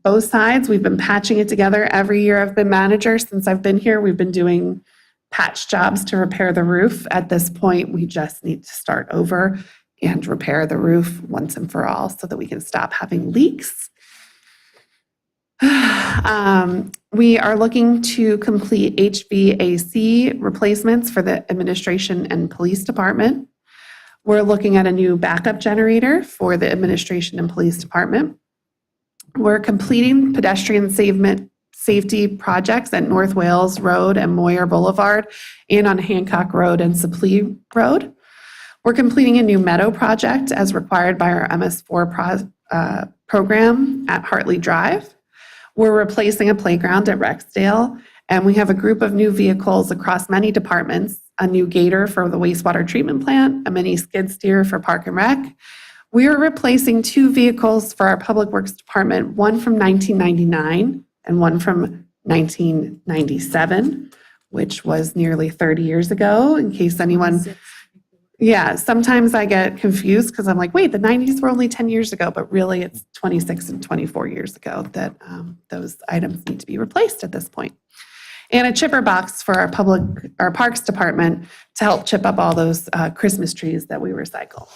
both sides. We've been patching it together every year I've been manager. Since I've been here, we've been doing patch jobs to repair the roof. At this point, we just need to start over. and repair the roof once and for all so that we can stop having leaks. We are looking to complete HVAC replacements for the administration and police department. We're looking at a new backup generator for the administration and police department. We're completing pedestrian safety projects at North Wales Road and Moyer Boulevard and on Hancock Road and Supplee Road. We're completing a new meadow project as required by our MS4 program at Hartley Drive. We're replacing a playground at Rexdale, and we have a group of new vehicles across many departments, a new gator for the wastewater treatment plant, a mini skid steer for Park and Rec. We are replacing 2 vehicles for our Public Works Department, one from 1999 and one from 1997, which was nearly 30 years ago, in case anyone... Yeah, sometimes I get confused because I'm like, wait, the 90s were only 10 years ago, but really it's 26 and 24 years ago that those items need to be replaced at this point. And a chipper box for our Parks Department to help chip up all those Christmas trees that we recycle.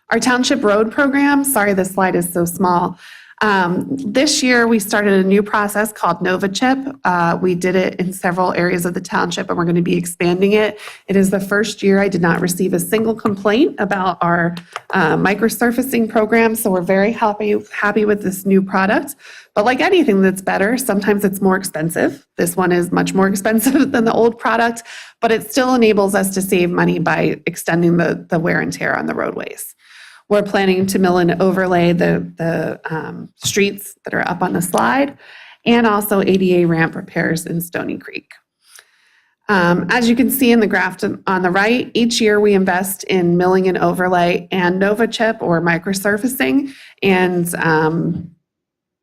Our Township Road program, sorry this slide is so small. This year, we started a new process called NovaChip. We did it in several areas of the township, and we're going to be expanding it. It is the first year I did not receive a single complaint about our microsurfacing program, so we're very happy with this new product. But like anything that's better, sometimes it's more expensive. This one is much more expensive than the old product, but it still enables us to save money by extending the wear and tear on the roadways. We're planning to mill and overlay the streets that are up on the slide, and also ADA ramp repairs in Stony Creek. As you can see in the graph on the right, each year we invest in milling and overlay and NovaChip or microsurfacing, and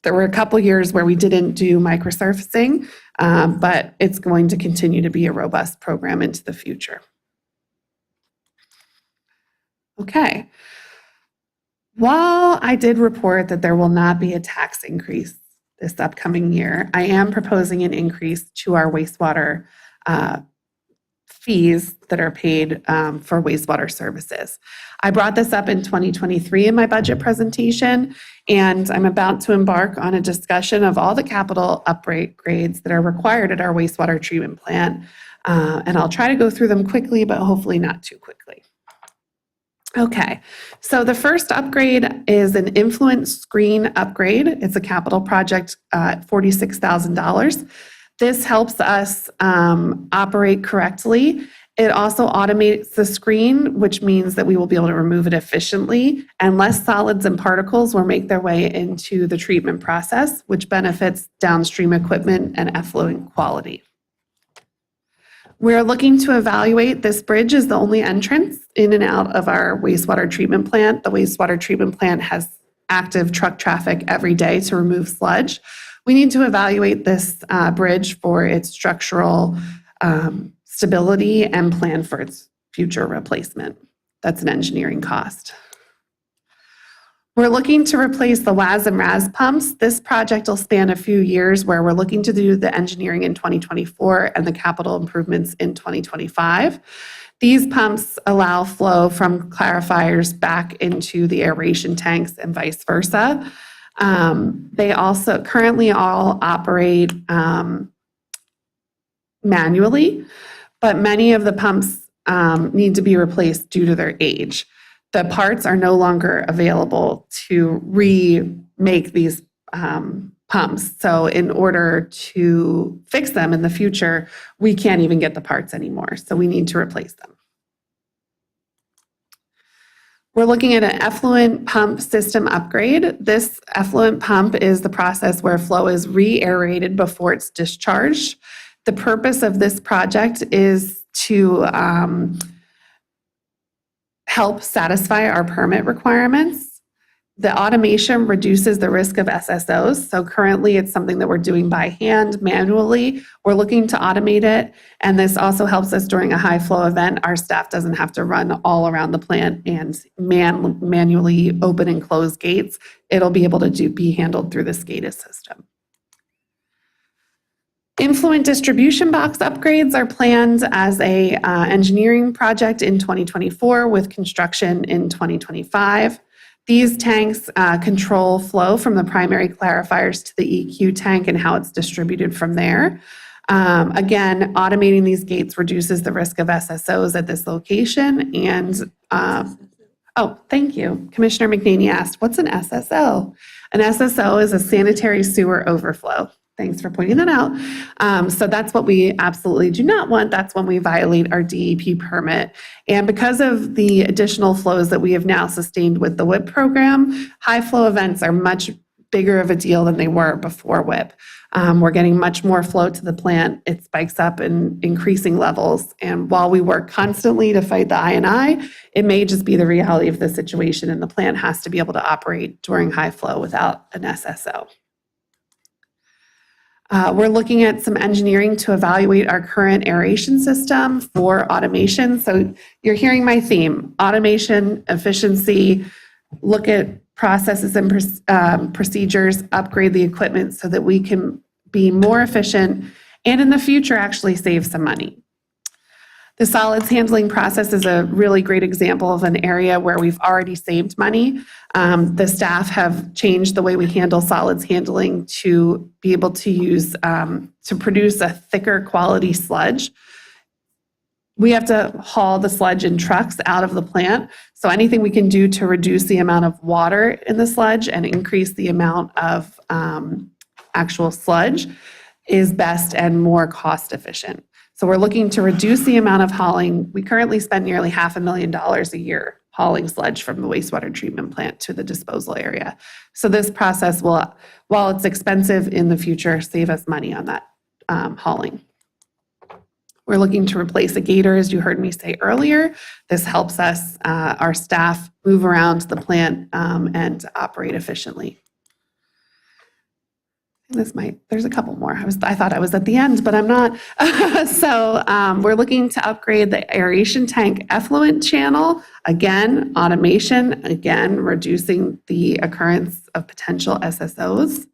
there were a couple years where we didn't do microsurfacing, but it's going to continue to be a robust program into the future. Okay. While I did report that there will not be a tax increase this upcoming year, I am proposing an increase to our wastewater fees that are paid for wastewater services. I brought this up in 2023 in my budget presentation, and I'm about to embark on a discussion of all the capital upgrades that are required at our wastewater treatment plant, and I'll try to go through them quickly, but hopefully not too quickly. Okay, so the first upgrade is an influent screen upgrade. It's a capital project at $46,000. This helps us operate correctly. It also automates the screen, which means that we will be able to remove it efficiently, and less solids and particles will make their way into the treatment process, which benefits downstream equipment and effluent quality. We're looking to evaluate this bridge as the only entrance in and out of our wastewater treatment plant. The wastewater treatment plant has active truck traffic every day to remove sludge. We need to evaluate this bridge for its structural stability and plan for its future replacement. That's an engineering cost. We're looking to replace the WAS and RAS pumps. This project will span a few years where we're looking to do the engineering in 2024 and the capital improvements in 2025. These pumps allow flow from clarifiers back into the aeration tanks and vice versa. They also currently all operate manually, but many of the pumps need to be replaced due to their age. The parts are no longer available to remake these pumps. So in order to fix them in the future, we can't even get the parts anymore. So we need to replace them. We're looking at an effluent pump system upgrade. This effluent pump is the process where flow is re-aerated before it's discharged. The purpose of this project is to help satisfy our permit requirements. The automation reduces the risk of SSOs. So currently it's something that we're doing by hand, manually. We're looking to automate it. And this also helps us during a high flow event. Our staff doesn't have to run all around the plant and manually open and close gates. It'll be able to be handled through the SCADA system. Influent distribution box upgrades are planned as a engineering project in 2024 with construction in 2025. These tanks control flow from the primary clarifiers to the EQ tank and how it's distributed from there. Again, automating these gates reduces the risk of SSOs at this location. And, oh, thank you. Commissioner McNaney asked, what's an SSO? An SSO is a sanitary sewer overflow. Thanks for pointing that out. So that's what we absolutely do not want. That's when we violate our DEP permit. And because of the additional flows that we have now sustained with the WIP program, high flow events are much bigger of a deal than they were before WIP. We're getting much more flow to the plant. It spikes up in increasing levels. And while we work constantly to fight the I&I, it may just be the reality of the situation, and the plant has to be able to operate during high flow without an SSO. We're looking at some engineering to evaluate our current aeration system for automation. So you're hearing my theme: automation, efficiency, look at processes and procedures, upgrade the equipment so that we can be more efficient and in the future actually save some money. The solids handling process is a really great example of an area where we've already saved money. The staff have changed the way we handle solids handling to be able to use, to produce a thicker quality sludge. We have to haul the sludge in trucks out of the plant. So anything we can do to reduce the amount of water in the sludge and increase the amount of actual sludge is best and more cost efficient. So we're looking to reduce the amount of hauling. We currently spend nearly $500,000 a year hauling sludge from the wastewater treatment plant to the disposal area. So this process will, while it's expensive in the future, save us money on that hauling. We're looking to replace a gator, as you heard me say earlier. This helps us, our staff, move around the plant and operate efficiently. There's a couple more. I thought I was at the end, but I'm not. So we're looking to upgrade the aeration tank effluent channel. Again, automation, again, reducing the occurrence of potential SSOs.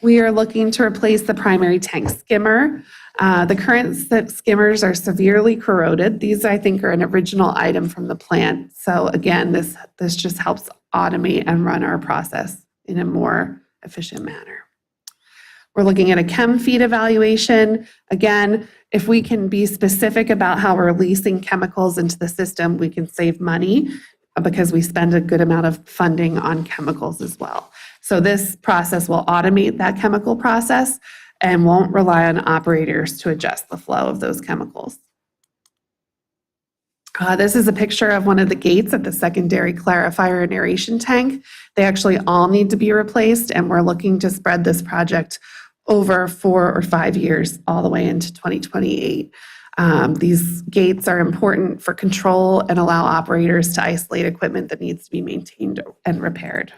We are looking to replace the primary tank skimmer. The current skimmers are severely corroded. These, I think, are an original item from the plant. So again, this just helps automate and run our process in a more efficient manner. We're looking at a chem feed evaluation. Again, if we can be specific about how we're releasing chemicals into the system, we can save money because we spend a good amount of funding on chemicals as well. So this process will automate that chemical process and won't rely on operators to adjust the flow of those chemicals. This is a picture of one of the gates at the secondary clarifier and aeration tank. They actually all need to be replaced, and we're looking to spread this project over 4 or 5 years, all the way into 2028. These gates are important for control and allow operators to isolate equipment that needs to be maintained and repaired.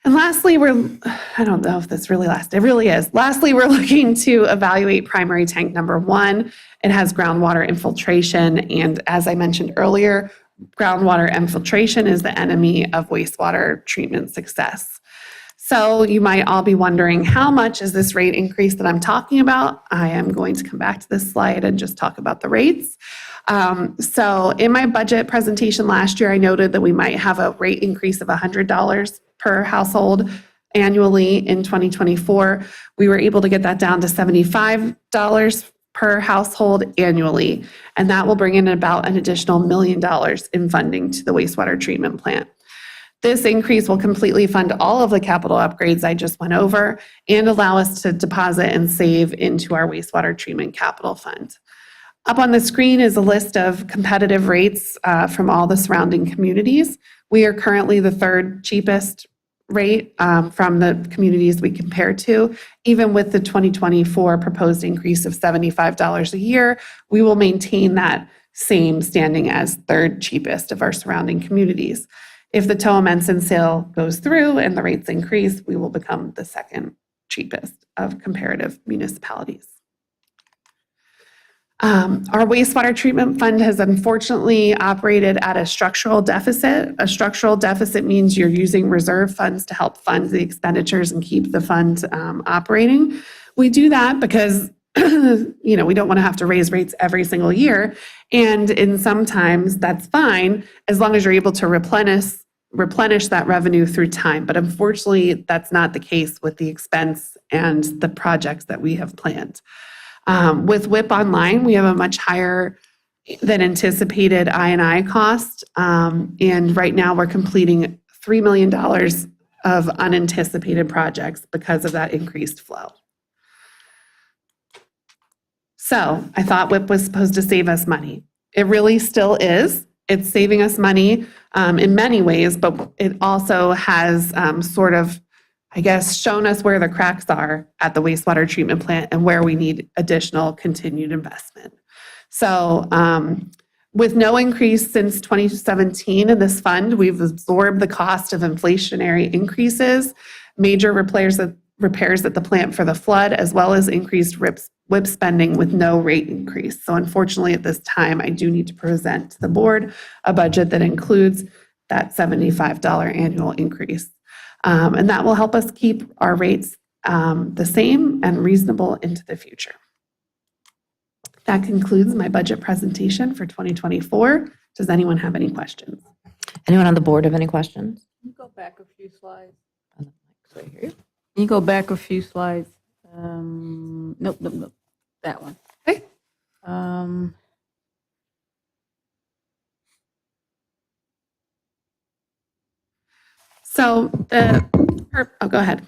And lastly, I don't know if this really lasts. It really is. Lastly, we're looking to evaluate primary tank number 1. It has groundwater infiltration. And as I mentioned earlier, groundwater infiltration is the enemy of wastewater treatment success. So you might all be wondering, how much is this rate increase that I'm talking about? I am going to come back to this slide and just talk about the rates. So in my budget presentation last year, I noted that we might have a rate increase of $100 per household annually in 2024. We were able to get that down to $75 per household annually, and that will bring in about an additional $1 million in funding to the wastewater treatment plant. This increase will completely fund all of the capital upgrades I just went over and allow us to deposit and save into our wastewater treatment capital fund. Up on the screen is a list of competitive rates from all the surrounding communities. We are currently the 3rd cheapest rate from the communities we compare to. Even with the 2024 proposed increase of $75 a year, we will maintain that same standing as 3rd cheapest of our surrounding communities. If the Toa-Mensen sale goes through and the rates increase, we will become the 2nd cheapest of comparative municipalities. Our wastewater treatment fund has unfortunately operated at a structural deficit. A structural deficit means you're using reserve funds to help fund the expenditures and keep the fund operating. We do that because we don't want to have to raise rates every single year. And in sometimes that's fine as long as you're able to replenish that revenue through time. But unfortunately, that's not the case with the expense and the projects that we have planned. With WIP Online, we have a much higher than anticipated I&I cost. And right now we're completing $3 million of unanticipated projects because of that increased flow. So I thought WIP was supposed to save us money. It really still is. It's saving us money in many ways, but it also has sort of, I guess, shown us where the cracks are at the wastewater treatment plant and where we need additional continued investment. So with no increase since 2017 in this fund, we've absorbed the cost of inflationary increases, major repairs at the plant for the flood, as well as increased WIP spending with no rate increase. So unfortunately, at this time, I do need to present to the board a budget that includes that $75 annual increase. And that will help us keep our rates the same and reasonable into the future. That concludes my budget presentation for 2024. Does anyone have any questions? Anyone on the board have any questions? Can you go back a few slides? Right here. Can you go back a few slides? Nope. That one. Okay. So go ahead.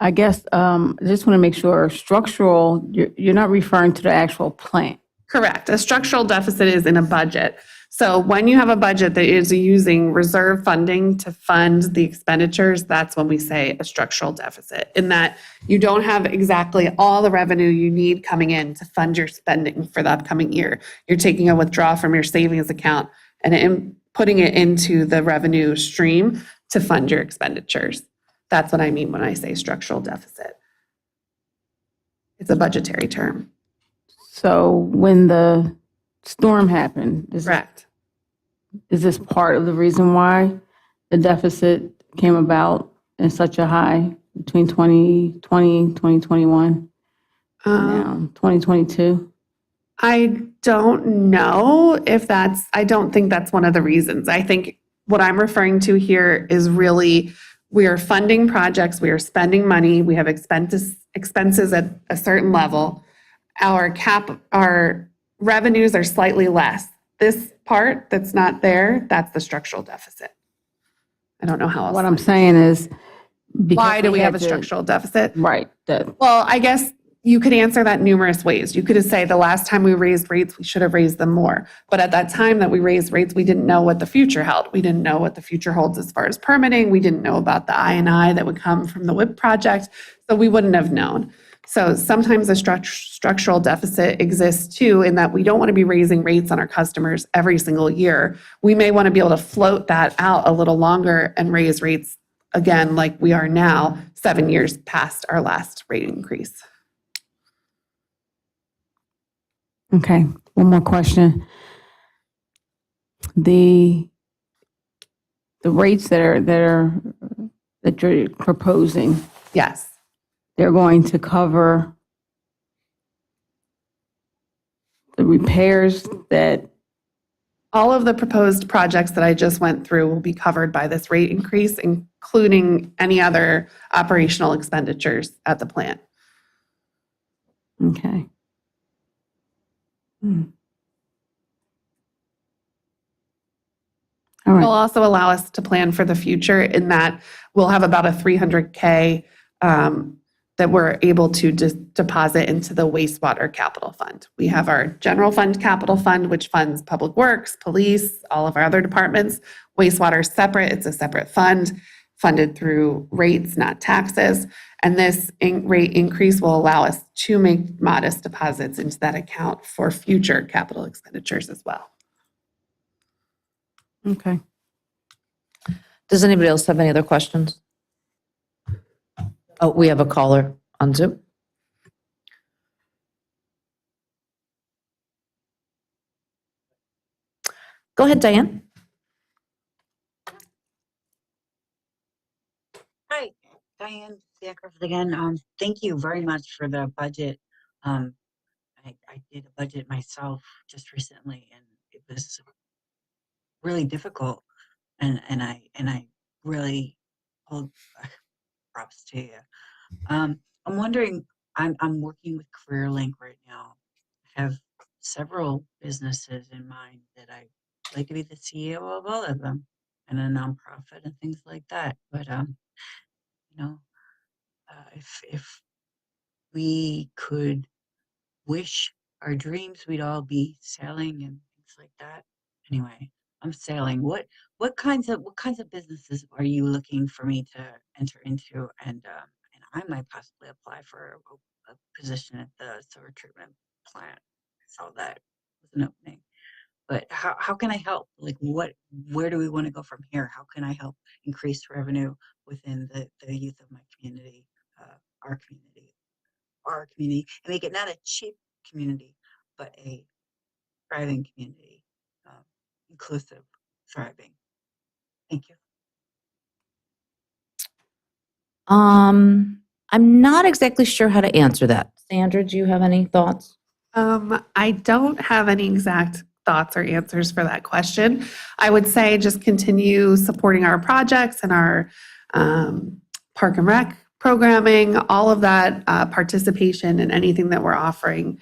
I guess I just want to make sure structural, you're not referring to the actual plant. Correct. A structural deficit is in a budget. So when you have a budget that is using reserve funding to fund the expenditures, that's when we say a structural deficit, in that you don't have exactly all the revenue you need coming in to fund your spending for the upcoming year. You're taking a withdrawal from your savings account and putting it into the revenue stream to fund your expenditures. That's what I mean when I say structural deficit. It's a budgetary term. So when the storm happened, Correct. Is this part of the reason why the deficit came about in such a high between 2020, 2021, now 2022? I don't know if I don't think that's one of the reasons. I think what I'm referring to here is really we are funding projects, we are spending money, we have expenses at a certain level. Our revenues are slightly less. This part that's not there, that's the structural deficit. I don't know how else. What I'm saying is, why do we have a structural deficit? Right. Well, I guess you could answer that numerous ways. You could say the last time we raised rates, we should have raised them more. But at that time that we raised rates, we didn't know what the future held. We didn't know what the future holds as far as permitting. We didn't know about the I&I that would come from the WIP project. So we wouldn't have known. So sometimes a structural deficit exists too, in that we don't want to be raising rates on our customers every single year. We may want to be able to float that out a little longer and raise rates again like we are now, 7 years past our last rate increase. Okay, one more question. The rates that you're proposing. Yes. They're going to cover the repairs that. All of the proposed projects that I just went through will be covered by this rate increase, including any other operational expenditures at the plant. Okay. All right. It'll also allow us to plan for the future in that we'll have about a $300K that we're able to deposit into the wastewater capital fund. We have our general fund capital fund, which funds public works, police, all of our other departments. Wastewater is separate. It's a separate fund funded through rates, not taxes. And this rate increase will allow us to make modest deposits into that account for future capital expenditures as well. Okay. Does anybody else have any other questions? Oh, we have a caller on Zoom. Go ahead, Diane. Hi, Diane Bancroft again. Thank you very much for the budget. I did a budget myself just recently, and it was really difficult. And I really hold props to you. I'm wondering. I'm working with CareerLink right now. I have several businesses in mind that I'd like to be the CEO of all of them, and a nonprofit and things like that. But you know, if we could wish our dreams, we'd all be sailing and things like that. Anyway, I'm sailing. What kinds of businesses are you looking for me to enter into? And I might possibly apply for a position at the sewer treatment plant. I saw that was an opening. But how can I help? Like where do we want to go from here? How can I help increase revenue within the youth of my community, our community, and make it not a cheap community, but a thriving community, inclusive, thriving. Thank you. I'm not exactly sure how to answer that. Sandra, do you have any thoughts? I don't have any exact thoughts or answers for that question. I would say just continue supporting our projects and our Park and Rec programming, all of that participation in anything that we're offering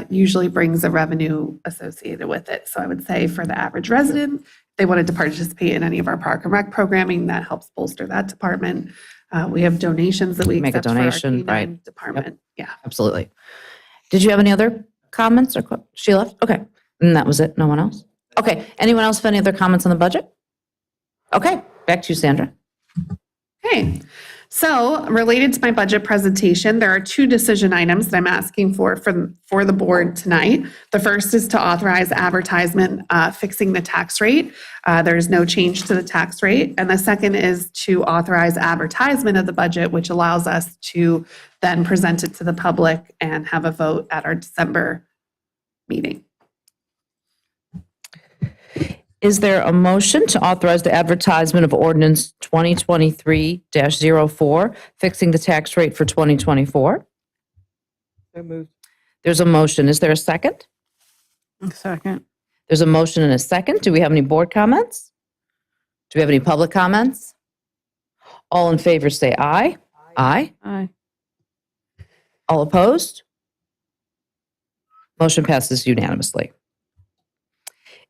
usually brings a revenue associated with it. So I would say for the average resident, if they wanted to participate in any of our Park and Rec programming, that helps bolster that department. We have donations that we Make a accept for our donation, K-9 right. department. Yeah. Absolutely. Did you have any other comments or she left? Okay. And that was it? No one else? Okay. Anyone else have any other comments on the budget? Okay. Back to you, Sandra. Okay. So related to my budget presentation, there are two decision items that I'm asking for the board tonight. The first is to authorize advertisement fixing the tax rate. There's no change to the tax rate. And the second is to authorize advertisement of the budget, which allows us to then present it to the public and have a vote at our December meeting. Is there a motion to authorize the advertisement of ordinance 2023-04, fixing the tax rate for 2024? So moved. There's a motion. Is there a second? Second. There's a motion and a second. Do we have any board comments? Do we have any public comments? All in favor say aye. Aye. Aye. All opposed? Motion passes unanimously.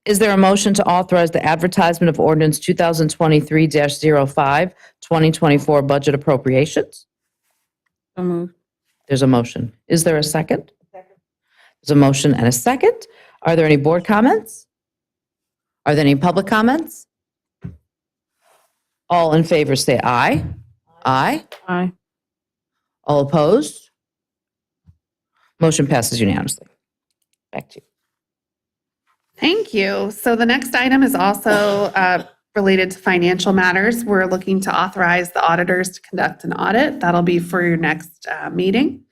Is there a motion to authorize the advertisement of ordinance 2023-05, 2024 budget appropriations? So moved. There's a motion. Is there a second? There's a motion and a second. Are there any board comments? Are there any public comments? All in favor say aye. Aye. Aye. All opposed? Motion passes unanimously. Back to you. Thank you. So the next item is also related to financial matters. We're looking to authorize the auditors to conduct an audit. That'll be for your next meeting.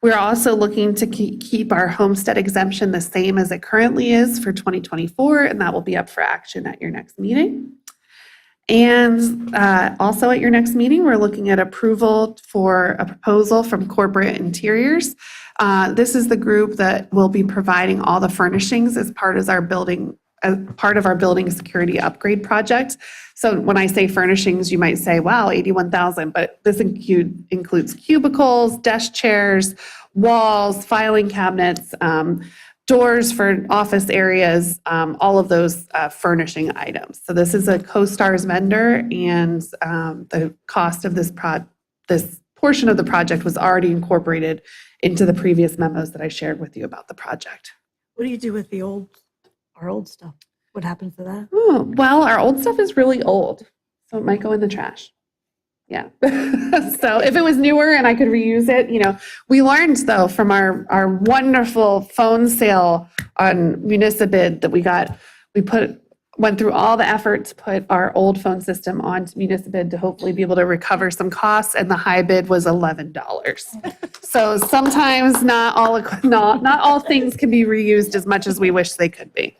We're also looking to keep our homestead exemption the same as it currently is for 2024, and that will be up for action at your next meeting. And also at your next meeting, we're looking at approval for a proposal from Corporate Interiors. This is the group that will be providing all the furnishings as part of our building security upgrade project. So when I say furnishings, you might say, wow, $81,000, but this includes cubicles, desk chairs, walls, filing cabinets, doors for office areas, all of those furnishing items. So this is a CoStarz vendor, and the cost of this portion of the project was already incorporated into the previous memos that I shared with you about the project. What do you do with our old stuff? What happens to that? Oh, well, our old stuff is really old, so it might go in the trash. Yeah. So if it was newer and I could reuse it, we learned though from our wonderful phone sale on Municipid that went through all the effort to put our old phone system onto Municipid to hopefully be able to recover some costs, and the high bid was $11. So sometimes not all things can be reused as much as we wish they could be.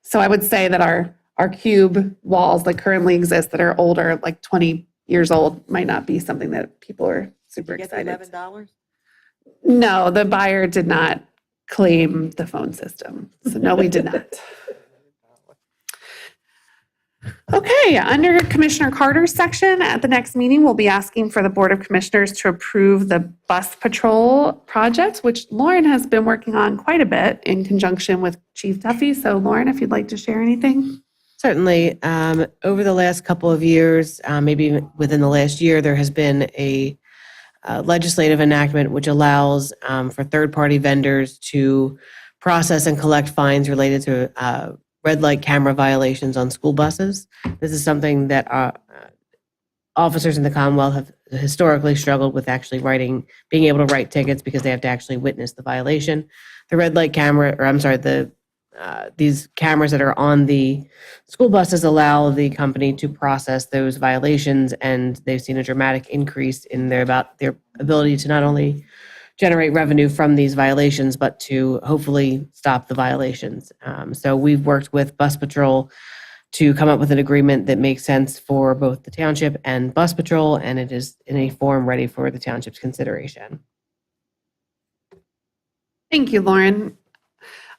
So I would say that our cube walls that currently exist that are older, like 20 years old, might not be something that people are super excited. $11? No, the buyer did not claim the phone system. So no, we did not. Okay, under Commissioner Carter's section, at the next meeting, we'll be asking for the Board of Commissioners to approve the bus patrol project, which Lauren has been working on quite a bit in conjunction with Chief Duffy. So Lauren, if you'd like to share anything. Certainly. Over the last couple of years, maybe within the last year, there has been a legislative enactment which allows for third-party vendors to process and collect fines related to red light camera violations on school buses. This is something that officers in the Commonwealth have historically struggled with actually being able to write tickets because they have to actually witness the violation. The red light camera, or I'm sorry, these cameras that are on the school buses allow the company to process those violations, and they've seen a dramatic increase in their ability to not only generate revenue from these violations, but to hopefully stop the violations. So we've worked with Bus Patrol to come up with an agreement that makes sense for both the township and Bus Patrol, and it is in a form ready for the township's consideration. Thank you, Lauren.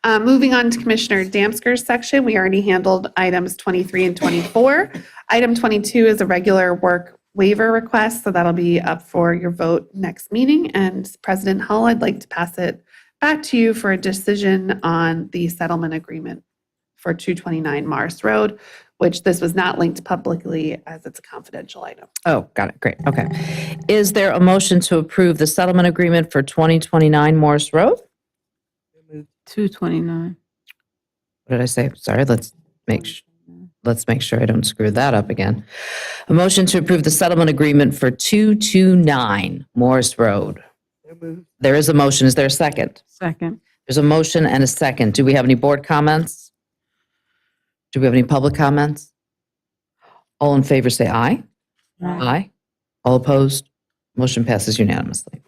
Moving on to Commissioner Damsker's section, we already handled items 23 and 24. Item 22 is a regular work waiver request, so that'll be up for your vote next meeting. And President Hull, I'd like to pass it back to you for a decision on the settlement agreement for 229 Morris Road, which this was not linked publicly as it's a confidential item. Oh, got it. Great. Okay. Is there a motion to approve the settlement agreement for 2029 Morris Road? 229. What did I say? Sorry, let's make sure I don't screw that up again. A motion to approve the settlement agreement for 229 Morris Road. There is a motion. Is there a second? Second. There's a motion and a second. Do we have any board comments? Do we have any public comments? All in favor say aye. Aye. All opposed? Motion passes unanimously.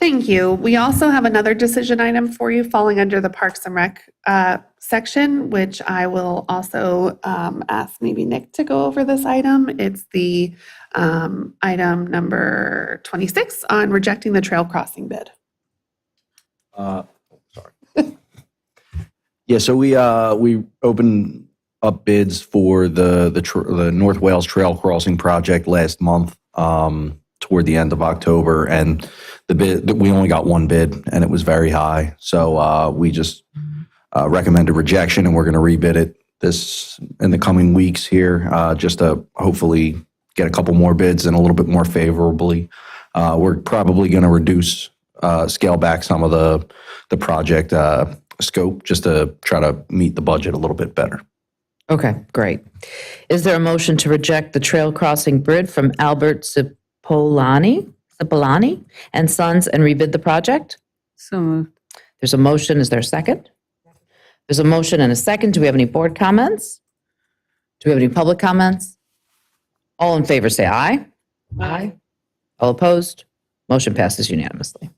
Thank you. We also have another decision item for you falling under the Parks and Rec section, which I will also ask maybe Nick to go over this item. It's the item number 26 on rejecting the trail crossing bid. Yeah, so we opened up bids for the North Wales Trail Crossing project last month, toward the end of October, and the bid, we only got one bid, and it was very high. So we just recommended rejection, and we're going to rebid it in the coming weeks here, just to hopefully get a couple more bids and a little bit more favorably. We're probably going to scale back some of the project scope just to try to meet the budget a little bit better. Okay, great. Is there a motion to reject the trail crossing bid from Albert Cipollani and Sons and rebid the project? So moved. There's a motion. Is there a second? There's a motion and a second. Do we have any board comments? Do we have any public comments? All in favor say aye. Aye. All opposed? Motion passes unanimously.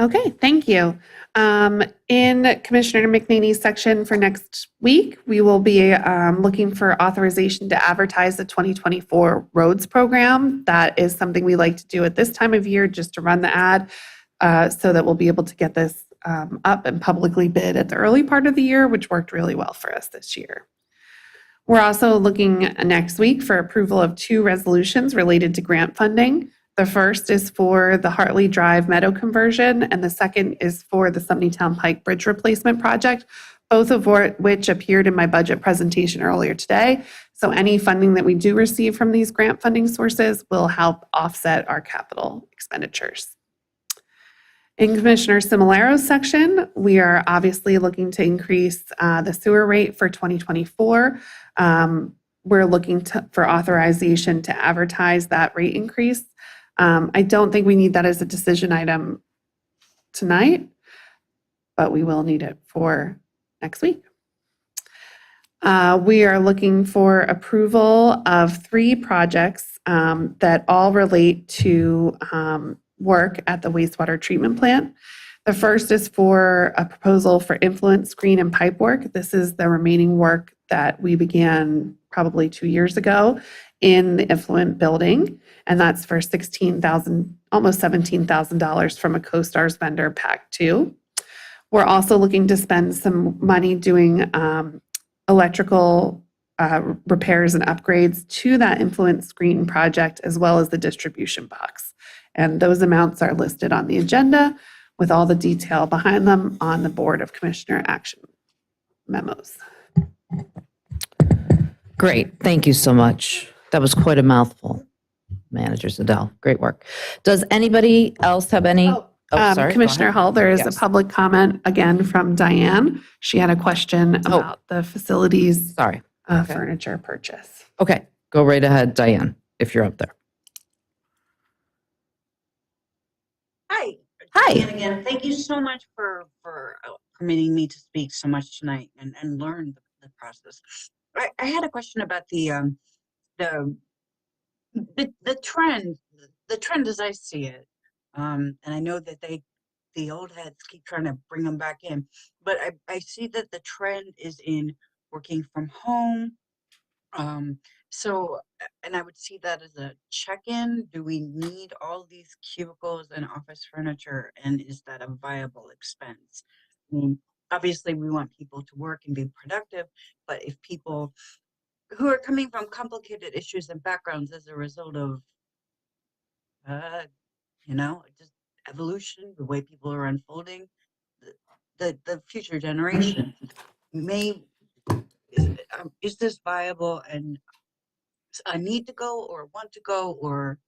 Okay, thank you. In Commissioner McNaney's section for next week, we will be looking for authorization to advertise the 2024 roads program. That is something we like to do at this time of year, just to run the ad so that we'll be able to get this up and publicly bid at the early part of the year, which worked really well for us this year. We're also looking next week for approval of 2 resolutions related to grant funding. The first is for the Hartley Drive Meadow conversion, and the second is for the Sumneytown Pike Bridge replacement project, both of which appeared in my budget presentation earlier today. So any funding that we do receive from these grant funding sources will help offset our capital expenditures. In Commissioner Similaro's section, we are obviously looking to increase the sewer rate for 2024. We're looking for authorization to advertise that rate increase. I don't think we need that as a decision item tonight, but we will need it for next week. We are looking for approval of 3 projects that all relate to work at the wastewater treatment plant. The first is for a proposal for influence screen and pipe work. This is the remaining work that we began probably 2 years ago in the effluent building, and that's for $16,000, almost $17,000 from a CoStarz vendor, Pack 2. We're also looking to spend some money doing electrical repairs and upgrades to that influence screen project, as well as the distribution box. And those amounts are listed on the agenda with all the detail behind them on the Board of Commissioner action memos. Great, thank you so much. That was quite a mouthful. Manager Zadell, great work. Does anybody else have any? Sorry, go Commissioner ahead. Hull, there is Yes. a public comment again from Diane. She had a question about the facilities Sorry. furniture purchase. Okay, go right ahead, Diane, if you're up there. Hi. Hi. And again, thank you so much for permitting me to speak so much tonight and learn the process. I had a question about the trend as I see it. And I know that the old heads keep trying to bring them back in, but I see that the trend is in working from home. So, and I would see that as a check-in. Do we need all these cubicles and office furniture? And is that a viable expense? I mean, obviously we want people to work and be productive, but if people who are coming from complicated issues and backgrounds as a result of, just evolution, the way people are unfolding, the future generation is this viable and a need to go or want to go or?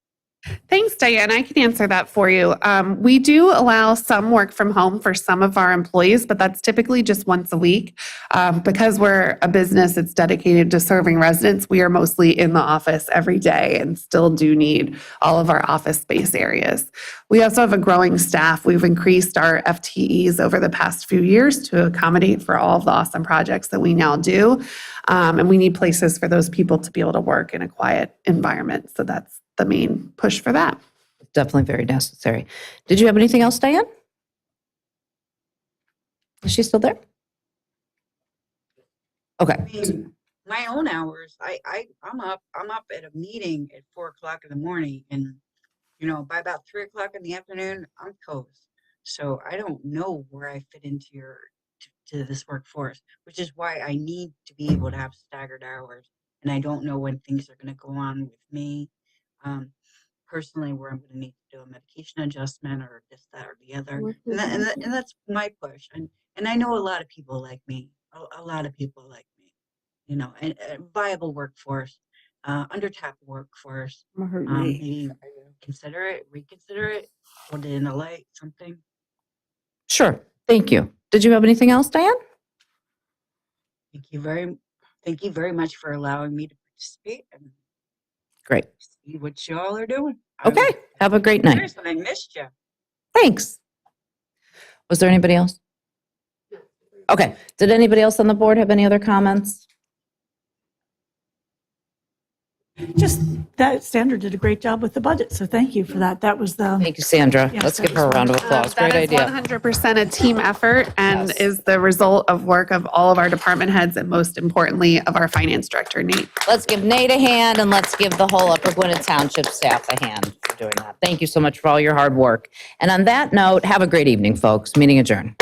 Thanks, Diane. I can answer that for you. We do allow some work from home for some of our employees, but that's typically just once a week. Because we're a business that's dedicated to serving residents, we are mostly in the office every day and still do need all of our office space areas. We also have a growing staff. We've increased our FTEs over the past few years to accommodate for all of the awesome projects that we now do. And we need places for those people to be able to work in a quiet environment. So that's the main push for that. Definitely very necessary. Did you have anything else, Diane? Is she still there? Okay. I mean, my own hours, I'm up at a meeting at 4:00 in the morning, and by about 3:00 in the afternoon, I'm toast. So I don't know where I fit into to this workforce, which is why I need to be able to have staggered hours. And I don't know when things are going to go on with me. Personally, where I'm going to need to do a medication adjustment or this, that, or the other. And that's my push. And I know a lot of people like me, a lot of people like me, and a viable workforce, undertapped workforce. Maybe reconsider it, put it in the light, something. Sure. Thank you. Did you have anything else, Diane? Thank you very much for allowing me to participate and Great. see what y'all are doing. Okay. Have a great night. Seriously, I missed you. Thanks. Was there anybody else? Okay. Did anybody else on the board have any other comments? Just that Sandra did a great job with the budget, so thank you for that. That was the. Thank you, Sandra. Yes, Let's that give her a was round of applause. Great That is idea. 100% a team effort and is the result of work of all of our department heads and most importantly of our finance director, Nate. Let's give Nate a hand and let's give the whole Upper Gwynedd Township staff a hand for doing that. Thank you so much for all your hard work. And on that note, have a great evening, folks. Meeting adjourned.